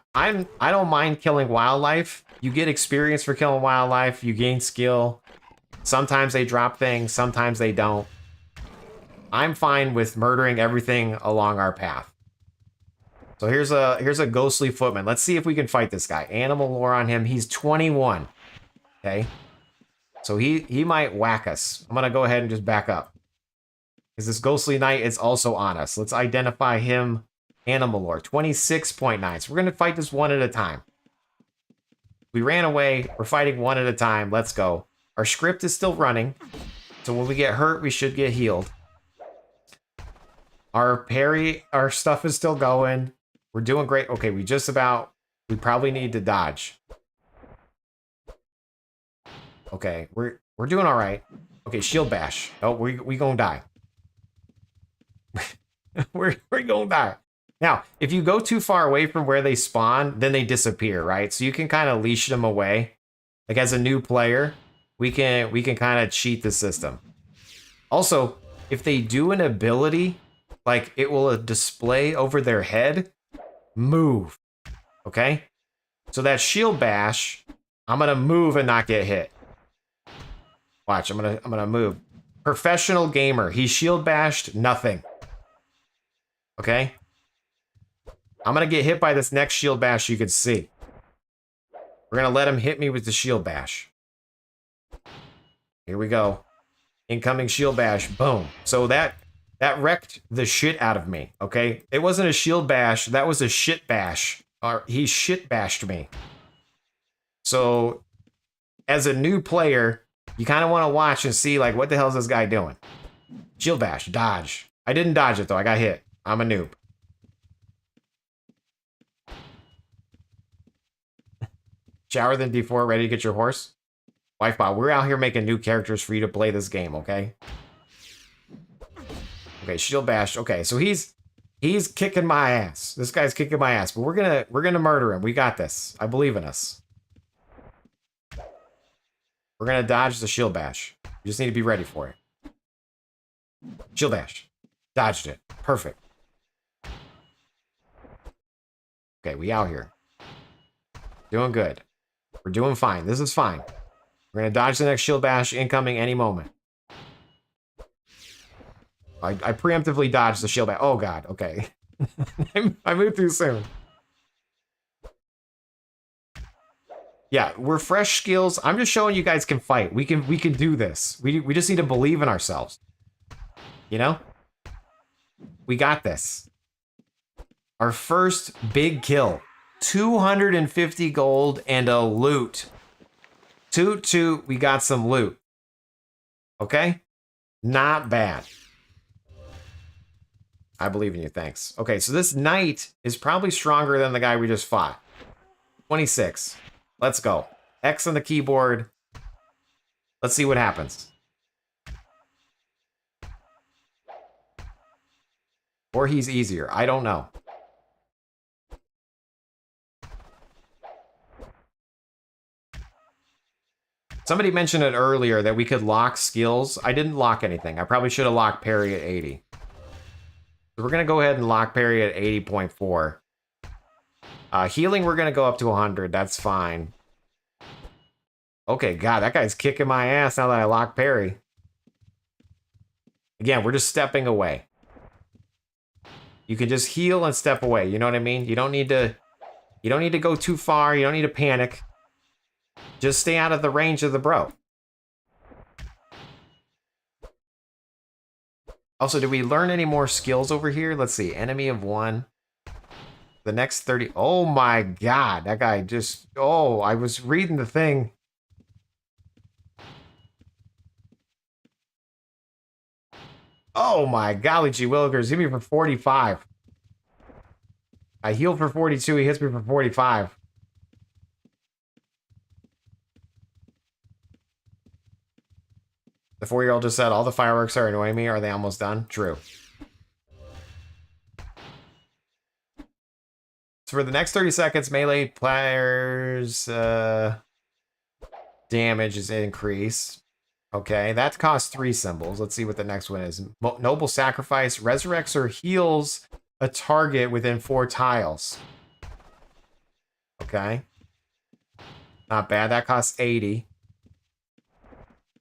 don't mind killing wildlife. You get experience for killing wildlife. You gain skill. Sometimes they drop things. Sometimes they don't. I'm fine with murdering everything along our path. So here's a ghostly footman. Let's see if we can fight this guy. Animal lore on him. He's 21. Okay. So he might whack us. I'm going to go ahead and just back up. Because this ghostly knight is also on us. Let's identify him. Animal lore. 26.9. So we're going to fight this one at a time. We ran away. We're fighting one at a time. Let's go. Our script is still running. So when we get hurt, we should get healed. Our parry, our stuff is still going. We're doing great. Okay, we probably need to dodge. Okay, we're doing all right. Okay, shield bash. Oh, we gonna die. we're gonna die. Now, if you go too far away from where they spawn, then they disappear, right? So you can kind of leash them away. Like as a new player, we can kind of cheat the system. Also, if they do an ability, like it will display over their head, move. Okay? So that shield bash, I'm gonna move and not get hit. Watch, I'm gonna move. Professional gamer, he shield bashed, nothing. Okay? I'm gonna get hit by this next shield bash you can see. We're gonna let him hit me with the shield bash. Here we go. Incoming shield bash, boom. So that wrecked the shit out of me, okay? It wasn't a shield bash, that was a shit bash. Or he shit bashed me. So, as a new player, you kind of want to watch and see, like, what the hell is this guy doing? Shield bash, dodge. I didn't dodge it, though. I got hit. I'm a noob. Shower than D4, ready to get your horse? Wifebot, we're out here making new characters for you to play this game, okay? Okay, shield bash. Okay, so he's kicking my ass. This guy's kicking my ass, but we're gonna murder him. We got this. I believe in us. We're gonna dodge the shield bash. You just need to be ready for it. Shield bash. Dodged it. Perfect. Okay, we out here. Doing good. We're doing fine. This is fine. We're gonna dodge the next shield bash incoming any moment. I preemptively dodged the shield bash. Oh god, okay. I moved too soon. Yeah, we're fresh skills. I'm just showing you guys can fight. We can do this. We just need to believe in ourselves. You know? We got this. Our first big kill. 250 gold and a loot. Toot toot, we got some loot. Okay? Not bad. I believe in you, thanks. Okay, so this knight is probably stronger than the guy we just fought. 26. Let's go. X on the keyboard. Let's see what happens. Or he's easier. I don't know. Somebody mentioned it earlier that we could lock skills. I didn't lock anything. I probably should have locked parry at 80. So we're going to go ahead and lock parry at 80.4. Healing, we're going to go up to 100. That's fine. Okay, God, that guy's kicking my ass now that I lock parry. Again, we're just stepping away. You can just heal and step away. You know what I mean? You don't need to go too far. You don't need to panic. Just stay out of the range of the bro. Also, did we learn any more skills over here? Let's see. Enemy of 1. The next 30. Oh my god. That guy just... Oh, I was reading the thing. Oh my golly gee willikers. Hit me for 45. I healed for 42. He hits me for 45. The 4-year-old just said, all the fireworks are annoying me. Are they almost done? True. So for the next 30 seconds, melee players' damage is increased. Okay, that costs 3 symbols. Let's see what the next one is. Noble Sacrifice resurrects or heals a target within 4 tiles. Okay. Not bad. That costs 80.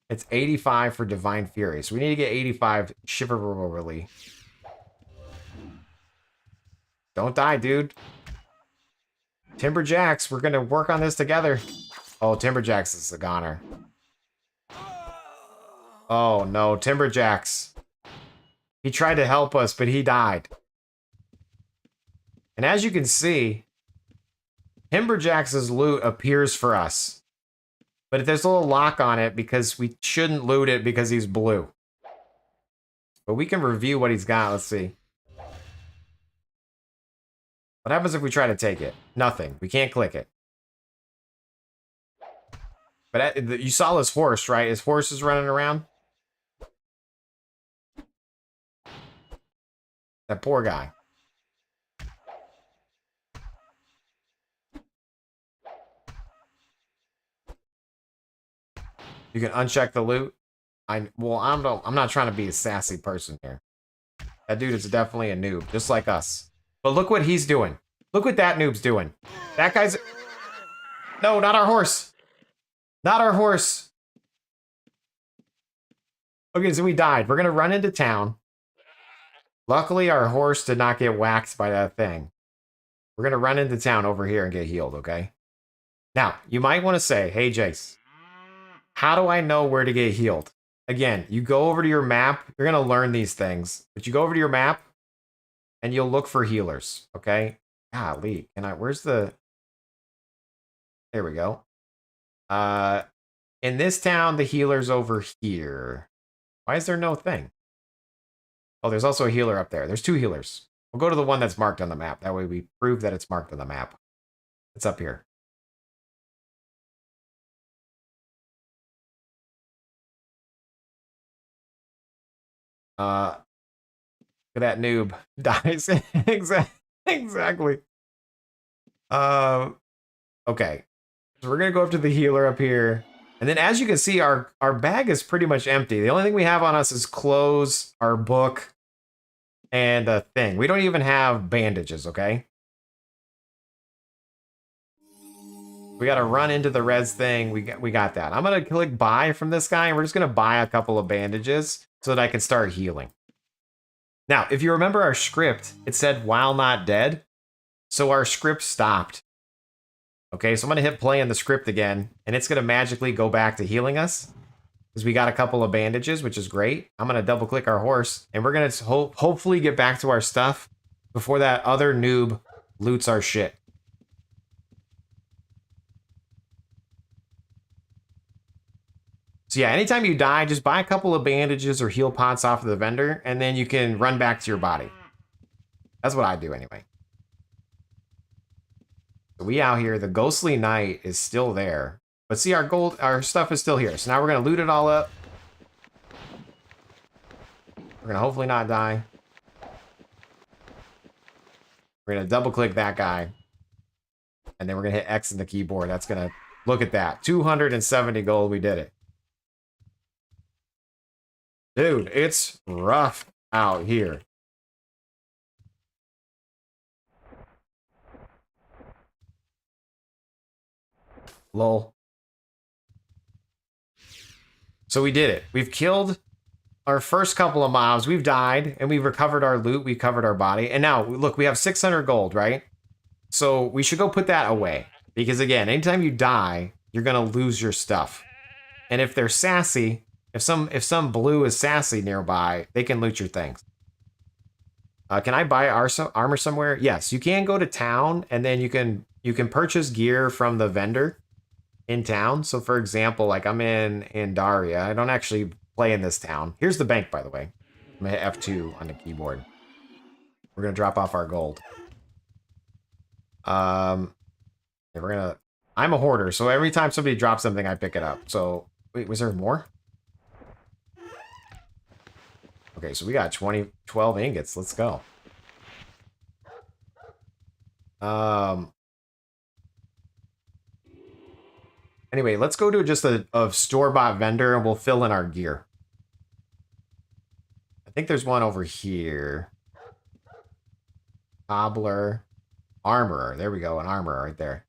It's 85 for Divine Fury. So we need to get 85 chivalrously. Don't die, dude. Timberjacks, we're going to work on this together. Oh, Timberjacks is the goner. Oh, no. Timberjacks. He tried to help us, but he died. And as you can see, Timberjacks' loot appears for us. But there's a little lock on it because we shouldn't loot it because he's blue. But we can review what he's got. Let's see. What happens if we try to take it? Nothing. We can't click it. But you saw his horse, right? His horse is running around. That poor guy. You can uncheck the loot. Well, I'm not trying to be a sassy person here. That dude is definitely a noob, just like us. But look what he's doing. Look what that noob's doing. That guy's... No, not our horse. Not our horse. Okay, so we died. We're going to run into town. Luckily, our horse did not get whacked by that thing. We're going to run into town over here and get healed, okay? Now, you might want to say, hey, Jace, how do I know where to get healed? Again, you go over to your map. You're going to learn these things. But you go over to your map, and you'll look for healers, okay? Golly, where's the... There we go. In this town, the healer's over here. Why is there no thing? Oh, there's also a healer up there. There's 2 healers. We'll go to the one that's marked on the map. That way we prove that it's marked on the map. It's up here. Look at that noob. Dies. Exactly. Okay. So we're going to go up to the healer up here. And then as you can see, our bag is pretty much empty. The only thing we have on us is clothes, our book, and a thing. We don't even have bandages, okay? We got to run into the res thing. We got that. I'm going to click buy from this guy, and we're just going to buy a couple of bandages so that I can start healing. Now, if you remember our script, it said while not dead. So our script stopped. Okay, so I'm going to hit play in the script again, and it's going to magically go back to healing us. Because we got a couple of bandages, which is great. I'm going to double click our horse, and we're going to hopefully get back to our stuff before that other noob loots our shit. So yeah, anytime you die, just buy a couple of bandages or heal pots off of the vendor, and then you can run back to your body. That's what I do anyway. So we out here, the ghostly knight is still there. But see, our stuff is still here. So now we're going to loot it all up. We're going to hopefully not die. We're going to double click that guy. And then we're going to hit X in the keyboard. That's going to, look at that. 270 gold, we did it. Dude, it's rough out here. Lol. So we did it. We've killed our first couple of mobs. We've died, and we've recovered our loot. We covered our body. And now, look, we have 600 gold, right? So we should go put that away. Because again, anytime you die, you're going to lose your stuff. And if they're sassy, if some blue is sassy nearby, they can loot your things. Can I buy armor somewhere? Yes, you can go to town, and then you can purchase gear from the vendor in town. So for example, like I'm in Andaria. I don't actually play in this town. Here's the bank, by the way. I'm gonna hit F2 on the keyboard. We're gonna drop off our gold. Yeah, I'm a hoarder, so every time somebody drops something, I pick it up. So wait, was there more? Okay, so we got 12 ingots. Let's go. Anyway, let's go to just a store-bought vendor, and we'll fill in our gear. I think there's one over here. Cobbler. Armorer. There we go, an armorer right there.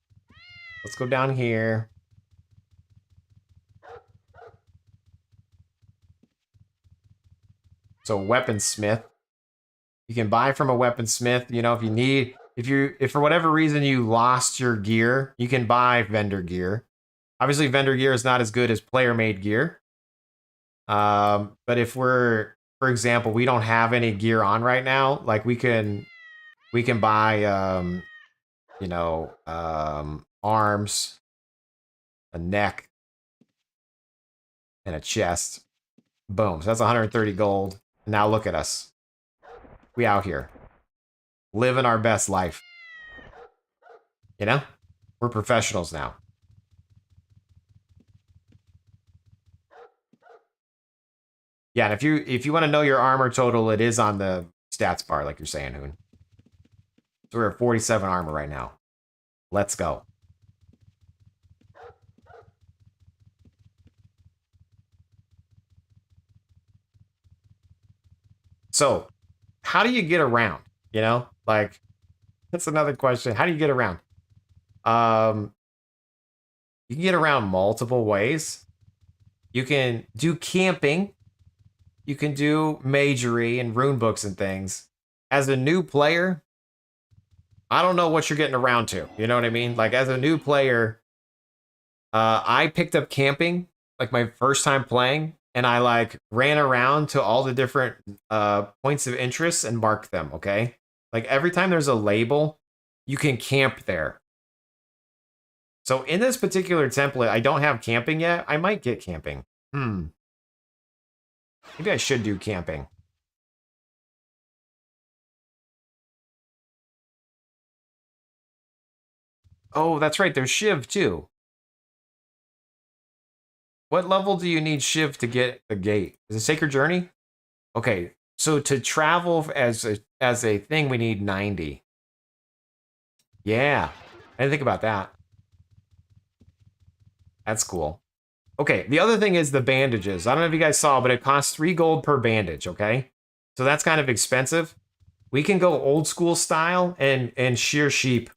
Let's go down here. So weaponsmith. You can buy from a weaponsmith, you know, if you need, if for whatever reason you lost your gear, you can buy vendor gear. Obviously, vendor gear is not as good as player-made gear. But if we're, for example, we don't have any gear on right now, like we can buy, you know, arms, a neck, and a chest. Boom. So that's 130 gold. Now look at us. We out here. Living our best life. You know? We're professionals now. Yeah, and if you want to know your armor total, it is on the stats bar, like you're saying, Hoon. So we're at 47 armor right now. Let's go. So, how do you get around? You know, like that's another question. How do you get around? Um, you can get around multiple ways. You can do camping. You can do magery and rune books and things. As a new player, I don't know what you're getting around to. You know what I mean? Like as a new player, I picked up camping like my first time playing, and I like ran around to all the different points of interest and marked them. Okay, like every time there's a label, you can camp there. So in this particular template, I don't have camping yet. I might get camping. Maybe I should do camping. Oh, that's right. There's Shiv too. What level do you need Shiv to get the gate? Is it Sacred Journey? Okay, so to travel as a thing, we need 90. Yeah, I didn't think about that. That's cool. Okay, the other thing is the bandages. I don't know if you guys saw, but it costs 3 gold per bandage, okay? So that's kind of expensive. We can go old school style and shear sheep.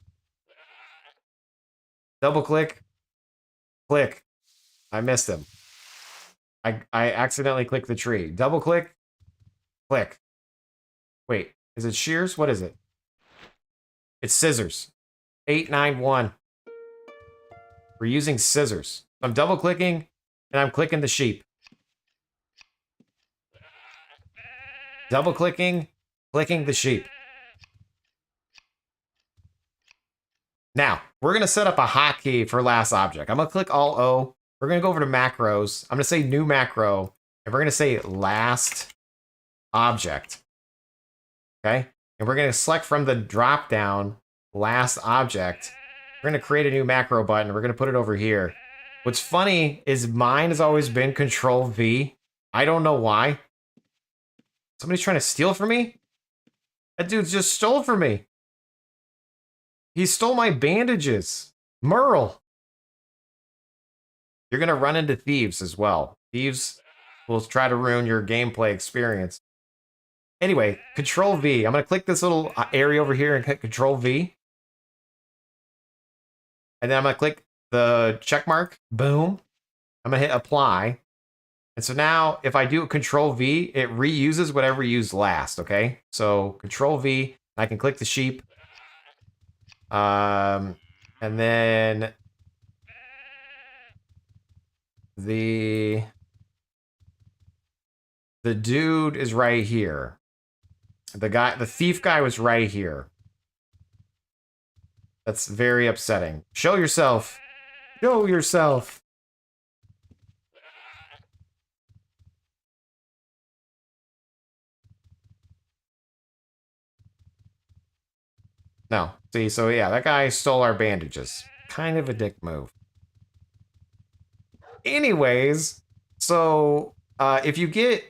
Double click, click. I missed him. I accidentally clicked the tree. Double click, click. Wait, is it shears? What is it? It's scissors. 891. We're using scissors. I'm double clicking and I'm clicking the sheep. Double clicking, clicking the sheep. Now, we're going to set up a hotkey for last object. I'm going to click Alt O. We're going to go over to macros. I'm going to say new macro, and we're going to say last object. Okay? And we're going to select from the drop down last object. We're going to create a new macro button. We're going to put it over here. What's funny is mine has always been Control V. I don't know why. Somebody's trying to steal from me? That dude just stole from me. He stole my bandages. Merle. You're going to run into thieves as well. Thieves will try to ruin your gameplay experience. Anyway, Control V. I'm going to click this little area over here and hit Control V. And then I'm going to click the check mark. Boom. I'm going to hit Apply. And so now, if I do Control V, it reuses whatever you used last, okay? So Control V, I can click the sheep. And then the dude is right here. The thief guy was right here. That's very upsetting. Show yourself. Show yourself. No. See, so yeah, that guy stole our bandages. Kind of a dick move. Anyways, so if you get,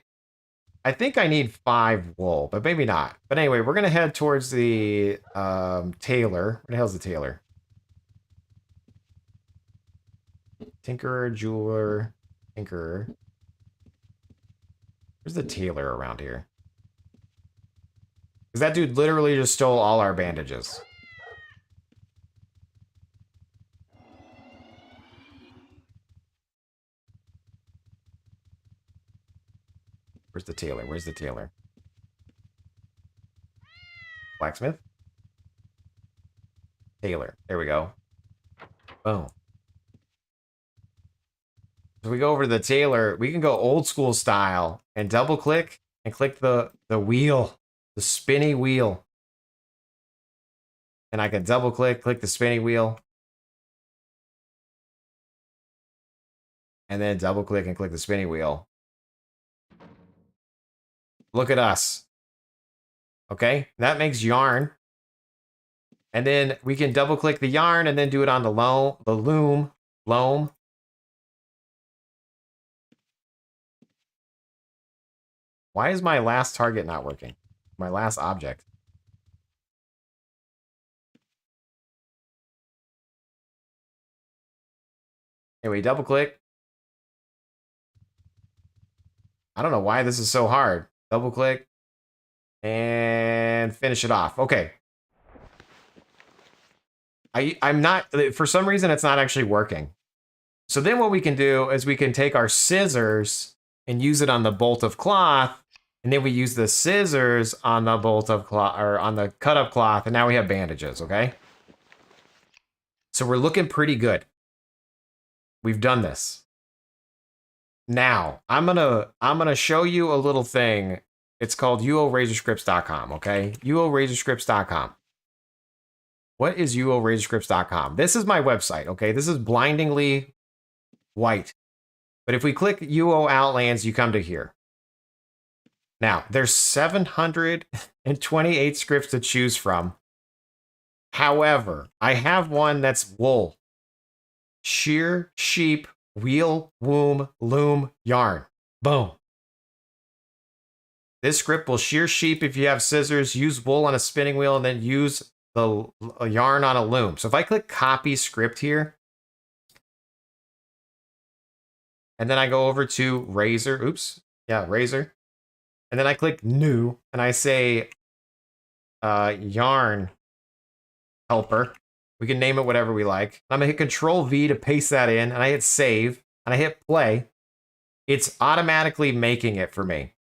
I think I need 5 wool, but maybe not. But anyway, we're gonna head towards the tailor. Where the hell's the tailor? Tinkerer, jeweler, tinkerer. Where's the tailor around here? Because that dude literally just stole all our bandages. Where's the tailor? Where's the tailor? Blacksmith? Tailor. There we go. Boom. So we go over to the tailor. We can go old school style and double click and click the wheel. The spinny wheel. And I can double click the spinny wheel. And then double click and click the spinny wheel. Look at us. Okay, that makes yarn. And then we can double click the yarn and then do it on the loom. Why is my last target not working? My last object. Anyway, double click. I don't know why this is so hard. Double click. And finish it off. Okay. I'm not, for some reason, it's not actually working. So then what we can do is we can take our scissors and use it on the bolt of cloth. And then we use the scissors on the bolt of cloth, or on the cut up cloth. And now we have bandages, okay? So we're looking pretty good. We've done this. Now, I'm gonna show you a little thing. It's called uorazorscripts.com, okay? uorazorscripts.com. What is uorazorscripts.com? This is my website, okay? This is blindingly white. But if we click UO Outlands, you come to here. Now, there's 728 scripts to choose from. However, I have one that's wool. Shear, sheep, wheel, womb, loom, yarn. Boom. This script will shear sheep if you have scissors, use wool on a spinning wheel, and then use the yarn on a loom. So if I click copy script here, and then I go over to razor, razor. And then I click new, and I say yarn helper. We can name it whatever we like. I'm gonna hit Control V to paste that in, and I hit save, and I hit play. It's automatically making it for me.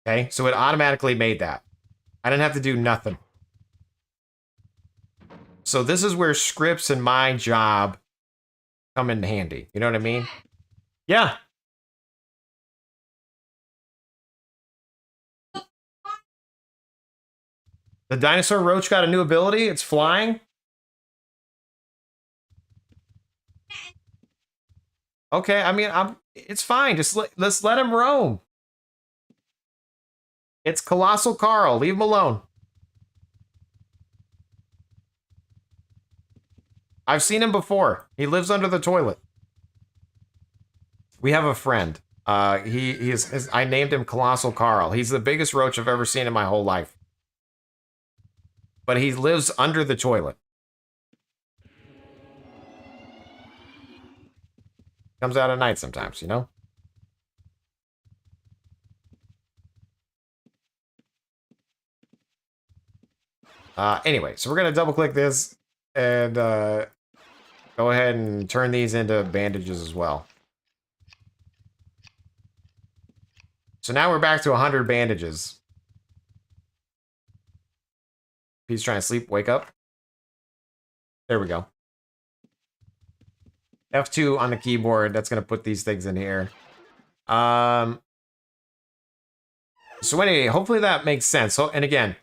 Okay, so it automatically made that. I didn't have to do nothing. So this is where scripts and my job come in handy. You know what I mean? Yeah. The dinosaur roach got a new ability. It's flying. Okay, I mean, it's fine. Just let's let him roam. It's Colossal Carl. Leave him alone. I've seen him before. He lives under the toilet. We have a friend. I named him Colossal Carl. He's the biggest roach I've ever seen in my whole life. But he lives under the toilet. Comes out at night sometimes, you know? Anyway, so we're going to double click this and go ahead and turn these into bandages as well. So now we're back to 100 bandages. He's trying to sleep, wake up. There we go. F2 on the keyboard, that's going to put these things in here. So anyway, hopefully that makes sense. So, and again,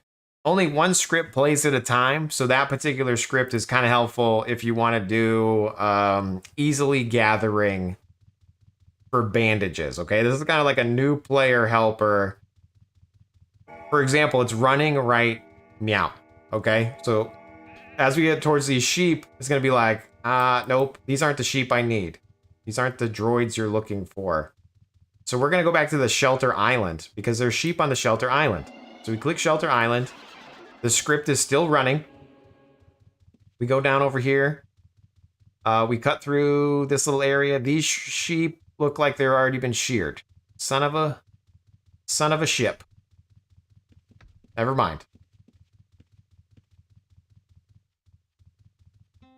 only one script plays at a time, so that particular script is kind of helpful if you want to do easily gathering for bandages, okay? This is kind of like a new player helper. For example, it's running right meow, okay? So as we get towards these sheep, it's going to be like, nope, these aren't the sheep I need. These aren't the droids you're looking for. So we're going to go back to the shelter island because there's sheep on the shelter island. So we click shelter island. The script is still running. We go down over here. We cut through this little area. These sheep look like they're already been sheared. Son of a ship. Never mind.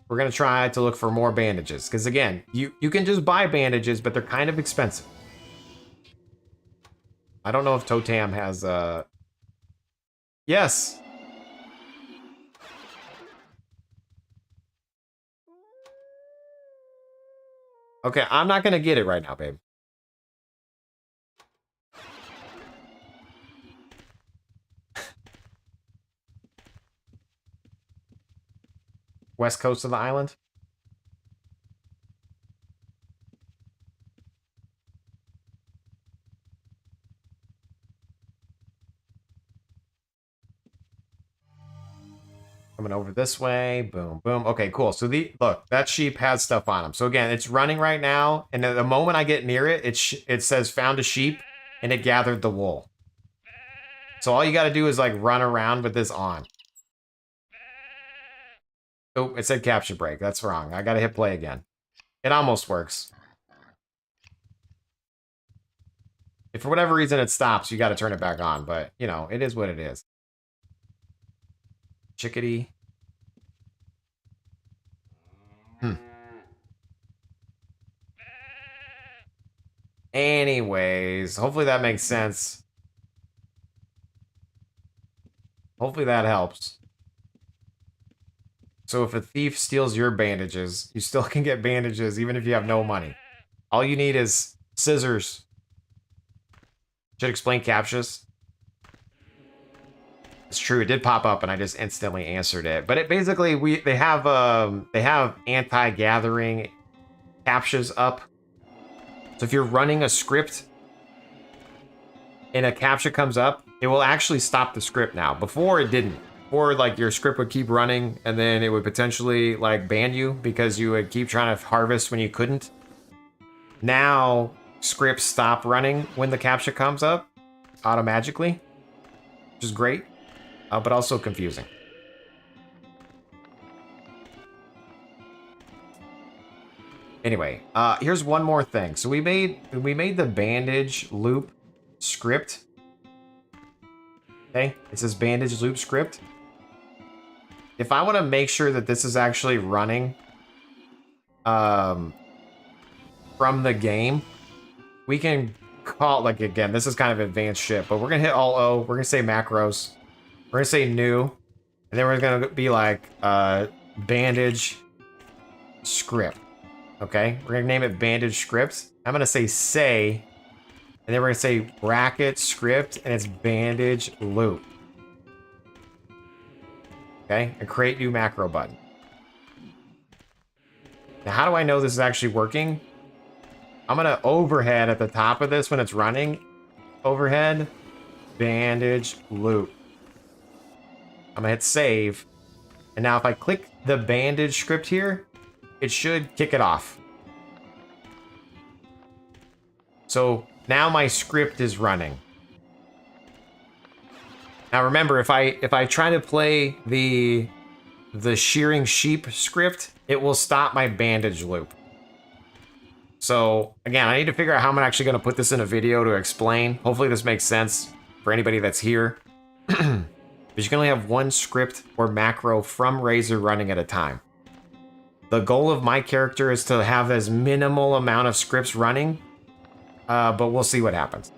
We're going to try to look for more bandages. Because again, you can just buy bandages, but they're kind of expensive. I don't know if Totem has Yes. Okay, I'm not gonna get it right now, babe. West coast of the island? Coming over this way. Boom, boom. Okay, cool. So look, that sheep has stuff on him. So again, it's running right now, and at the moment I get near it, it says found a sheep, and it gathered the wool. So all you got to do is like run around with this on. Oh, it said capture break. That's wrong. I got to hit play again. It almost works. If for whatever reason it stops, you got to turn it back on. But, you know, it is what it is. Chickadee. Anyways, hopefully that makes sense. Hopefully that helps. So if a thief steals your bandages, you still can get bandages even if you have no money. All you need is scissors. Should explain captchas. It's true, it did pop up and I just instantly answered it. But it basically they have anti-gathering captchas up. So if you're running a script and a captcha comes up, it will actually stop the script now. Before it didn't. Before, like, your script would keep running and then it would potentially, like, ban you because you would keep trying to harvest when you couldn't. Now, scripts stop running when the captcha comes up automatically, which is great, but also confusing. Anyway, here's one more thing. So we made the bandage loop script. Okay, it says bandage loop script. If I want to make sure that this is actually running from the game, we can call, like, again, this is kind of advanced shit, but we're gonna hit Alt-O, we're gonna say macros, we're gonna say new, and then we're gonna be like bandage script. Okay, we're gonna name it bandage script. I'm gonna say, and then we're gonna say bracket script, and it's bandage loop. Okay, and create new macro button. Now, how do I know this is actually working? I'm gonna overhead at the top of this when it's running. Overhead, bandage loop. I'm gonna hit save. And now if I click the bandage script here, it should kick it off. So now my script is running. Now remember, if I try to play the shearing sheep script, it will stop my bandage loop. So again, I need to figure out how I'm actually going to put this in a video to explain. Hopefully this makes sense for anybody that's here. But you can only have one script or macro from Razor running at a time. The goal of my character is to have as minimal amount of scripts running, but we'll see what happens.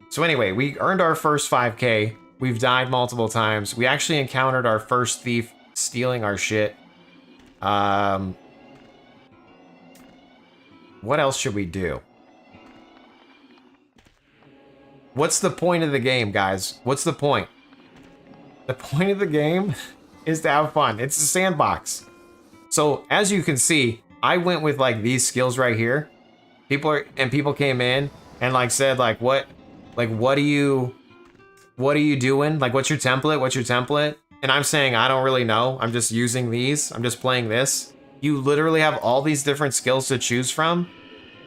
So anyway, we earned our first 5K. We've died multiple times. We actually encountered our first thief stealing our shit. What else should we do? What's the point of the game, guys? What's the point? The point of the game is to have fun. It's a sandbox. So as you can see, I went with like these skills right here. People came in and like said like what are you doing? Like what's your template? What's your template? And I'm saying I don't really know. I'm just using these. I'm just playing this. You literally have all these different skills to choose from,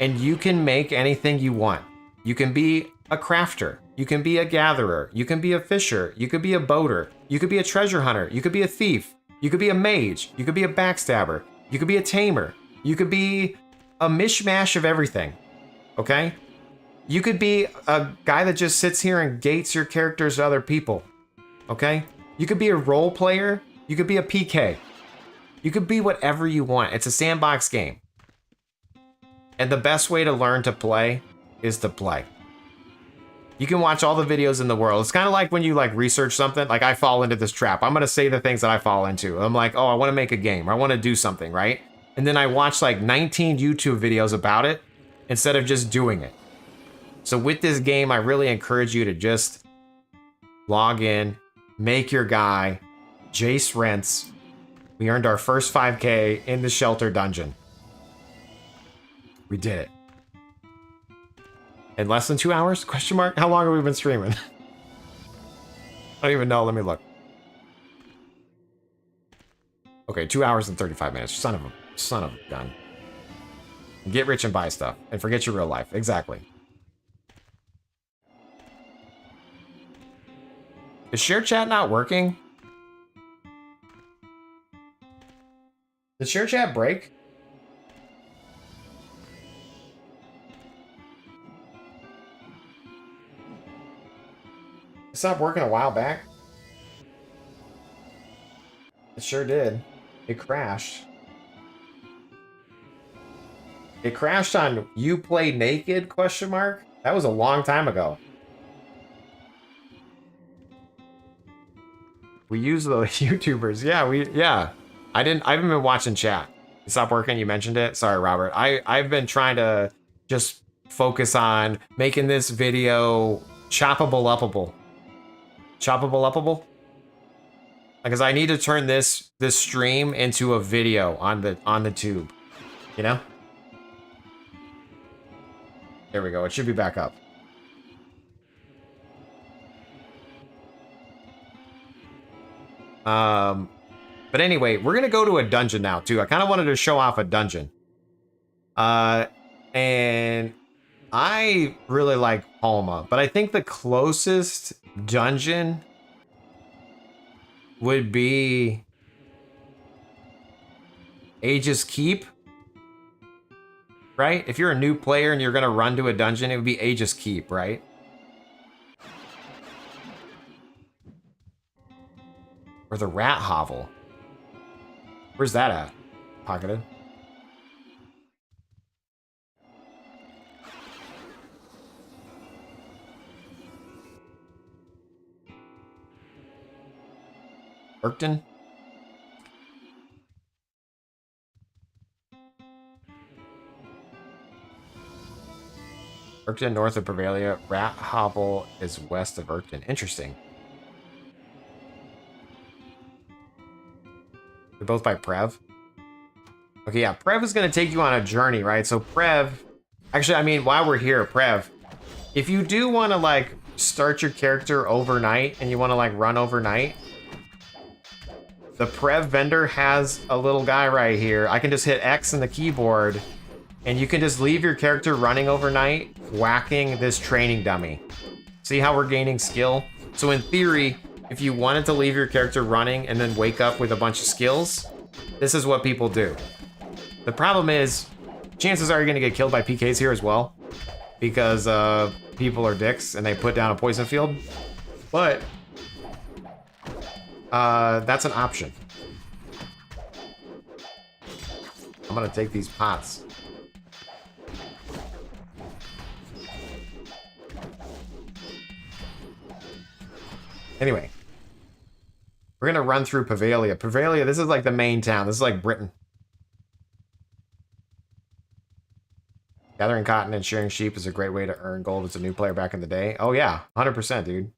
and you can make anything you want. You can be a crafter. You can be a gatherer. You can be a fisher. You could be a boater. You could be a treasure hunter. You could be a thief. You could be a mage. You could be a backstabber. You could be a tamer. You could be a mishmash of everything. Okay? You could be a guy that just sits here and gates your characters to other people. Okay? You could be a role player. You could be a PK. You could be whatever you want. It's a sandbox game. And the best way to learn to play is to play. You can watch all the videos in the world. It's kind of like when you like research something, like I fall into this trap. I'm going to say the things that I fall into. I'm like, oh, I want to make a game. I want to do something, right? And then I watch like 19 YouTube videos about it instead of just doing it. So with this game, I really encourage you to just log in, make your guy, Jace Rents. We earned our first 5K in the shelter dungeon. We did it. In less than 2 hours? Question mark? How long have we been streaming? I don't even know. Let me look. Okay, 2 hours and 35 minutes. Son of a gun. Get rich and buy stuff. And forget your real life. Exactly. Is share chat not working? Did share chat break? It stopped working a while back. It sure did. It crashed. It crashed on You Play Naked, question mark? That was a long time ago. We use the YouTubers. Yeah. I haven't been watching chat. It stopped working, you mentioned it. Sorry, Robert. I've been trying to just focus on making this video choppable upable. Choppable upable? Because I need to turn this stream into a video on the tube. You know? There we go. It should be back up. But anyway, we're gonna go to a dungeon now too. I kind of wanted to show off a dungeon. And I really like Palma, but I think the closest dungeon would be Aegis Keep. Right? If you're a new player and you're gonna run to a dungeon, it would be Aegis Keep, right? Or the Rat Hovel. Where's that at? Pocketed. Urkton? Urkton north of Prevalia. Rat Hovel is west of Urkton. Interesting. They're both by Prev. Okay, yeah, Prev is going to take you on a journey, right? So Prev... Actually, I mean, while we're here, Prev, if you do want to, like, start your character overnight and you want to, like, run overnight, the Prev vendor has a little guy right here. I can just hit X in the keyboard, and you can just leave your character running overnight, whacking this training dummy. See how we're gaining skill? So in theory, if you wanted to leave your character running and then wake up with a bunch of skills, this is what people do. The problem is, chances are you're going to get killed by PKs here as well, because people are dicks and they put down a poison field. But that's an option. I'm going to take these pots. Anyway, we're going to run through Prevalia. Prevalia, this is like the main town. This is like Britain. Gathering cotton and shearing sheep is a great way to earn gold as a new player back in the day. Oh yeah, 100%, dude.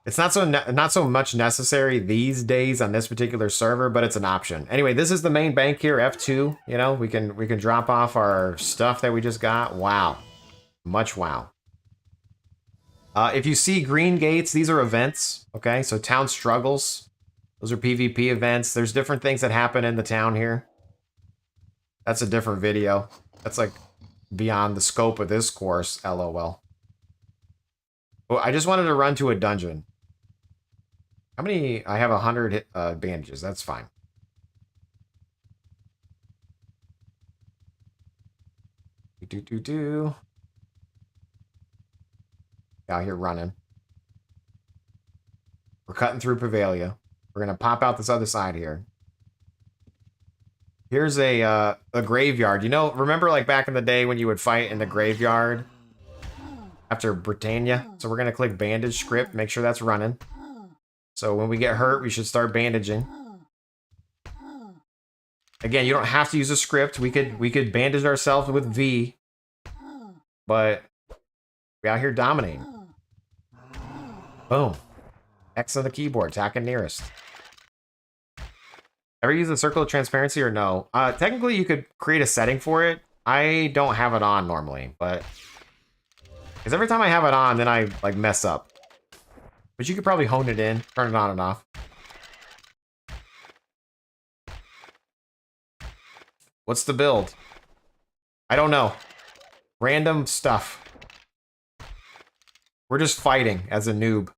It's not so much necessary these days on this particular server, but it's an option. Anyway, this is the main bank here, F2. You know, we can drop off our stuff that we just got. Wow, much wow. If you see green gates, these are events. Okay, so town struggles. Those are PvP events. There's different things that happen in the town here. That's a different video. That's like beyond the scope of this course, LOL. Oh, I just wanted to run to a dungeon. How many? I have 100 bandages. That's fine. Out here running. We're cutting through Prevalia. We're gonna pop out this other side here. Here's a graveyard. You know, remember like back in the day when you would fight in the graveyard after Britannia? So we're gonna click bandage script, make sure that's running. So when we get hurt, we should start bandaging. Again, you don't have to use a script. We could bandage ourselves with V, but we out here dominating. Boom. X on the keyboard, attacking nearest. Ever use the circle of transparency or no? Technically, you could create a setting for it. I don't have it on normally, but because every time I have it on, then I like mess up. But you could probably hone it in, turn it on and off. What's the build? I don't know. Random stuff. We're just fighting as a noob.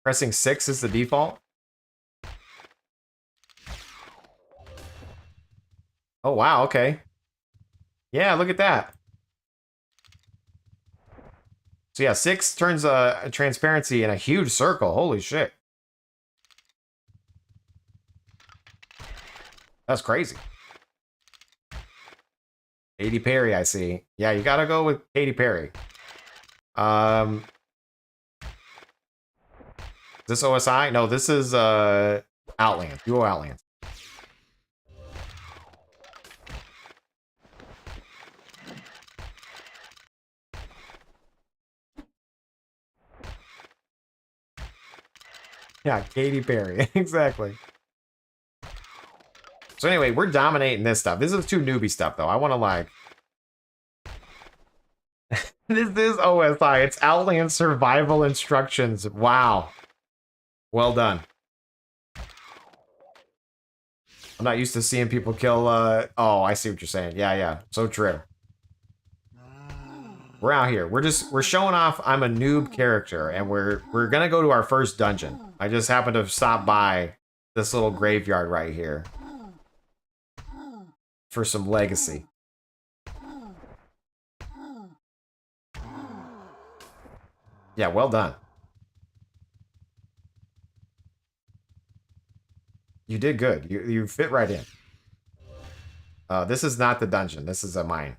Pressing 6 is the default. Oh, wow, okay. Yeah, look at that. So yeah, 6 turns a transparency in a huge circle. Holy shit. That's crazy. Katy Perry, I see. Yeah, you gotta go with Katy Perry. Is this OSI? No, this is Outland. Duo Outlands. Yeah, Katy Perry. Exactly. So anyway, we're dominating this stuff. This is too newbie stuff, though. I want to, like... This is OSI. It's Outland Survival Instructions. Wow. Well done. I'm not used to seeing people kill, Oh, I see what you're saying. Yeah, yeah. So true. We're out here. We're showing off I'm a noob character, and we're gonna go to our first dungeon. I just happened to stop by this little graveyard right here for some legacy. Yeah, well done. You did good. You fit right in. This is not the dungeon. This is a mine.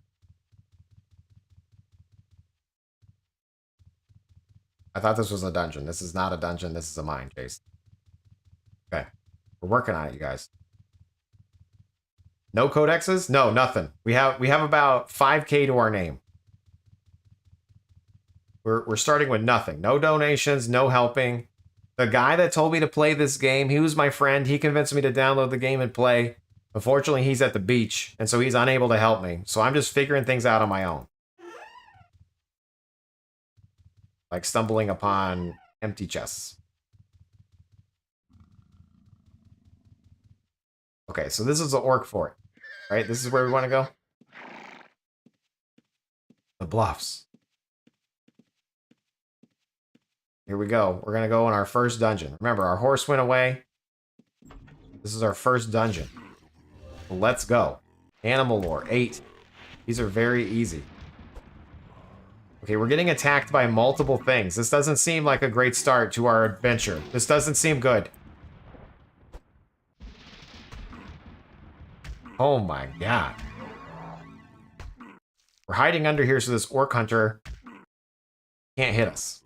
I thought this was a dungeon. This is not a dungeon. This is a mine, Chase. Okay. We're working on it, you guys. No codexes? No, nothing. We have about 5K to our name. We're starting with nothing. No donations, no helping. The guy that told me to play this game, he was my friend. He convinced me to download the game and play. Unfortunately, he's at the beach, and so he's unable to help me. So I'm just figuring things out on my own. Like stumbling upon empty chests. Okay, so this is the orc fort, right? This is where we want to go? The bluffs. Here we go. We're going to go in our first dungeon. Remember, our horse went away. This is our first dungeon. Let's go. Animal lore, 8. These are very easy. Okay, we're getting attacked by multiple things. This doesn't seem like a great start to our adventure. This doesn't seem good. Oh my god. We're hiding under here so this orc hunter can't hit us.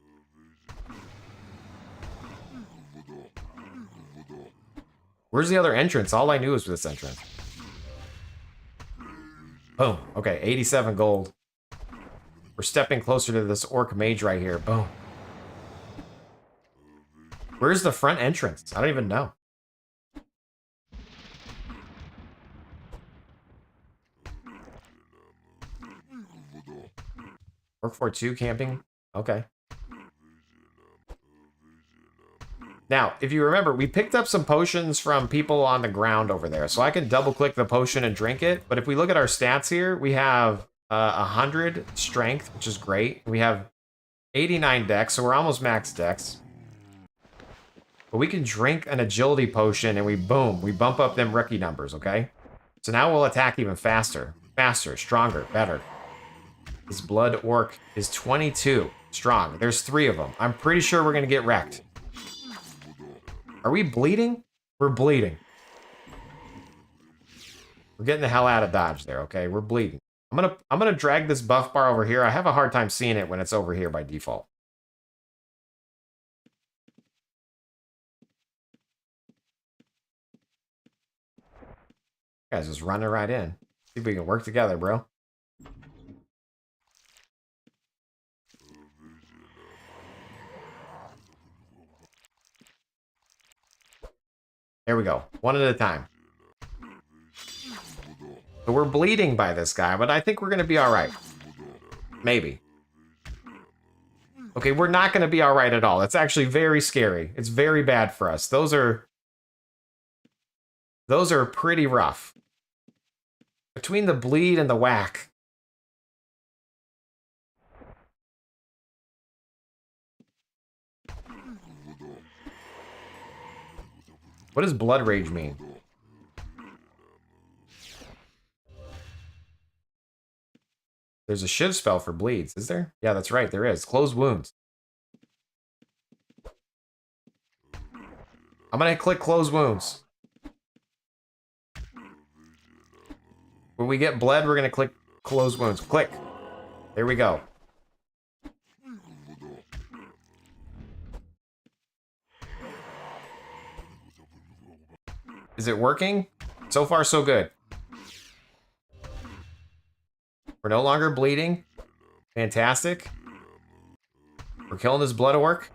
Where's the other entrance? All I knew was this entrance. Boom. Okay, 87 gold. We're stepping closer to this orc mage right here. Boom. Where's the front entrance? I don't even know. Orc Fort 2 camping? Okay. Now, if you remember, we picked up some potions from people on the ground over there. So I can double-click the potion and drink it. But if we look at our stats here, we have 100 strength, which is great. We have 89 dex, so we're almost max dex. But we can drink an agility potion and we bump up them rookie numbers, okay? So now we'll attack even faster. Faster, stronger, better. This blood orc is 22 strong. There's 3 of them. I'm pretty sure we're going to get wrecked. Are we bleeding? We're bleeding. We're getting the hell out of dodge there, okay? We're bleeding. I'm gonna drag this buff bar over here. I have a hard time seeing it when it's over here by default. Guys, just running right in. See if we can work together, bro. There we go. One at a time. So we're bleeding by this guy, but I think we're going to be all right. Maybe. Okay, we're not going to be all right at all. It's actually very scary. It's very bad for us. Those are pretty rough. Between the bleed and the whack. What does blood rage mean? There's a shiv spell for bleeds, is there? Yeah, that's right, there is. Close wounds. I'm gonna click close wounds. When we get bled, we're gonna click close wounds. Click. There we go. Is it working? So far, so good. We're no longer bleeding. Fantastic. We're killing this blood orc.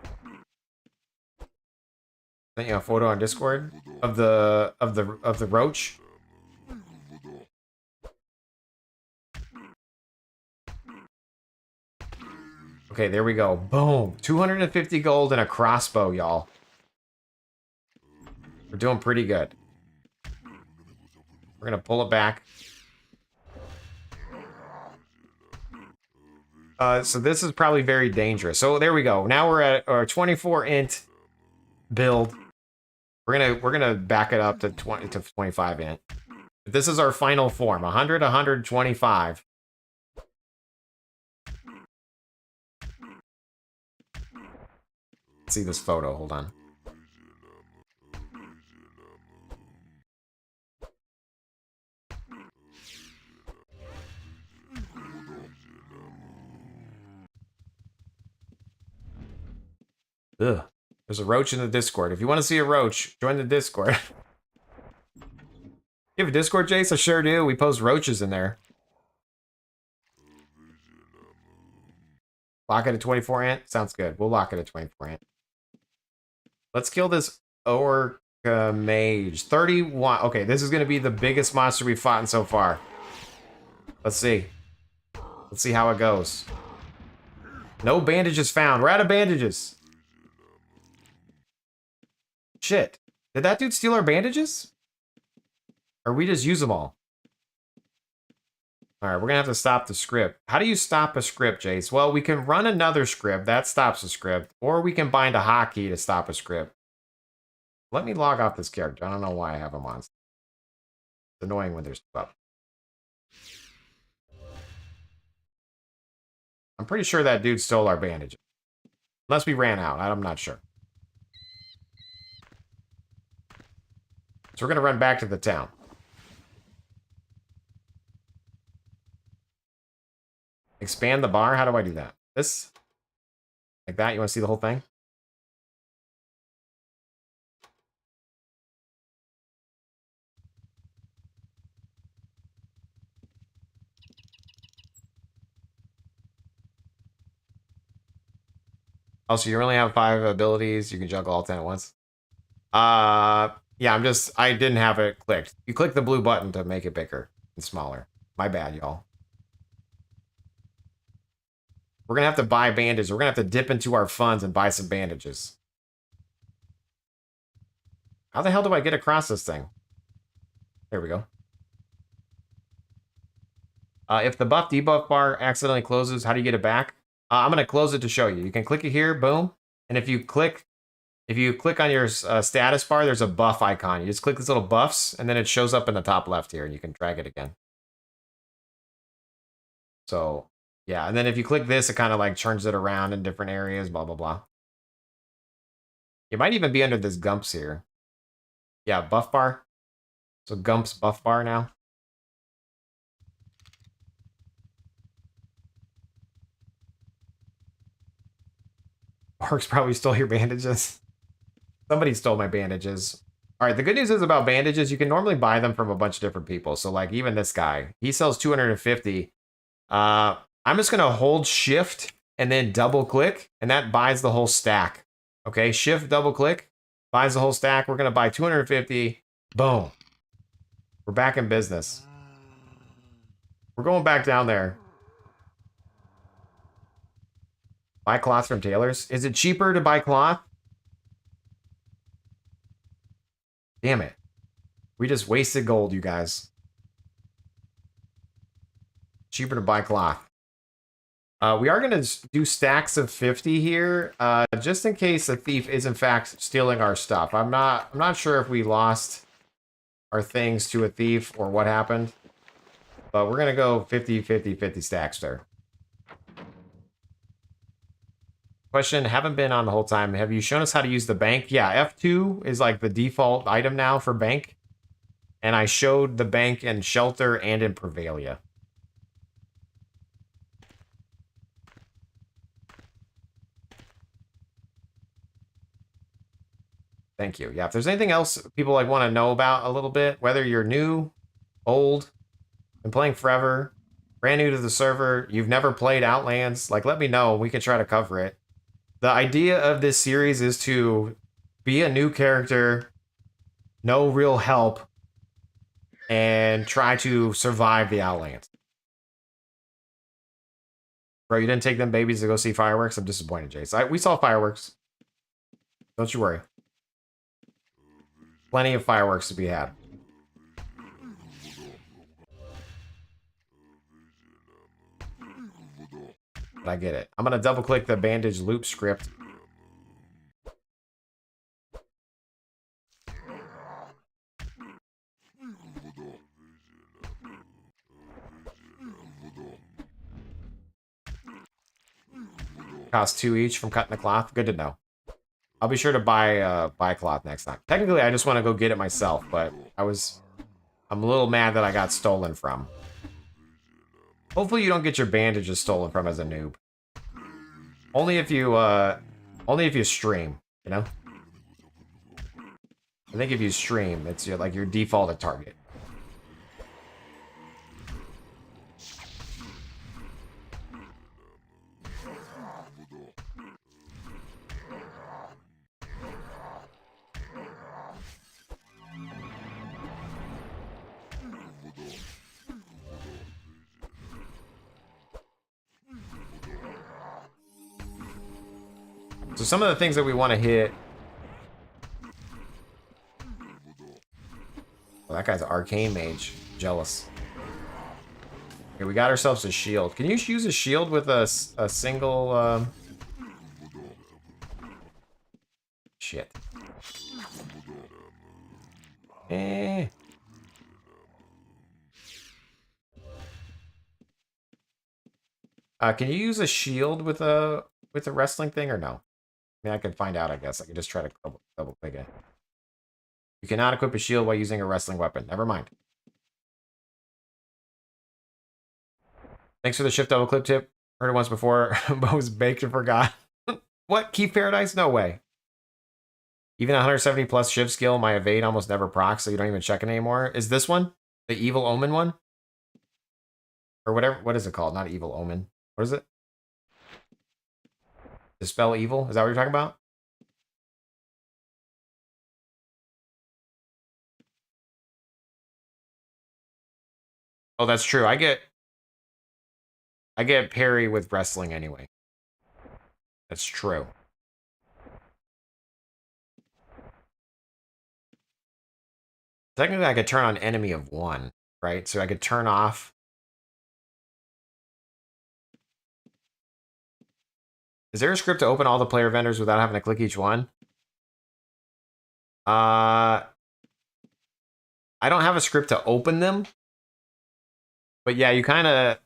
Sent you a photo on Discord of the roach. Okay, there we go. Boom. 250 gold and a crossbow, y'all. We're doing pretty good. We're gonna pull it back. So this is probably very dangerous. So there we go. Now we're at our 24 int build. We're gonna back it up to 25 int. But this is our final form. 100, 125. Let's see this photo. Hold on. Ugh. There's a roach in the Discord. If you want to see a roach, join the Discord. You have a Discord, Jace? I sure do. We post roaches in there. Lock it at 24 ant? Sounds good. We'll lock it at 24 ant. Let's kill this orc mage. 31. Okay, this is going to be the biggest monster we've fought in so far. Let's see. Let's see how it goes. No bandages found. We're out of bandages. Shit. Did that dude steal our bandages? Or we just use them all? Alright, we're gonna have to stop the script. How do you stop a script, Jace? Well, we can run another script. That stops the script. Or we can bind a hotkey to stop a script. Let me log off this character. I don't know why I have him on. It's annoying when there's stuff. I'm pretty sure that dude stole our bandages. Unless we ran out. I'm not sure. So we're going to run back to the town. Expand the bar? How do I do that? This? Like that? You want to see the whole thing? Oh, so you only have 5 abilities. You can juggle all 10 at once. Yeah, I didn't have it clicked. You click the blue button to make it bigger and smaller. My bad, y'all. We're going to have to buy bandages. We're going to have to dip into our funds and buy some bandages. How the hell do I get across this thing? There we go. If the buff debuff bar accidentally closes, how do you get it back? I'm going to close it to show you. You can click it here, boom. And if you click on your status bar, there's a buff icon. You just click these little buffs, and then it shows up in the top left here, and you can drag it again. So, yeah. And then if you click this, it kind of like turns it around in different areas, blah, blah, blah. It might even be under this Gumps here. Yeah, buff bar. So Gumps buff bar now. Orcs probably stole your bandages. Somebody stole my bandages. All right, the good news is about bandages, you can normally buy them from a bunch of different people. So like even this guy, he sells 250. I'm just going to hold shift and then double click, and that buys the whole stack. Okay, shift, double click, buys the whole stack. We're going to buy 250. Boom. We're back in business. We're going back down there. Buy cloth from tailors. Is it cheaper to buy cloth? Damn it. We just wasted gold, you guys. Cheaper to buy cloth. We are going to do stacks of 50 here, just in case a thief is in fact stealing our stuff. I'm not sure if we lost our things to a thief or what happened. But we're going to go 50, 50, 50 stacks there. Question, haven't been on the whole time. Have you shown us how to use the bank? Yeah, F2 is like the default item now for bank. And I showed the bank in Shelter and in Prevalia. Thank you. Yeah, if there's anything else people like want to know about a little bit, whether you're new, old, been playing forever, brand new to the server, you've never played Outlands, like let me know. We can try to cover it. The idea of this series is to be a new character, no real help, and try to survive the Outlands. Bro, you didn't take them babies to go see fireworks? I'm disappointed, Jace. We saw fireworks. Don't you worry. Plenty of fireworks to be had. But I get it. I'm going to double click the bandage loop script. Cost 2 each from cutting the cloth. Good to know. I'll be sure to buy cloth next time. Technically, I just want to go get it myself, but I'm a little mad that I got stolen from. Hopefully you don't get your bandages stolen from as a noob. Only if you stream, you know? I think if you stream, it's like your default target. So some of the things that we want to hit. Well, that guy's an arcane mage. Jealous. Okay, we got ourselves a shield. Can you use a shield with a single... Shit. Eh. Can you use a shield with a wrestling thing or no? I mean, I could find out, I guess. I could just try to double click it. You cannot equip a shield while using a wrestling weapon. Never mind. Thanks for the shift double clip tip. Heard it once before, but was baked and forgot. What? Keep Paradise? No way. Even 170 plus shift skill, my evade almost never procs, so you don't even check it anymore. Is this one? The Evil Omen one? Or whatever. What is it called? Not Evil Omen. What is it? Dispel Evil? Is that what you're talking about? Oh, that's true. I get parry with wrestling anyway. That's true. Technically, I could turn on enemy of 1, right? So I could turn off. Is there a script to open all the player vendors without having to click each one? I don't have a script to open them. But yeah, you kind of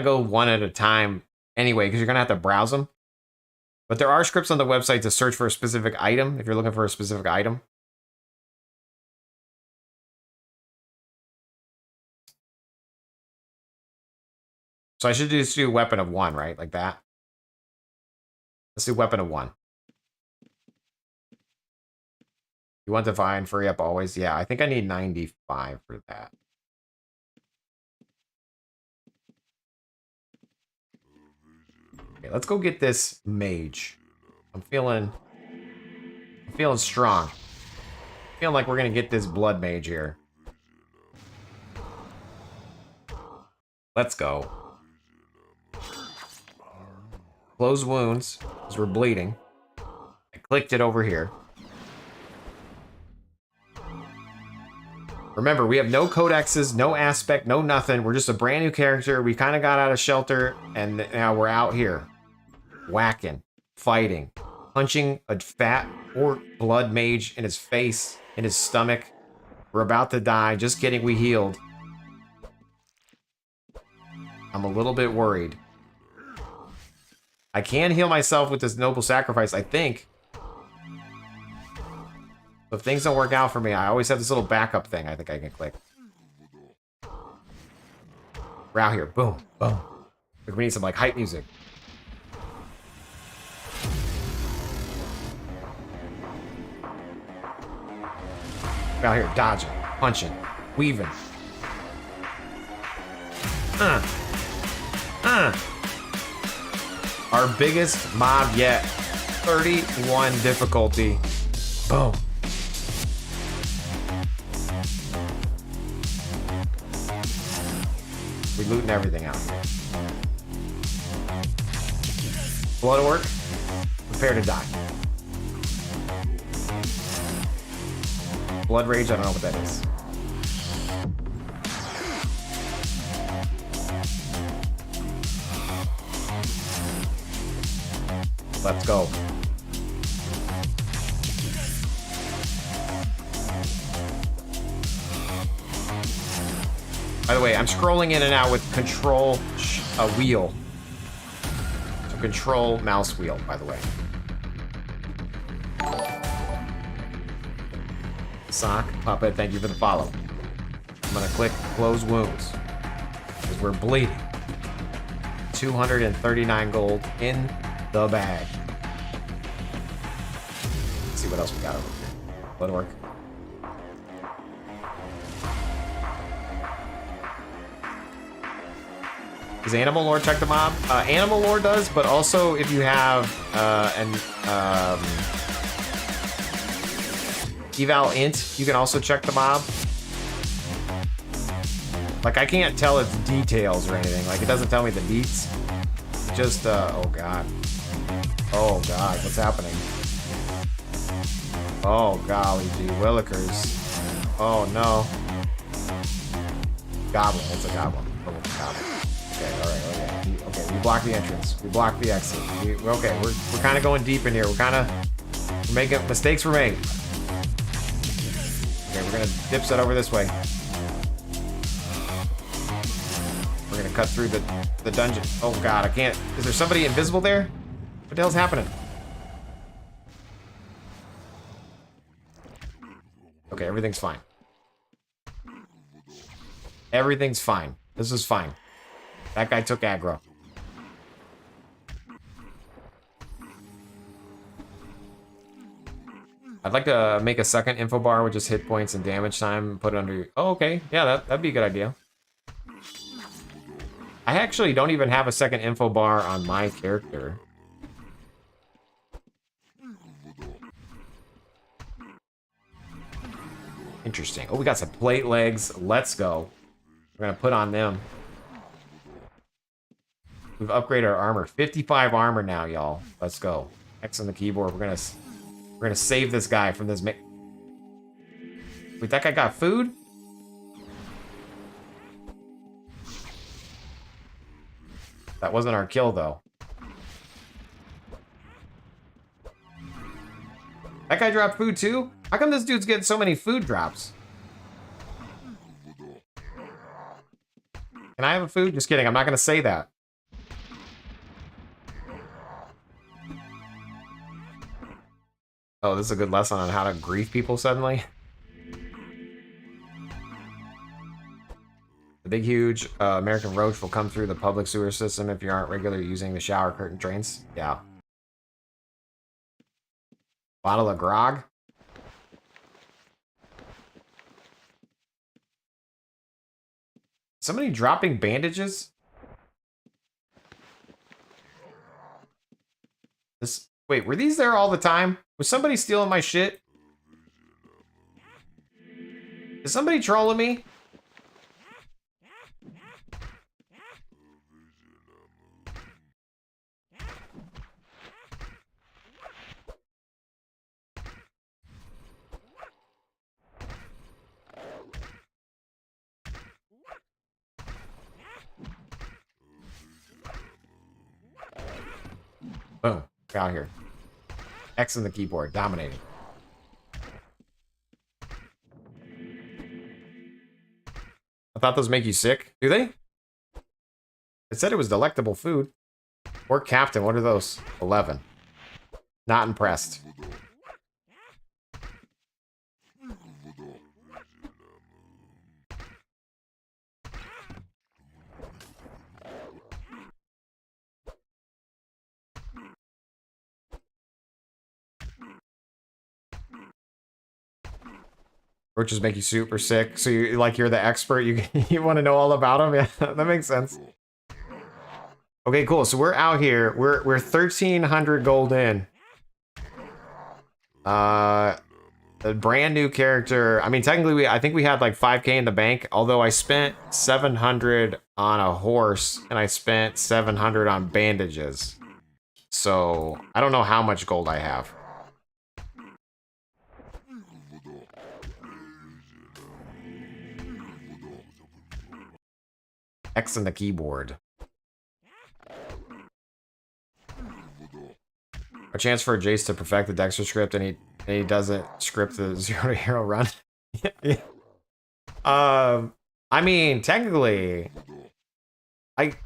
go one at a time anyway, because you're going to have to browse them. But there are scripts on the website to search for a specific item, if you're looking for a specific item. So I should just do weapon of 1, right? Like that. Let's do weapon of 1. You want divine, free up always? Yeah, I think I need 95 for that. Okay, let's go get this mage. I'm feeling strong. Feeling like we're gonna get this blood mage here. Let's go. Close wounds, because we're bleeding. I clicked it over here. Remember, we have no codexes, no aspect, no nothing. We're just a brand new character. We kind of got out of shelter, and now we're out here. Whacking, fighting, punching a fat orc blood mage in his face, in his stomach. We're about to die. Just kidding, we healed. I'm a little bit worried. I can heal myself with this noble sacrifice, I think. But if things don't work out for me, I always have this little backup thing I think I can click. We're out here. Boom. Boom. We need some, like, hype music. We're out here dodging, punching, weaving. Our biggest mob yet. 31 difficulty. Boom. We're looting everything out here. Blood work. Prepare to die. Blood rage, I don't know what that is. Let's go. By the way, I'm scrolling in and out with control wheel. So control mouse wheel, by the way. Sock, Puppet, thank you for the follow. I'm gonna click close wounds. Because we're bleeding. 239 gold in the bag. Let's see what else we got over here. Blood work. Does Animal Lore check the mob? Animal Lore does, but also if you have eval int, you can also check the mob. Like, I can't tell its details or anything. Like, it doesn't tell me the deets. Just, oh god. Oh god, what's happening? Oh golly gee willikers. Oh no. Goblin, it's a goblin. Oh, it's a goblin. Okay, alright, okay, we block the entrance. We block the exit. Okay, we're kind of going deep in here. We're making mistakes were made. Okay, we're gonna dipset over this way. We're gonna cut through the dungeon. Oh god, I can't. Is there somebody invisible there? What the hell's happening? Okay, everything's fine. Everything's fine. This is fine. That guy took aggro. I'd like to make a second info bar with just hit points and damage time and put it under... Oh, okay. Yeah, that'd be a good idea. I actually don't even have a second info bar on my character. Interesting. Oh, we got some plate legs. Let's go. We're gonna put on them. We've upgraded our armor. 55 armor now, y'all. Let's go. X on the keyboard. We're gonna save this guy from this. Wait, that guy got food? That wasn't our kill, though. That guy dropped food, too? How come this dude's getting so many food drops? Can I have a food? Just kidding, I'm not gonna say that. Oh, this is a good lesson on how to grief people suddenly. The big, huge American roach will come through the public sewer system if you aren't regularly using the shower curtain drains. Yeah. Bottle of grog. Somebody dropping bandages? Wait, were these there all the time? Was somebody stealing my shit? Is somebody trolling me? Boom. Get out here. X on the keyboard. Dominating. I thought those make you sick. Do they? It said it was delectable food. Or captain, what are those? 11. Not impressed. Roaches make you super sick, so you like you're the expert. You you want to know all about them. Yeah, that makes sense. Okay, cool. So we're out here. We're 1,300 gold in. A brand new character. I mean, technically, I think we had like 5K in the bank. Although I spent 700 on a horse and I spent 700 on bandages. So I don't know how much gold I have. X in the keyboard. A chance for Jace to perfect the Dexter script, and he doesn't script the 0 to hero run. Yeah. I mean, technically,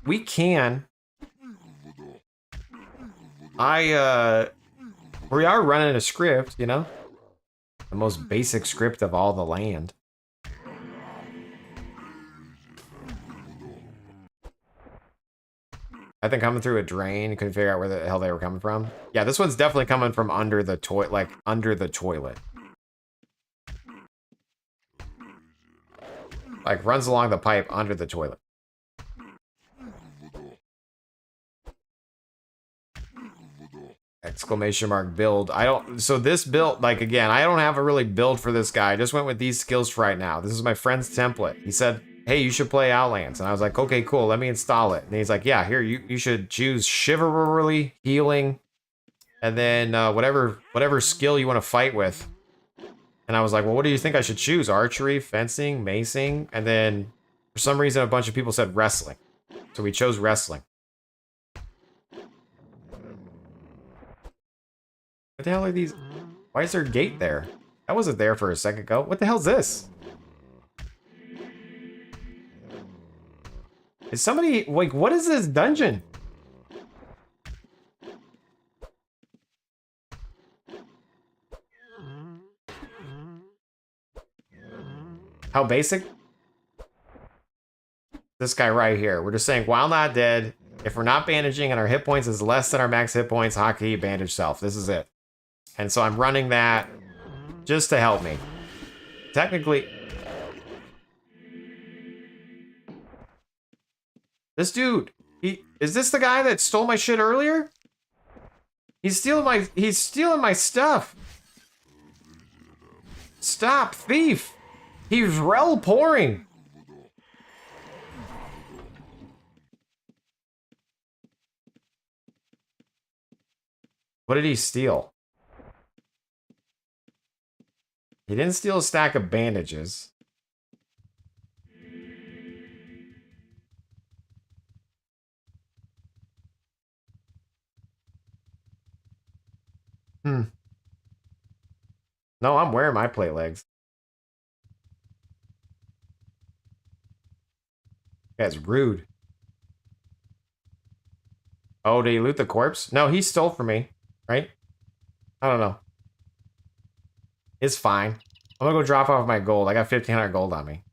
we can. We are running a script, you know, the most basic script of all the land. I think coming through a drain, couldn't figure out where the hell they were coming from. Yeah, this one's definitely coming from under the toilet, like under the toilet. Like runs along the pipe under the toilet. Exclamation mark build. So this build, like again, I don't have a really build for this guy. I just went with these skills for right now. This is my friend's template. He said, hey, you should play Outlands. And I was like, okay, cool, let me install it. And he's like, yeah, here, you should choose chivalry, healing, and then whatever skill you want to fight with. And I was like, well, what do you think I should choose? Archery, fencing, macing? And then for some reason, a bunch of people said wrestling. So we chose wrestling. What the hell are these? Why is there a gate there? That wasn't there for a second ago. What the hell's this? Is somebody, like, what is this dungeon? How basic? This guy right here. We're just saying, while not dead, if we're not bandaging and our hit points is less than our max hit points, hotkey, bandage self. This is it. And so I'm running that just to help me. Technically, this dude, is this the guy that stole my shit earlier? He's stealing my stuff. Stop, thief. He's rel pouring. What did he steal? He didn't steal a stack of bandages. No, I'm wearing my plate legs. That's rude. Oh, did he loot the corpse? No, he stole from me, right? I don't know. It's fine. I'm gonna go drop off my gold. I got 1,500 gold on me.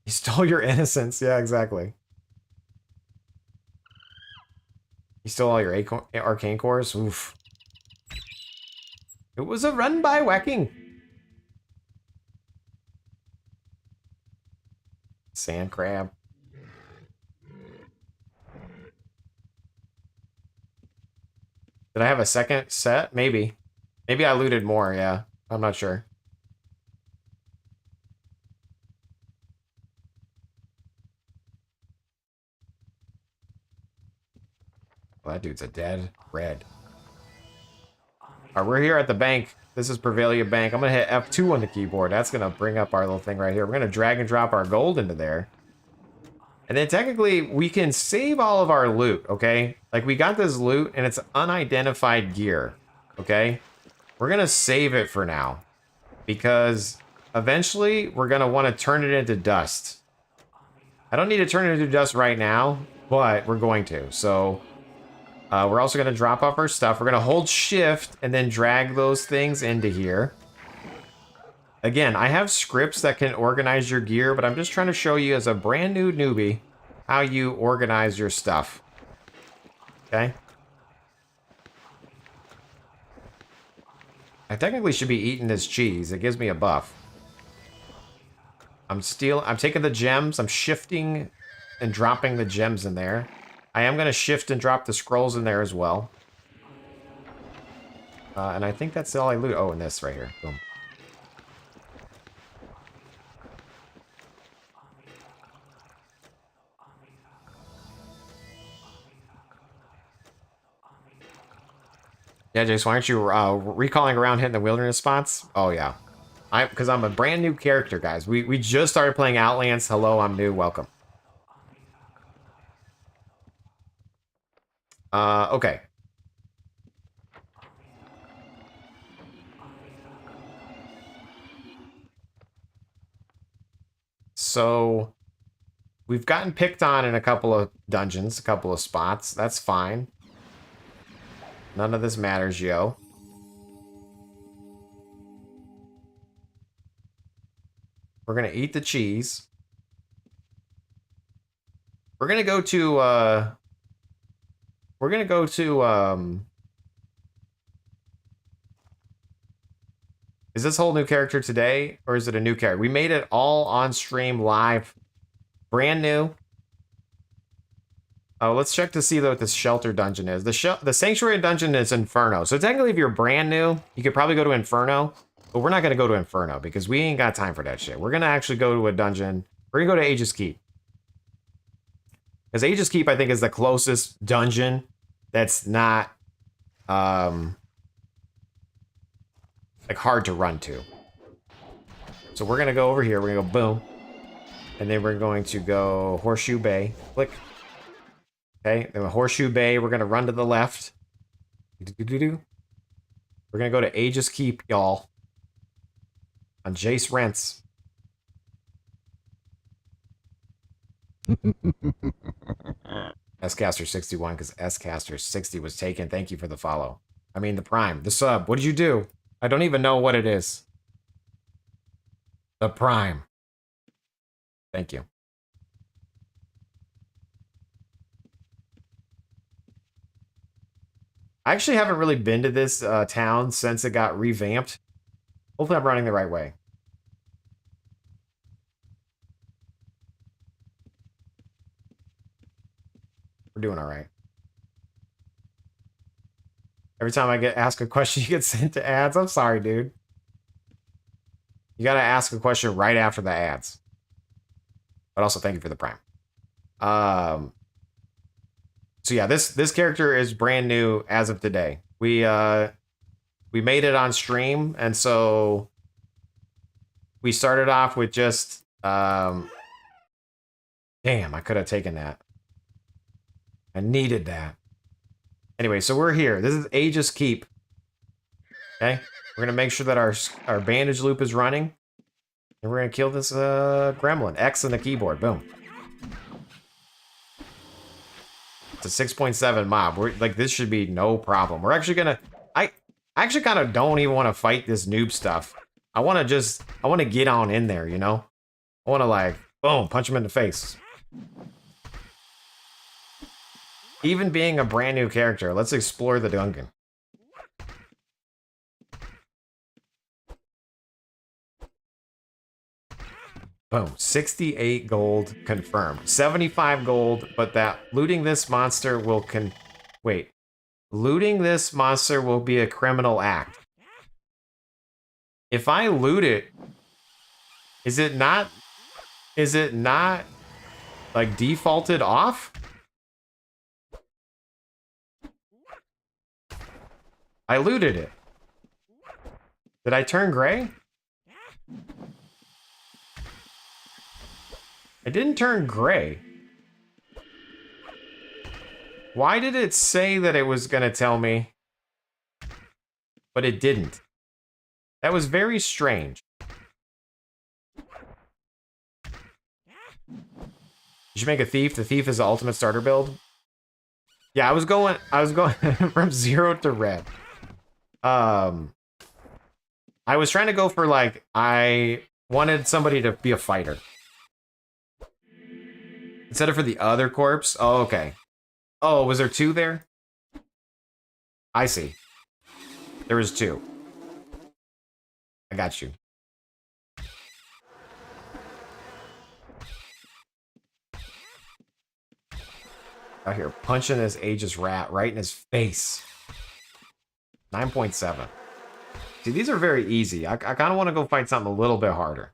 He stole your innocence. Yeah, exactly. He stole all your arcane cores? Oof. It was a run by whacking. Sand crab. Did I have a second set? Maybe. Maybe I looted more, yeah. I'm not sure. Well, that dude's a dead red. Alright, we're here at the bank. This is Prevalia Bank. I'm gonna hit F2 on the keyboard. That's gonna bring up our little thing right here. We're gonna drag and drop our gold into there. And then technically, we can save all of our loot, okay? Like, we got this loot, and it's unidentified gear, okay? We're gonna save it for now. Because eventually, we're gonna want to turn it into dust. I don't need to turn it into dust right now, but we're going to. So we're also going to drop off our stuff. We're going to hold shift and then drag those things into here. Again, I have scripts that can organize your gear, but I'm just trying to show you as a brand new newbie how you organize your stuff. Okay? I technically should be eating this cheese. It gives me a buff. I'm taking the gems, I'm shifting and dropping the gems in there. I am going to shift and drop the scrolls in there as well. And I think that's all I loot. Oh, and this right here. Boom. Yeah, Jace, why aren't you recalling around hitting the wilderness spots? Oh, yeah. Because I'm a brand new character, guys. We just started playing Outlands. Hello, I'm new. Welcome. Okay. So, we've gotten picked on in a couple of dungeons, a couple of spots. That's fine. None of this matters, yo. We're gonna eat the cheese. We're gonna go to, is this whole new character today, or is it a new character? We made it all on stream live. Brand new. Oh, let's check to see what this shelter dungeon is. The sanctuary dungeon is Inferno. So technically, if you're brand new, you could probably go to Inferno. But we're not going to go to Inferno because we ain't got time for that shit. We're going to actually go to a dungeon. We're going to go to Aegis Keep. Because Aegis Keep, I think, is the closest dungeon that's not, like, hard to run to. So we're going to go over here. We're going to go boom. And then we're going to go Horseshoe Bay. Click. Okay, then Horseshoe Bay, we're going to run to the left. We're going to go to Aegis Keep, y'all. On Jace Rents. Scaster61, because Scaster60 was taken. Thank you for the follow. I mean, the Prime. The sub. What did you do? I don't even know what it is. The Prime. Thank you. I actually haven't really been to this town since it got revamped. Hopefully I'm running the right way. We're doing all right. Every time I ask a question, you get sent to ads. I'm sorry, dude. You gotta ask a question right after the ads. But also, thank you for the Prime. So yeah, this character is brand new as of today. We made it on stream, and so we started off with just damn, I could have taken that. I needed that. Anyway, so we're here. This is Aegis Keep. Okay, we're gonna make sure that our bandage loop is running, and we're gonna kill this gremlin. X on the keyboard. Boom. It's a 6.7 mob. We're like, this should be no problem. We're actually gonna. I actually kind of don't even want to fight this noob stuff. I want to get on in there, you know. I want to like, boom, punch him in the face. Even being a brand new character, let's explore the dungeon. Boom, 68 gold confirmed. 75 gold, but that looting this monster will wait. Looting this monster will be a criminal act. If I loot it, is it not like defaulted off? I looted it. Did I turn gray? I didn't turn gray. Why did it say that it was gonna tell me, but it didn't? That was very strange. You should make a thief. The thief is the ultimate starter build. Yeah, I was going from 0 to red. I was trying to go for, like, I wanted somebody to be a fighter. Instead of for the other corpse. Oh, okay. Oh, was there 2 there? I see. There was 2. I got you. Out here punching this ageist rat right in his face. 9.7. See, these are very easy. I kind of want to go fight something a little bit harder.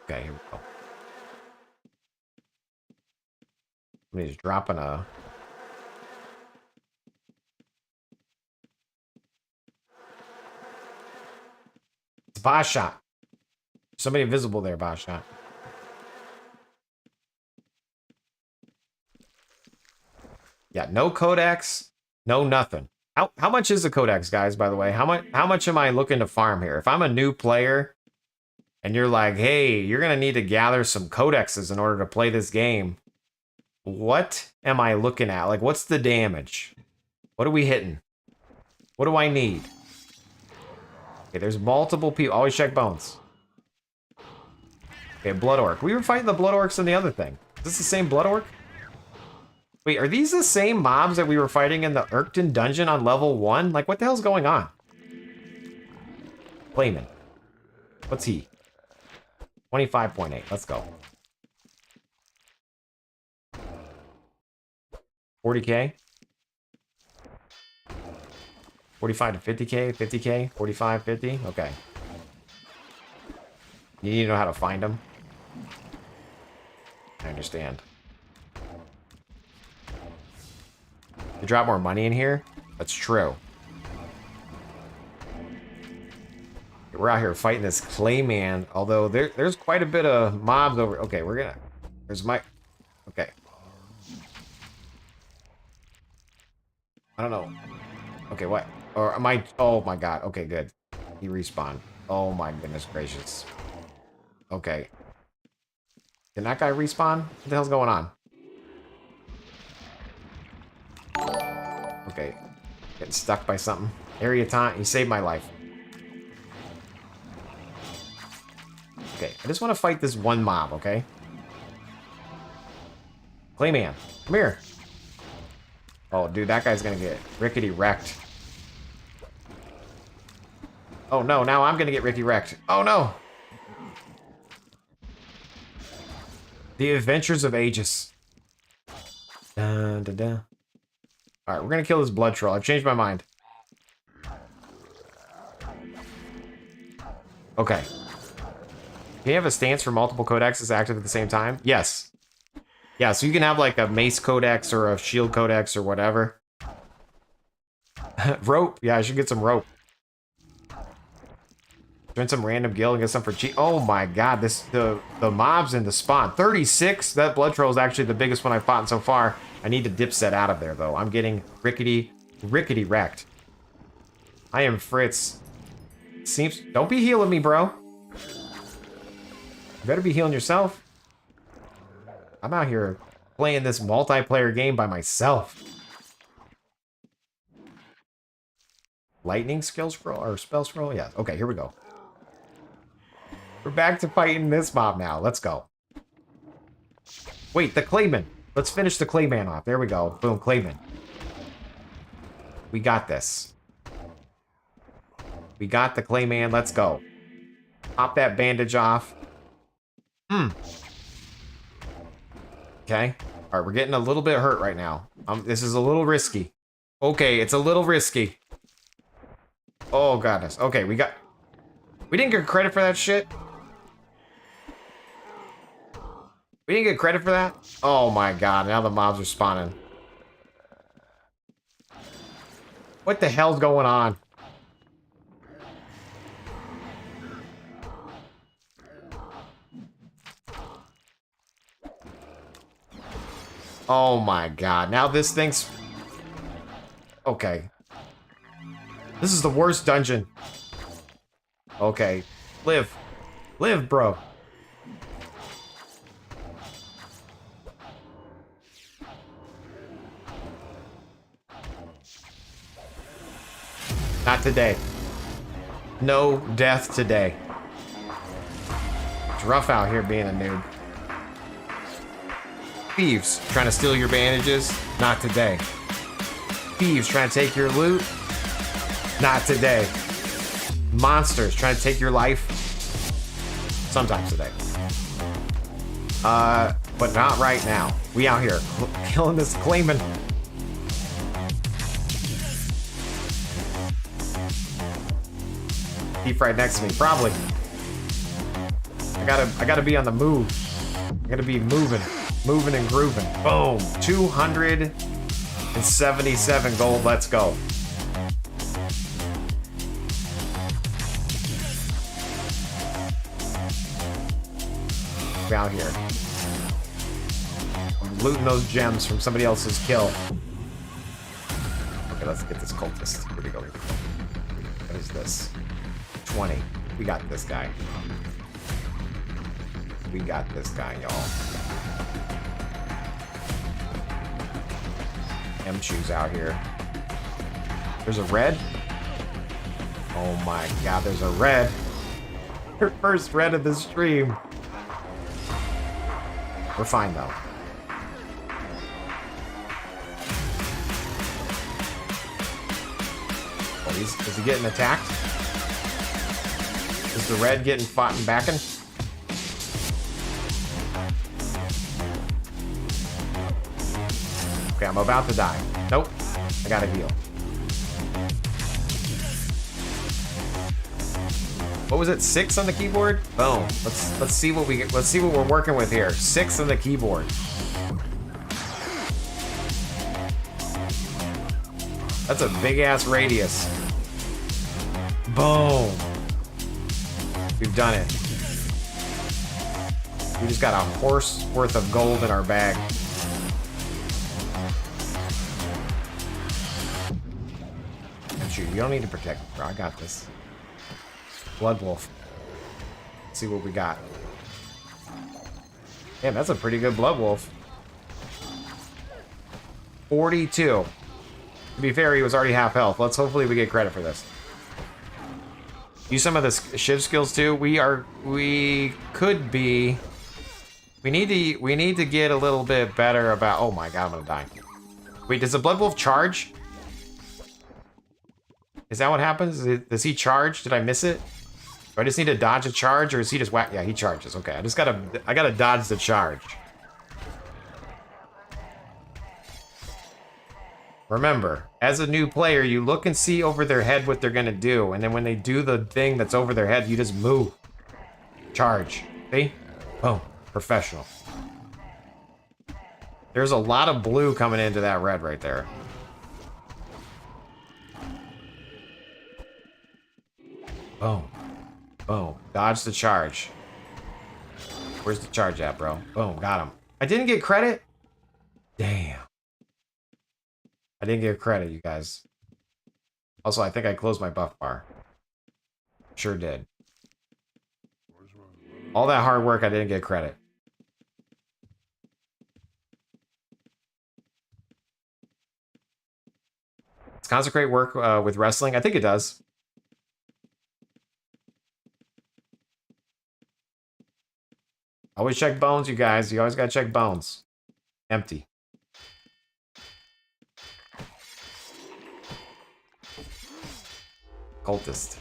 Okay, here we go. Somebody's dropping a... It's boss shot. Somebody invisible there, boss shot. Yeah, no codex, no nothing. How much is the codex, guys, by the way? How much am I looking to farm here? If I'm a new player and you're like, hey, you're gonna need to gather some codexes in order to play this game. What am I looking at? Like, what's the damage? What are we hitting? What do I need? Okay, there's multiple people. Always check bones. Okay, blood orc. We were fighting the blood orcs in the other thing. Is this the same blood orc? Wait, are these the same mobs that we were fighting in the Urkton dungeon on level 1? Like, what the hell's going on? Clayman. What's he? 25.8. Let's go. 40k? 45 to 50k? 50k? 45, 50? Okay. You need to know how to find them. I understand. You drop more money in here? That's true. We're out here fighting this Clayman, although there's quite a bit of mobs over... Okay, we're gonna... There's my... Okay. I don't know. Okay, what? Or am I... Oh my god. Okay, good. He respawned. Oh my goodness gracious. Okay. Can that guy respawn? What the hell's going on? Okay. Getting stuck by something. Area time. He saved my life. Okay. I just want to fight this one mob, okay? Clayman. Come here. Oh, dude. That guy's gonna get rickety wrecked. Oh, no. Now I'm gonna get rickety wrecked. Oh, no. The Adventures of Aegis. Dun, dun, dun. Alright, we're gonna kill this blood troll. I've changed my mind. Okay. Can you have a stance for multiple codexes active at the same time? Yes. Yeah, so you can have like a mace codex or a shield codex or whatever. Rope. Yeah, I should get some rope. Join some random guild and get some for cheap. Oh my god, the mobs in the spawn. 36? That blood troll is actually the biggest one I've fought so far. I need to dipset out of there, though. I'm getting rickety wrecked. I am Fritz. Seems... Don't be healing me, bro. You better be healing yourself. I'm out here playing this multiplayer game by myself. Lightning skill scroll? Or spell scroll? Yeah. Okay, here we go. We're back to fighting this mob now. Let's go. Wait, the Clayman. Let's finish the Clayman off. There we go. Boom, Clayman. We got this. We got the Clayman. Let's go. Pop that bandage off. Okay. All right, we're getting a little bit hurt right now. This is a little risky. Okay, it's a little risky. Oh, goodness. Okay, we didn't get credit for that shit. We didn't get credit for that? Oh my god, now the mobs are spawning. What the hell's going on? Oh my god, now this thing's... Okay. This is the worst dungeon. Okay. Live. Live, bro. Not today. No death today. It's rough out here being a noob. Thieves trying to steal your bandages. Not today. Thieves trying to take your loot. Not today. Monsters trying to take your life. Sometimes today. But not right now. We out here killing this claimant. Thief right next to me, probably. I gotta be on the move. I gotta be moving and grooving. Boom, 277 gold. Let's go. Out here. I'm looting those gems from somebody else's kill. Okay, let's get this cultist. Here we go. What is this? 20. We got this guy. We got this guy, y'all. M-Shoes out here. There's a red. Oh my god, there's a red. Your first red of the stream. We're fine, though. Oh, is he getting attacked? Is the red getting fought and backing? Okay, I'm about to die. Nope. I gotta heal. What was it? 6 on the keyboard? Boom. Let's see what we're working with here. 6 on the keyboard. That's a big ass radius. Boom. We've done it. We just got a horse worth of gold in our bag. Shoot, you don't need to protect me, bro. I got this. Blood Wolf. Let's see what we got. Damn, that's a pretty good Blood Wolf. 42. To be fair, he was already half health. Let's hopefully we get credit for this. Use some of the shiv skills too. We could be. We need to get a little bit better about. Oh my god, I'm gonna die. Wait, does the Blood Wolf charge? Is that what happens? Does he charge? Did I miss it? Do I just need to dodge a charge, or is he just whack? Yeah, he charges. Okay, I gotta dodge the charge. Remember, as a new player, you look and see over their head what they're gonna do, and then when they do the thing that's over their head, you just move. Charge. See? Boom. Professional. There's a lot of blue coming into that red right there. Boom. Boom. Dodge the charge. Where's the charge at, bro? Boom. Got him. I didn't get credit? Damn. I didn't get credit, you guys. Also, I think I closed my buff bar. Sure did. All that hard work, I didn't get credit. Does Consecrate work with wrestling? I think it does. Always check bones, you guys. You always gotta check bones. Empty. Cultist.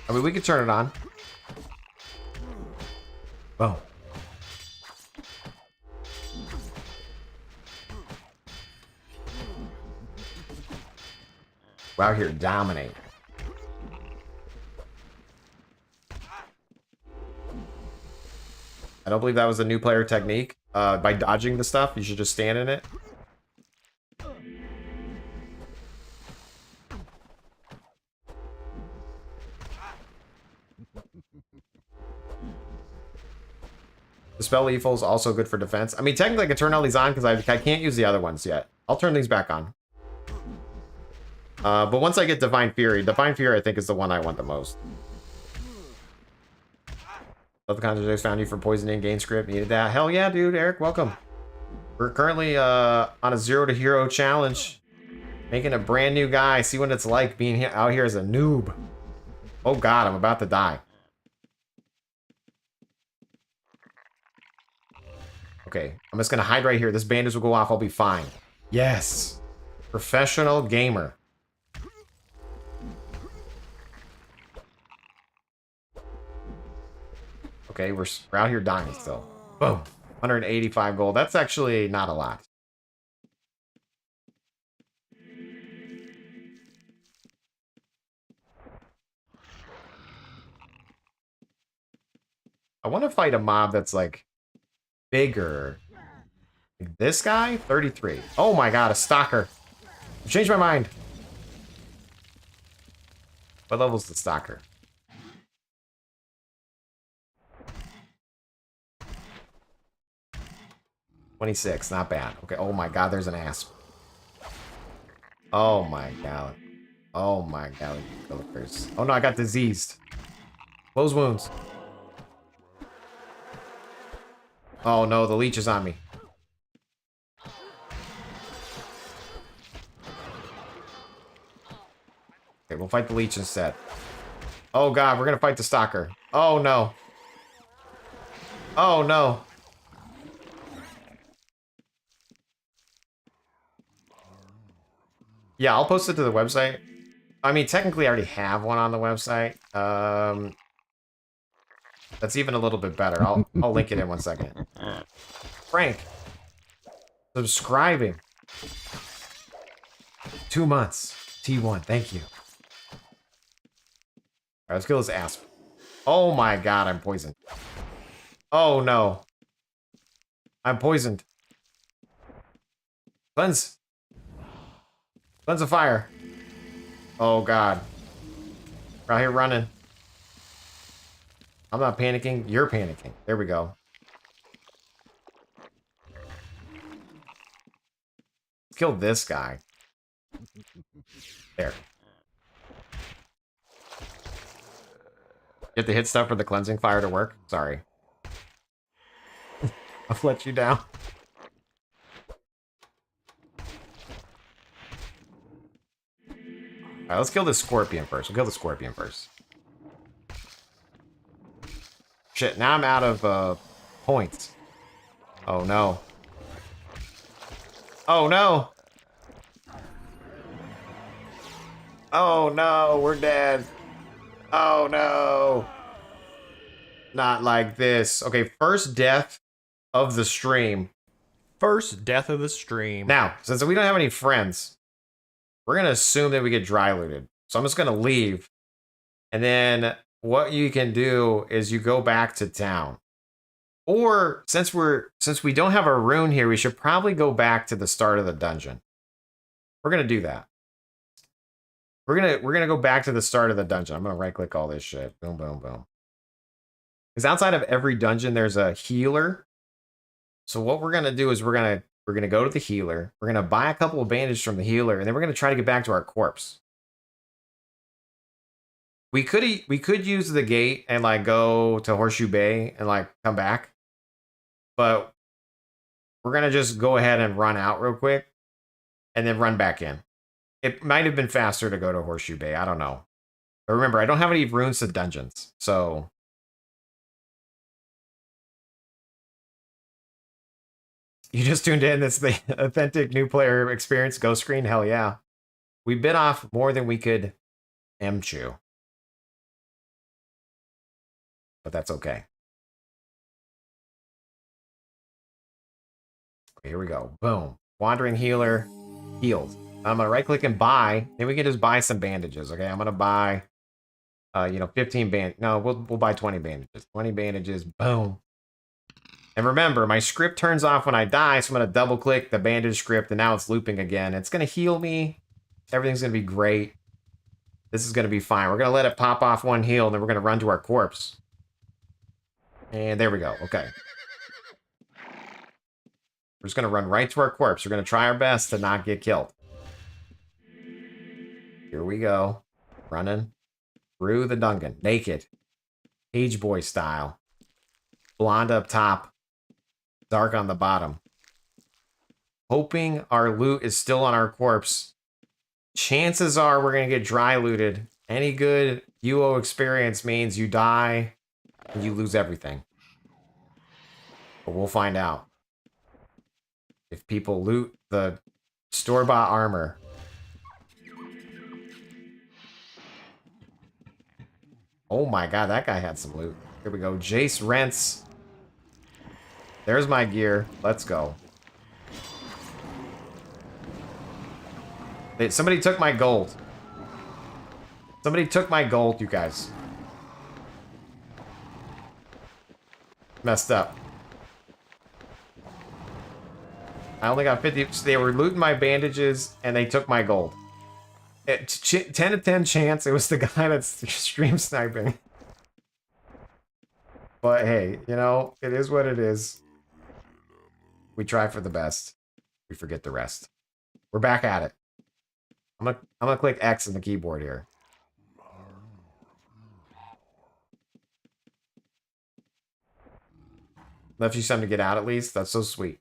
I mean, we could turn it on. Boom. We're out here dominate. I don't believe that was a new player technique. By dodging the stuff, you should just stand in it. Dispel Lethal is also good for defense. I mean, technically I can turn all these on because I can't use the other ones yet. I'll turn these back on. But once I get Divine Fury I think is the one I want the most. Love the content found you for poisoning gain script. Needed that. Hell yeah, dude. Eric, welcome. We're currently on a 0 to hero challenge. Making a brand new guy. See what it's like being out here as a noob. Oh god, I'm about to die. Okay, I'm just gonna hide right here. This bandage will go off. I'll be fine. Yes. Professional gamer. Okay, we're out here dying still. Boom. 185 gold. That's actually not a lot. I want to fight a mob that's like bigger. Like this guy? 33. Oh my god, a stalker. I've changed my mind. What level's the stalker? 26, not bad. Okay, oh my god, there's an asp. Oh my god. Oh my god. Oh no, I got diseased. Close wounds. Oh no, the leech is on me. Okay, we'll fight the leech instead. Oh god, we're gonna fight the stalker. Oh no. Oh no. Yeah, I'll post it to the website. I mean, technically I already have one on the website. That's even a little bit better. I'll link it in 1 second. Frank. Subscribing. 2 months. T1, thank you. Alright, let's kill this asp. Oh my god, I'm poisoned. Oh no. I'm poisoned. Cleanse. Cleanse of fire. Oh god. We're out here running. I'm not panicking. You're panicking. There we go. Let's kill this guy. There. You have to hit stuff for the cleansing fire to work? Sorry. I've let you down. Alright, let's kill this scorpion first. We'll kill the scorpion first. Shit, now I'm out of points. Oh no. Oh no! Oh no, we're dead. Oh no! Not like this. Okay, first death of the stream. First death of the stream. Now, since we don't have any friends, we're going to assume that we get dry looted. So I'm just going to leave. And then what you can do is you go back to town. Or since we don't have a rune here, we should probably go back to the start of the dungeon. We're going to do that. We're going to go back to the start of the dungeon. I'm going to right click all this shit. Boom, boom, boom. Because outside of every dungeon, there's a healer. So what we're going to do is we're going to go to the healer. We're going to buy a couple of bandages from the healer, and then we're going to try to get back to our corpse. We could use the gate and like go to Horseshoe Bay and like come back. But we're going to just go ahead and run out real quick and then run back in. It might have been faster to go to Horseshoe Bay. I don't know. But remember, I don't have any runes to dungeons. So you just tuned in. It's the authentic new player experience. Ghost screen. Hell yeah. We bit off more than we could chew. But that's okay. Okay, here we go. Boom. Wandering healer. Healed. I'm going to right click and buy. Then we can just buy some bandages. Okay, I'm going to buy, 15 No, we'll buy 20 bandages. 20 bandages. Boom. And remember, my script turns off when I die, so I'm going to double click the bandage script, and now it's looping again. It's going to heal me. Everything's going to be great. This is going to be fine. We're going to let it pop off one heal, and then we're going to run to our corpse. And there we go. Okay. We're just going to run right to our corpse. We're going to try our best to not get killed. Here we go. Running through the dungeon. Naked. Page boy style. Blonde up top. Dark on the bottom. Hoping our loot is still on our corpse. Chances are we're going to get dry looted. Any good UO experience means you die and you lose everything. But we'll find out. If people loot the store-bought armor. Oh my god, that guy had some loot. Here we go. Jace rents. There's my gear. Let's go. Somebody took my gold. Somebody took my gold, you guys. Messed up. I only got 50. They were looting my bandages, and they took my gold. 10 to 10 chance it was the guy that's stream sniping. But hey, you know, it is what it is. We try for the best. We forget the rest. We're back at it. I'm gonna click X on the keyboard here. Left you something to get out at least? That's so sweet.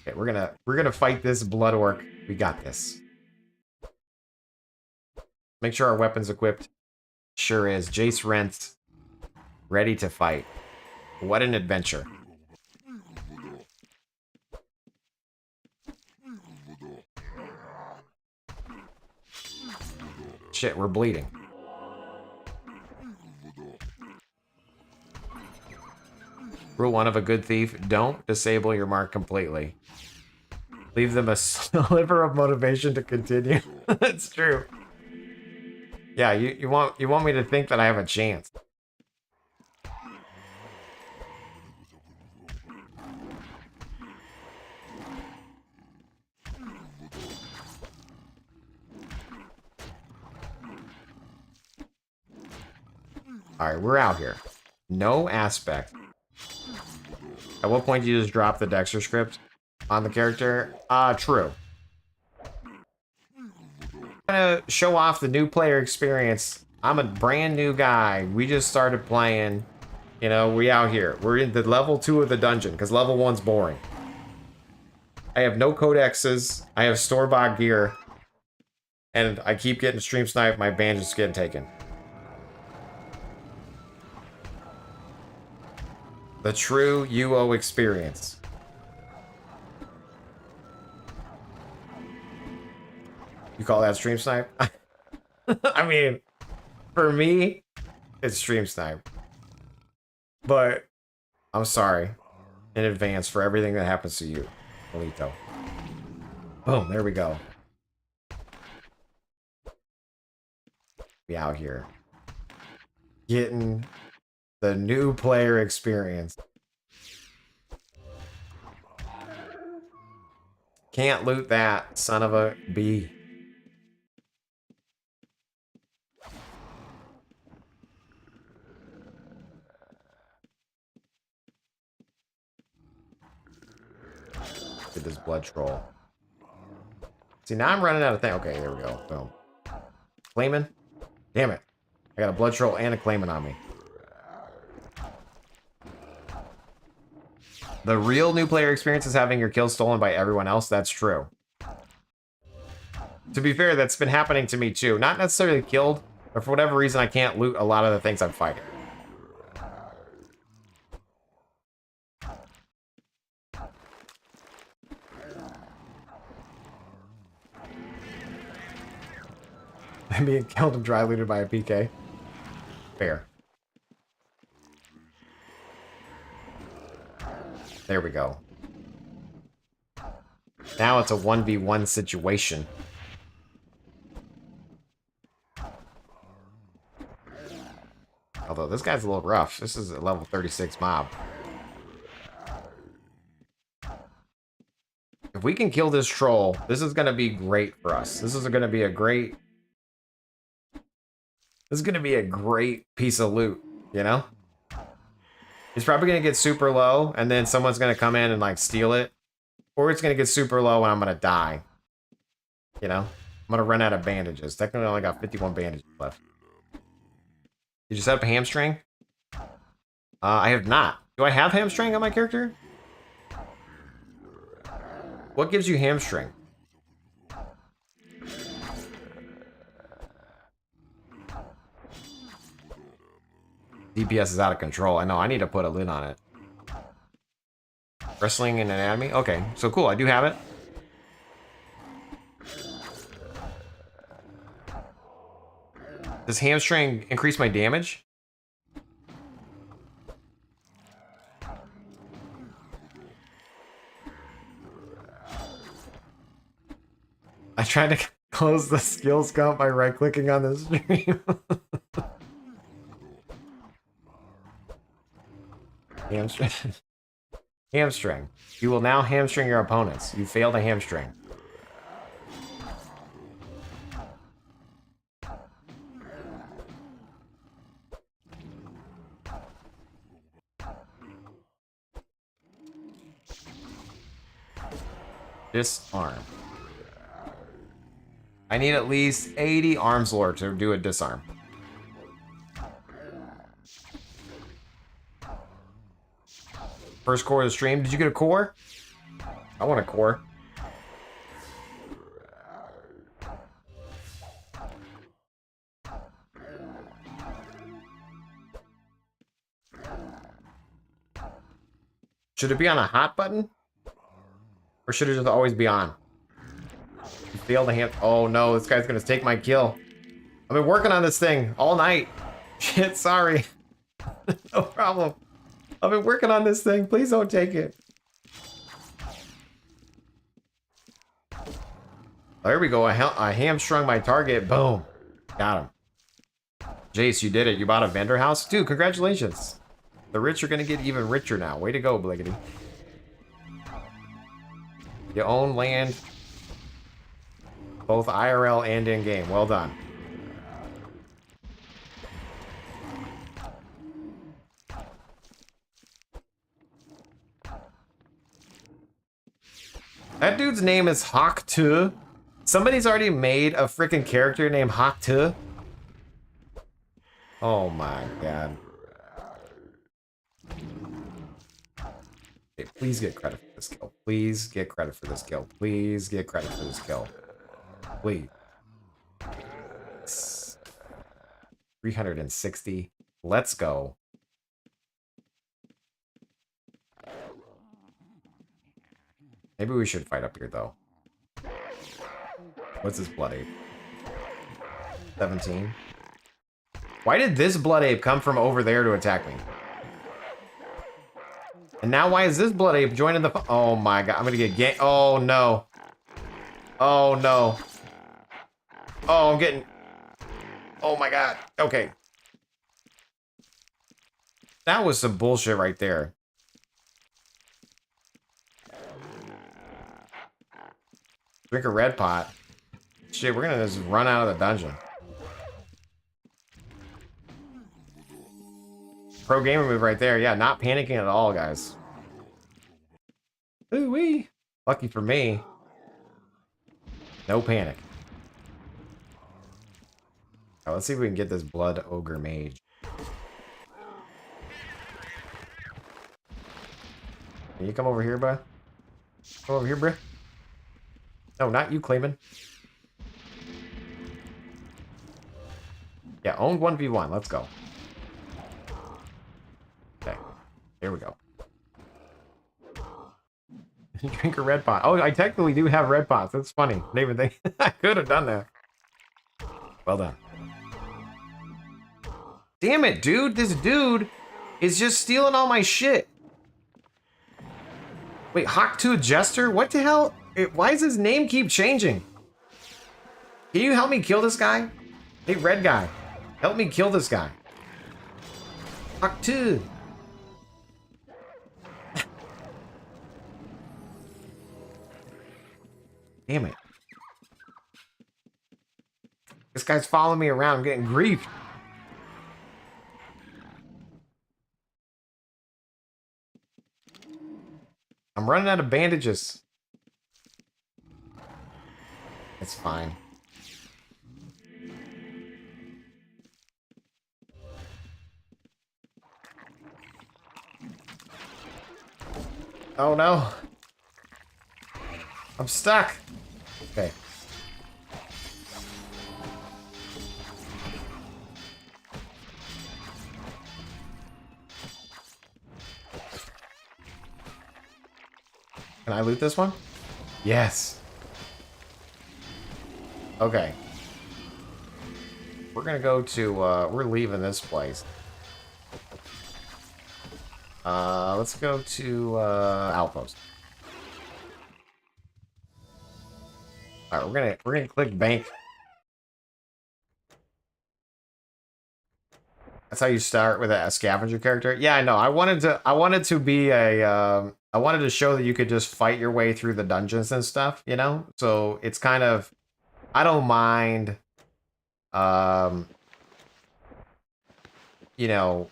Okay, we're gonna fight this blood orc. We got this. Make sure our weapon's equipped. Sure is. Jace Rent. Ready to fight. What an adventure. Shit, we're bleeding. Rule 1 of a good thief, don't disable your mark completely. Leave them a sliver of motivation to continue. That's true. Yeah, you want me to think that I have a chance. Alright, we're out here. No aspect. At what point do you just drop the Dexter script on the character? True. I'm gonna show off the new player experience. I'm a brand new guy. We just started playing. You know, we out here. We're in the level 2 of the dungeon, because level 1's boring. I have no codexes. I have store-bought gear. And I keep getting stream sniped. My bandage is getting taken. The true UO experience. You call that stream snipe? I mean, for me, it's stream snipe. But I'm sorry in advance for everything that happens to you, Polito. Boom, there we go. We out here. Getting the new player experience. Can't loot that, son of a bee. Get this blood troll. See, now I'm running out of things. Okay, there we go. Boom. Claiming? Damn it. I got a blood troll and a claiming on me. The real new player experience is having your kills stolen by everyone else. That's true. To be fair, that's been happening to me too. Not necessarily killed, but for whatever reason, I can't loot a lot of the things I'm fighting. I'm being killed and dry looted by a PK. Fair. There we go. Now it's a 1v1 situation. Although this guy's a little rough. This is a level 36 mob. If we can kill this troll, this is going to be great for us. This is going to be a great... This is going to be a great piece of loot. You know? It's probably gonna get super low, and then someone's gonna come in and like steal it. Or it's gonna get super low and I'm gonna die. You know? I'm gonna run out of bandages. Technically I only got 51 bandages left. Did you set up a hamstring? I have not. Do I have hamstring on my character? What gives you hamstring? DPS is out of control. I know, I need to put a lid on it. Wrestling and anatomy? Okay, so cool, I do have it. Does hamstring increase my damage? I tried to close the skills count by right-clicking on the stream. Hamstring. Hamstring. You will now hamstring your opponents. You failed a hamstring. Disarm. I need at least 80 arms lore to do a disarm. First core of the stream. Did you get a core? I want a core. Should it be on a hot button? Or should it just always be on? You failed the hand. Oh no, this guy's gonna take my kill. I've been working on this thing all night. Shit, sorry. No problem. I've been working on this thing. Please don't take it. There we go. I hamstrung my target. Boom. Got him. Jace, you did it. You bought a vendor house? Dude, congratulations. The rich are going to get even richer now. Way to go, Bliggity. You own land, both IRL and in-game. Well done. That dude's name is Hawk 2. Somebody's already made a freaking character named Hawk 2. Oh my god. Okay, please get credit for this kill. Please get credit for this kill. Please get credit for this kill. Please. 360. Let's go. Maybe we should fight up here, though. What's this blood ape? 17. Why did this blood ape come from over there to attack me? And now why is this blood ape joining the... Oh my god, I'm gonna get gang... Oh no. Oh no. Oh, I'm getting... Oh my god. Okay. That was some bullshit right there. Drink a red pot. Shit, we're gonna just run out of the dungeon. Pro gamer move right there. Yeah, not panicking at all, guys. Ooh-wee. Lucky for me. No panic. All right, let's see if we can get this blood ogre mage. Can you come over here, bud? Come over here, bruh. No, not you, Clayman. Yeah, own 1v1. Let's go. Okay. Here we go. Drink a red pot. Oh, I technically do have red pots. That's funny. Didn't even think I could have done that. Well done. Damn it, dude. This dude is just stealing all my shit. Wait, Hawk 2 Jester? What the hell? Why does his name keep changing? Can you help me kill this guy? Hey, red guy. Help me kill this guy. Hawk 2. Damn it. This guy's following me around. I'm getting griefed. I'm running out of bandages. It's fine. Oh no. I'm stuck. Okay. Can I loot this one? Yes. Okay. We're gonna go to, we're leaving this place. Let's go to, Outpost. Alright, we're gonna click bank. That's how you start with a scavenger character. Yeah, I know. I wanted to be a, I wanted to show that you could just fight your way through the dungeons and stuff, you know? So it's kind of, I don't mind, you know,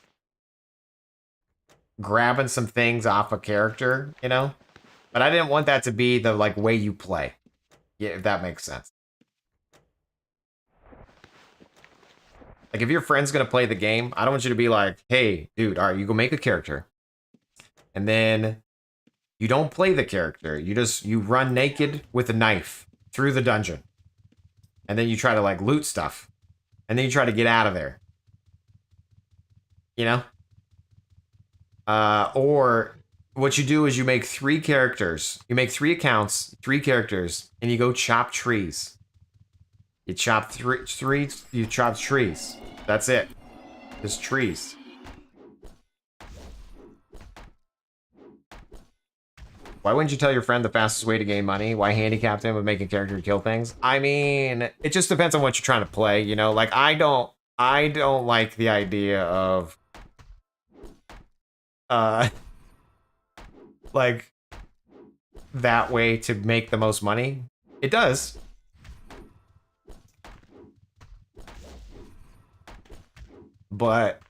grabbing some things off a character, you know? But I didn't want that to be the, like, way you play. Yeah, if that makes sense. Like, if your friend's gonna play the game, I don't want you to be like, hey, dude, all right, you go make a character. And then you don't play the character. You run naked with a knife through the dungeon. And then you try to, like, loot stuff. And then you try to get out of there. You know? Or what you do is you make 3 characters. You make 3 accounts, 3 characters, and you go chop trees. You chop you chop trees. That's it. Just trees. Why wouldn't you tell your friend the fastest way to gain money? Why handicap him with making character kill things? I mean, it just depends on what you're trying to play, you know? Like, I don't like the idea of like that way to make the most money. It does. But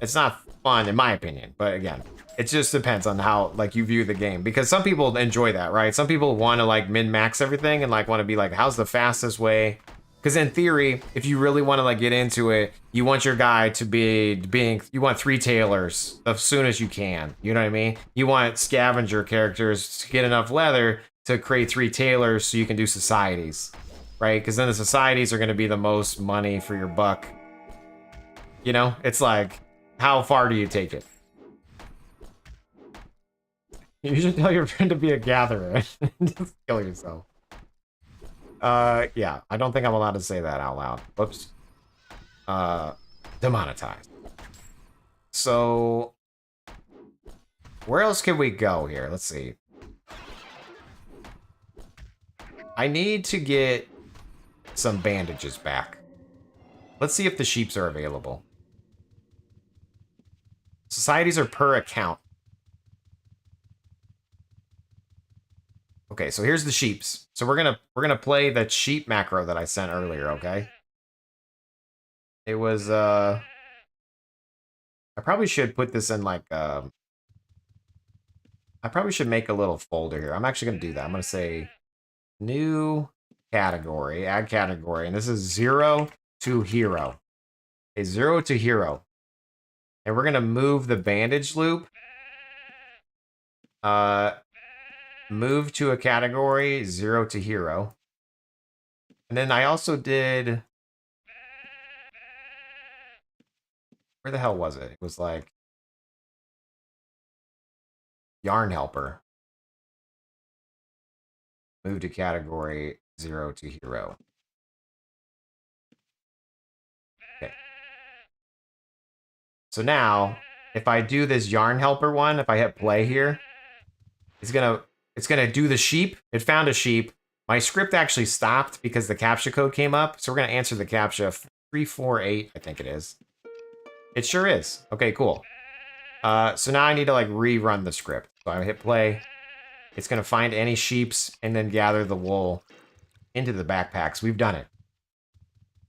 it's not fun in my opinion. But again, it just depends on how like you view the game, because some people enjoy that, right? Some people want to like min-max everything and like want to be like, how's the fastest way? Because in theory, if you really want to like get into it, you want your guy to be you want 3 tailors as soon as you can. You know what I mean? You want scavenger characters to get enough leather to create 3 tailors so you can do societies, right? Because then the societies are going to be the most money for your buck. You know, it's like, how far do you take it? You should tell your friend to be a gatherer and just kill yourself. Yeah, I don't think I'm allowed to say that out loud. Whoops. Demonetized. So, where else can we go here? Let's see. I need to get some bandages back. Let's see if the sheeps are available. Societies are per account. Okay, so here's the sheeps. So we're gonna play the sheep macro that I sent earlier, okay? It was I probably should put this in like I probably should make a little folder here. I'm actually gonna do that. I'm gonna say new category, add category, and this is 0 to hero. Okay, 0 to hero. And we're gonna move the bandage loop. Move to a category, 0 to hero. And then I also did... Where the hell was it? It was like... Yarn helper. Move to category, 0 to hero. Okay. So now, if I do this yarn helper one, if I hit play here, it's gonna do the sheep. It found a sheep. My script actually stopped because the CAPTCHA code came up. So we're gonna answer the CAPTCHA 348, I think it is. It sure is. Okay, cool. So now I need to like rerun the script. So I hit play. It's gonna find any sheeps and then gather the wool into the backpacks. We've done it.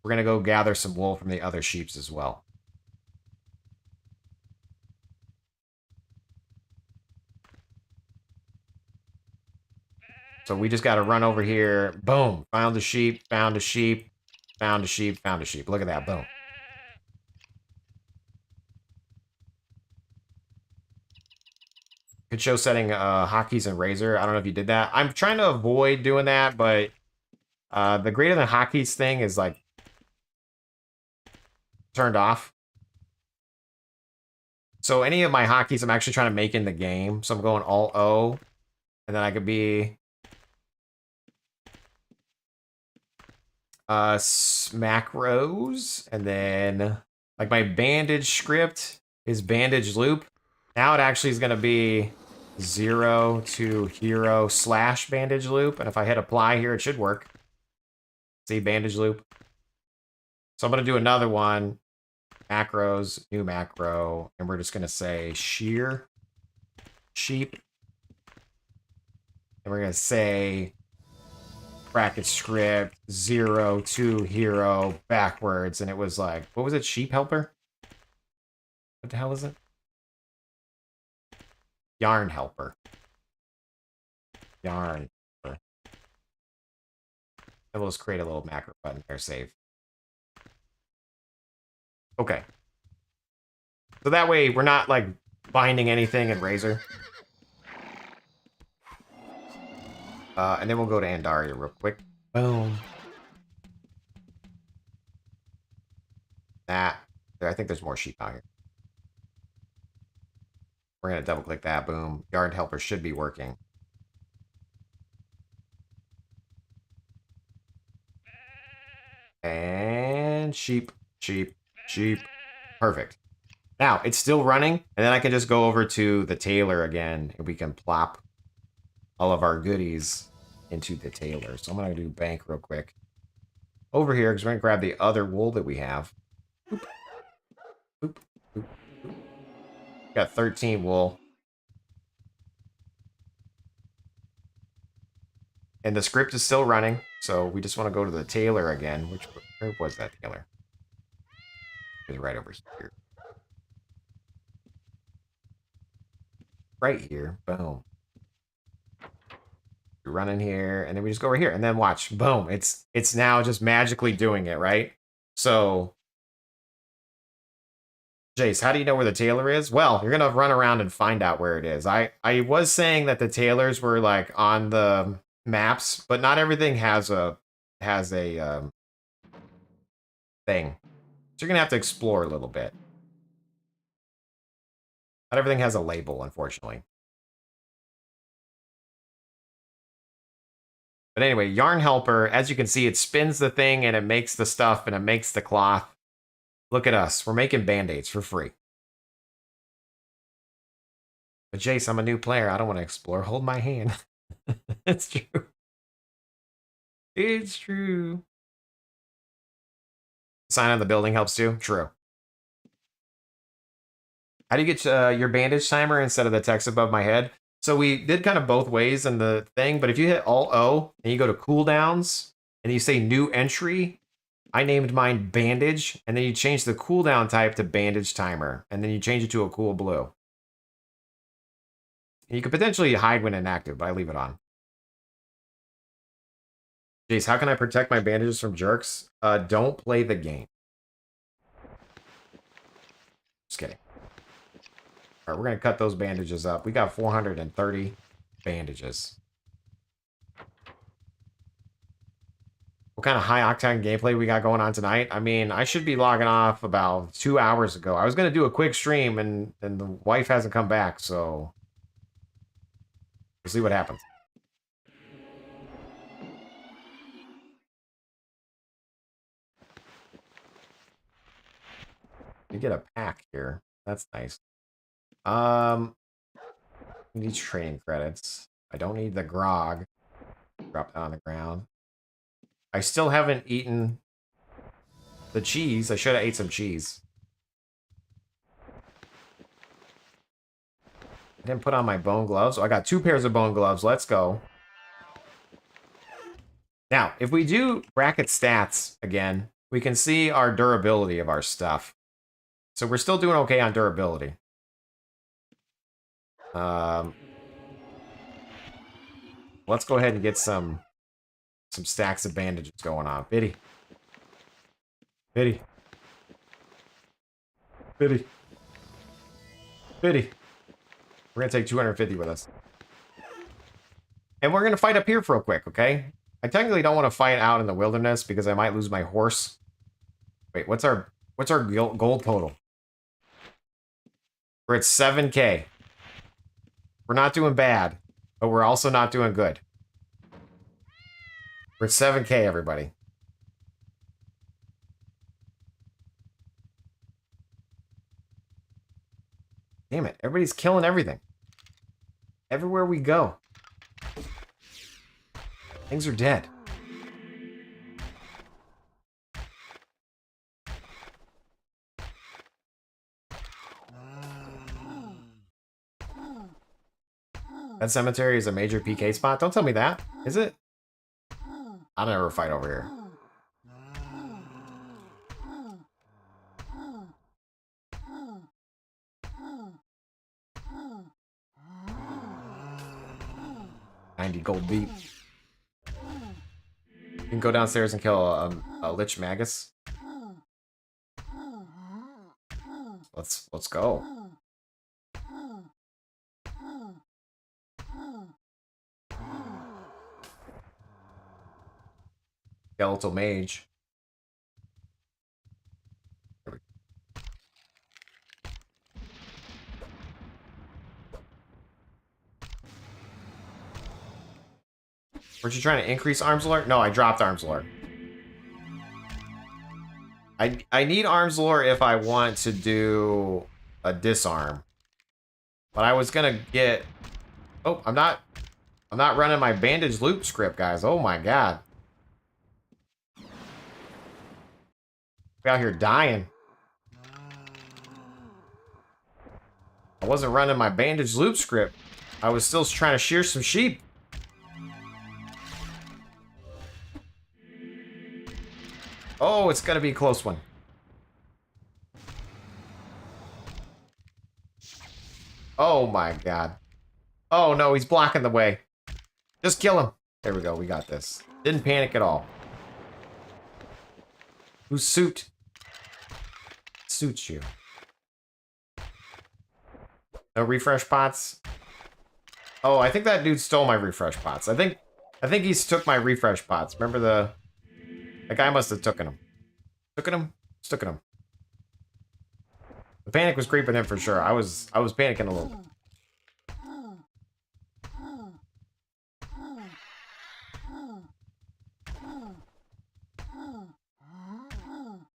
We're gonna go gather some wool from the other sheeps as well. So we just got to run over here. Boom. Found a sheep, found a sheep, found a sheep, found a sheep. Look at that. Boom. Could show setting hotkeys and razor. I don't know if you did that. I'm trying to avoid doing that, but the greater than hotkeys thing is like turned off. So any of my hotkeys I'm actually trying to make in the game. So I'm going Alt O, and then I could be macros, and then like my bandage script is bandage loop. Now it actually is going to be 0 to hero / bandage loop, and if I hit apply here, it should work. See, bandage loop. So I'm going to do another one. Macros, new macro, and we're just going to say shear sheep. And we're going to say bracket script 0 to hero backwards. And it was like, what was it? Sheep helper? What the hell is it? Yarn helper. Yarn helper. And we'll just create a little macro button there, save. Okay. So that way we're not like binding anything in Razor. And then we'll go to Andaria real quick. Boom. That. I think there's more sheep out here. We're going to double click that. Boom. Yard helper should be working. And sheep, sheep, sheep. Perfect. Now, it's still running, and then I can just go over to the tailor again, and we can plop all of our goodies into the tailor. So I'm going to do bank real quick. Over here, because we're going to grab the other wool that we have. Oop. Oop. Oop. Oop. Got 13 wool. And the script is still running, so we just want to go to the tailor again. Where was that tailor? It's right over here. Right here. Boom. We run in here, and then we just go over here, and then watch. Boom. It's now just magically doing it, right? So, Jace, how do you know where the tailor is? Well, you're gonna run around and find out where it is. I was saying that the tailors were like on the maps, but not everything has a thing. So you're gonna have to explore a little bit. Not everything has a label, unfortunately. But anyway, Yarn Helper, as you can see, it spins the thing and it makes the stuff and it makes the cloth. Look at us. We're making band-aids for free. But Jace, I'm a new player. I don't want to explore. Hold my hand. It's true. It's true. Sign on the building helps too? True. How do you get your bandage timer instead of the text above my head? So we did kind of both ways in the thing, but if you hit Alt-O and you go to cooldowns and you say new entry, I named mine bandage, and then you change the cooldown type to bandage timer, and then you change it to a cool blue. And you could potentially hide when inactive, but I leave it on. Jace, how can I protect my bandages from jerks? Don't play the game. Just kidding. All right, we're going to cut those bandages up. We got 430 bandages. What kind of high-octane gameplay we got going on tonight? I mean, I should be logging off about 2 hours ago. I was going to do a quick stream, and the wife hasn't come back, so we'll see what happens. You get a pack here. That's nice. Need training credits. I don't need the grog. Drop that on the ground. I still haven't eaten the cheese. I should have ate some cheese. I didn't put on my bone gloves. So I got 2 pairs of bone gloves. Let's go. Now, if we do bracket stats again, we can see our durability of our stuff. So we're still doing okay on durability. We'll Let's go ahead and get some stacks of bandages going on. Biddy. Biddy. Biddy. Biddy. We're gonna take 250 with us. And we're gonna fight up here real quick, okay? I technically don't want to fight out in the wilderness because I might lose my horse. Wait, what's our gold total? We're at 7K. We're not doing bad, but we're also not doing good. We're at 7K, everybody. Damn it, everybody's killing everything. Everywhere we go. Things are dead. That cemetery is a major PK spot? Don't tell me that. Is it? I'll never fight over here. $90 gold deep. You can go downstairs and kill a Lich Magus. Let's go. Skeletal Mage. Weren't you trying to increase arms lore? No, I dropped arms lore. I need arms lore if I want to do a disarm. But I was gonna get... Oh, I'm not running my bandage loop script, guys. Oh my god. We're out here dying. I wasn't running my bandage loop script. I was still trying to shear some sheep. Oh, it's gonna be a close one. Oh my god. Oh no, he's blocking the way. Just kill him. There we go, we got this. Didn't panic at all. Whose suit suits you? No refresh pots? Oh, I think that dude stole my refresh pots. I think he's took my refresh pots. Remember the guy must have taken them. Tooken him? Stooken him. The panic was creeping in for sure. I was panicking a little.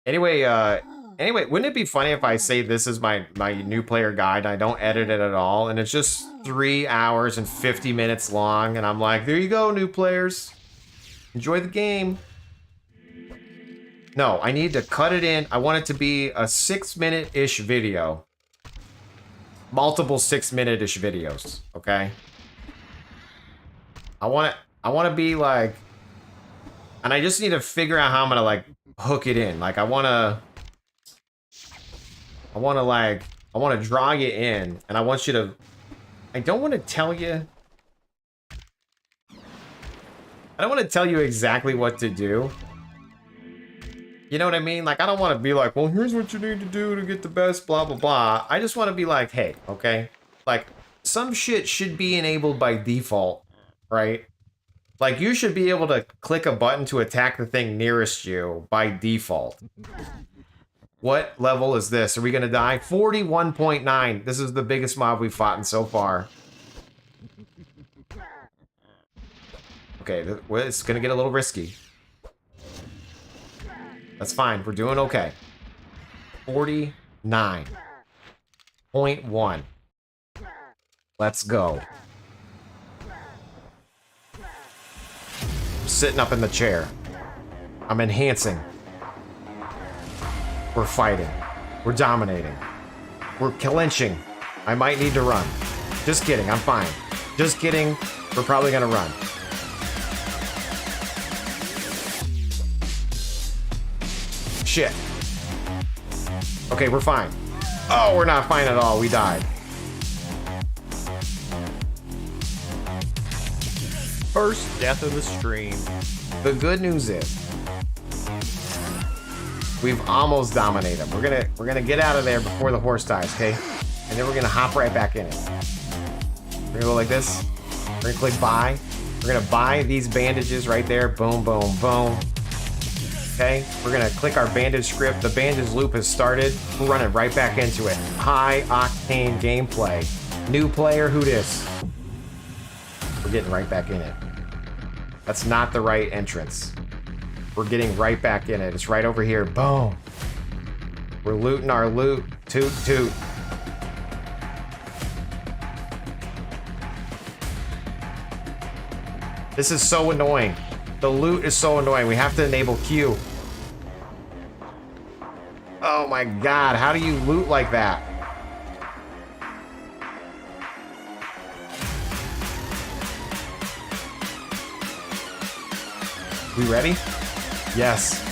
Anyway, wouldn't it be funny if I say this is my new player guide and I don't edit it at all and it's just 3 hours and 50 minutes long and I'm like, there you go, new players. Enjoy the game. No, I need to cut it in. I want it to be a 6-minute-ish video. Multiple 6-minute-ish videos, okay? I want to be like, and I just need to figure out how I'm gonna like hook it in. Like I want to draw you in, and I want you to. I don't want to tell you. I don't want to tell you exactly what to do. You know what I mean? Like, I don't want to be like, well, here's what you need to do to get the best, blah, blah, blah. I just want to be like, hey, okay? Like, some shit should be enabled by default, right? Like, you should be able to click a button to attack the thing nearest you by default. What level is this? Are we going to die? 41.9. This is the biggest mob we've fought in so far. Okay, it's going to get a little risky. That's fine. We're doing okay. 49.1. Let's go. I'm sitting up in the chair. I'm enhancing. We're fighting. We're dominating. We're clinching. I might need to run. Just kidding. I'm fine. Just kidding. We're probably gonna run. Shit. Okay, we're fine. Oh, we're not fine at all. We died. First death of the stream. The good news is we've almost dominated him. We're gonna get out of there before the horse dies, okay? And then we're gonna hop right back in it. We're gonna go like this. We're gonna click buy. We're gonna buy these bandages right there. Boom, boom, boom. Okay, we're gonna click our bandage script. The bandage loop has started. We're running right back into it. High octane gameplay. New player, who dis? We're getting right back in it. That's not the right entrance. We're getting right back in it. It's right over here. Boom. We're looting our loot. Toot, toot. This is so annoying. The loot is so annoying. We have to enable Q. Oh my god, how do you loot like that? We ready? Yes.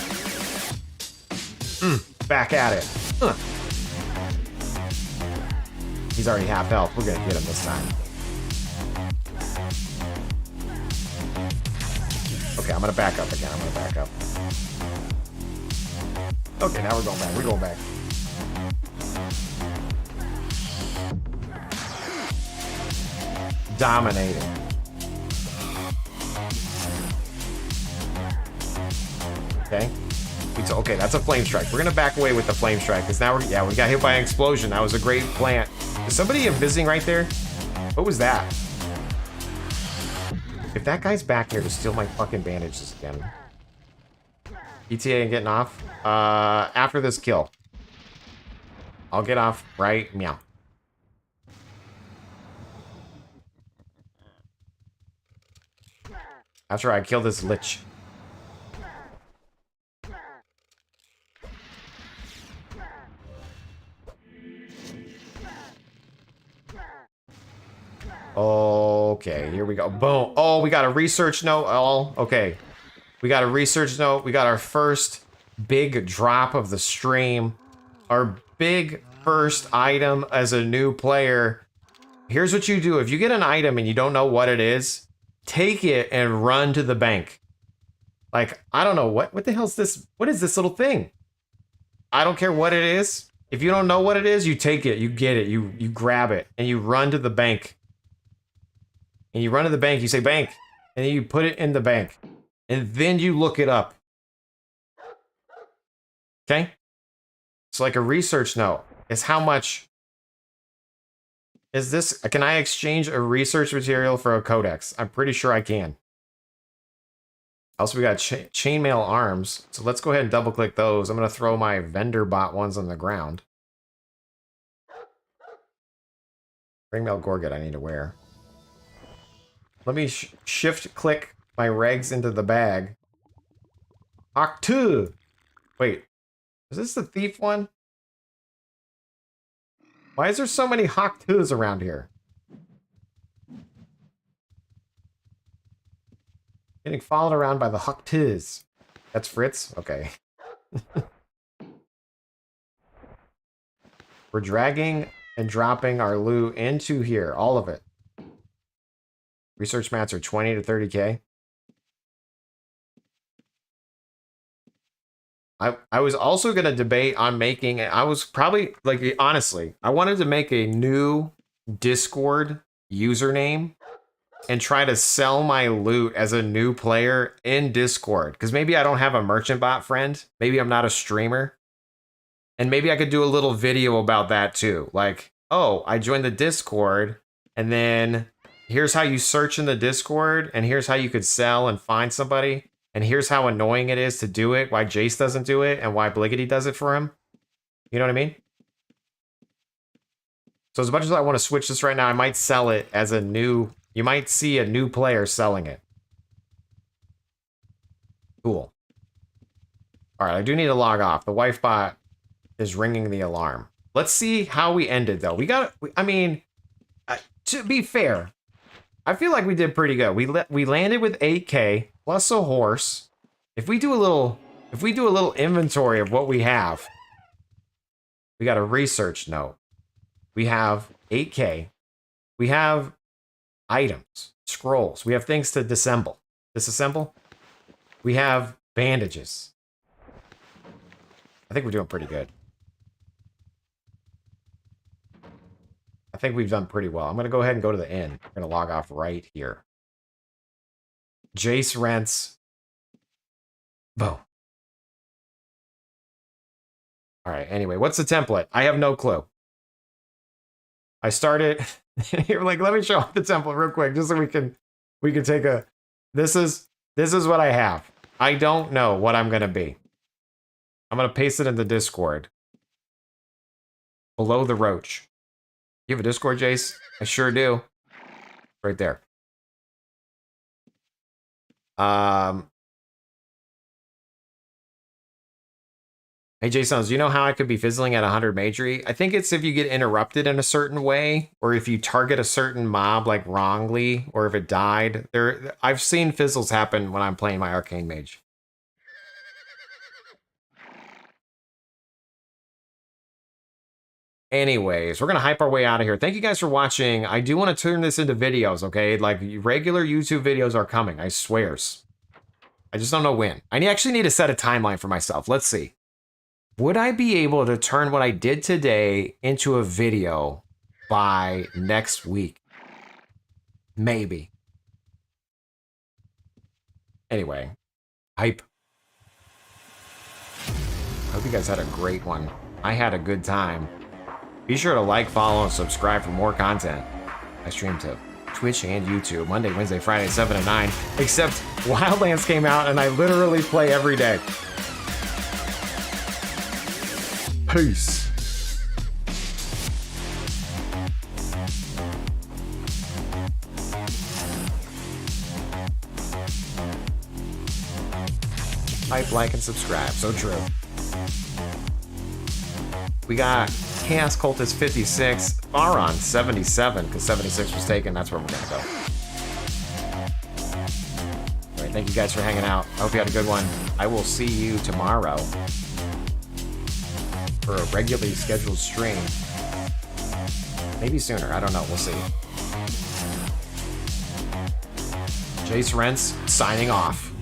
Back at it. He's already half health. We're gonna get him this time. Okay, I'm gonna back up again. I'm gonna back up. Okay, now we're going back. We're going back. Dominating. Okay. Okay, that's a flame strike. We're gonna back away with the flame strike because now we got hit by an explosion. That was a great plant. Is somebody visiting right there? What was that? If that guy's back here to steal my fucking bandages again. ETA and getting off. After this kill. I'll get off right meow. After I kill this lich. Okay, here we go. Boom. Oh, we got a research note. Oh, okay. We got a research note. We got our first big drop of the stream. Our big first item as a new player. Here's what you do. If you get an item and you don't know what it is, take it and run to the bank. Like, I don't know. What the hell's this? What is this little thing? I don't care what it is. If you don't know what it is, you take it. You get it. You grab it. And you run to the bank. And you run to the bank, you say bank, and then you put it in the bank. And then you look it up. Okay? It's like a research note. It's how much is this? Can I exchange a research material for a codex? I'm pretty sure I can. Also, we got chainmail arms. So let's go ahead and double click those. I'm going to throw my vendor bot ones on the ground. Ringmail Gorget I need to wear. Let me shift click my regs into the bag. Octu! Wait, is this the thief one? Why is there so many Hawk-2s around here? Getting followed around by the Hawk-2s. That's Fritz? Okay. We're dragging and dropping our loot into here. All of it. Research mats are 20 to 30k. I was also going to debate on making, I was probably, like, honestly, I wanted to make a new Discord username and try to sell my loot as a new player in Discord. Because maybe I don't have a merchant bot friend. Maybe I'm not a streamer. And maybe I could do a little video about that too. Like, oh, I joined the Discord, and then here's how you search in the Discord, and here's how you could sell and find somebody. And here's how annoying it is to do it, why Jace doesn't do it, and why Bliggity does it for him. You know what I mean? So as much as I want to switch this right now, I might sell it as a new... You might see a new player selling it. Cool. Alright, I do need to log off. The wife bot is ringing the alarm. Let's see how we ended, though. I mean, to be fair, I feel like we did pretty good. We landed with 8k plus a horse. If we do a little inventory of what we have, we got a research note. We have 8k. We have items. scrolls. We have things to disassemble. Disassemble. We have bandages. I think we're doing pretty good. I think we've done pretty well. I'm going to go ahead and go to the inn. I'm going to log off right here. Jace rents. Boom. All right, anyway, what's the template? I have no clue. I started... You're like, let me show off the template real quick, just so we can take a... This is what I have. I don't know what I'm going to be. I'm going to paste it in the Discord. Below the roach. You have a Discord, Jace? I sure do. Right there. Hey, Jason, do you know how I could be fizzling at 100 magery? I think it's if you get interrupted in a certain way, or if you target a certain mob, like, wrongly, or if it died. I've seen fizzles happen when I'm playing my Arcane Mage. Anyways, we're going to hype our way out of here. Thank you guys for watching. I do want to turn this into videos, okay? Like, regular YouTube videos are coming, I swears. I just don't know when. I actually need to set a timeline for myself. Let's see. Would I be able to turn what I did today into a video by next week? Maybe. Anyway, hype. I hope you guys had a great one. I had a good time. Be sure to like, follow, and subscribe for more content. I stream to Twitch and YouTube Monday, Wednesday, Friday, 7 to 9. Except Wildlands came out and I literally play every day. Peace. Hype, like, and subscribe. So true. We got Chaos Cultist 56, Baron 77, because 76 was taken. That's where we're gonna go. All right, thank you guys for hanging out. I hope you had a good one. I will see you tomorrow for a regularly scheduled stream. Maybe sooner. I don't know. We'll see. Jace Rents signing off.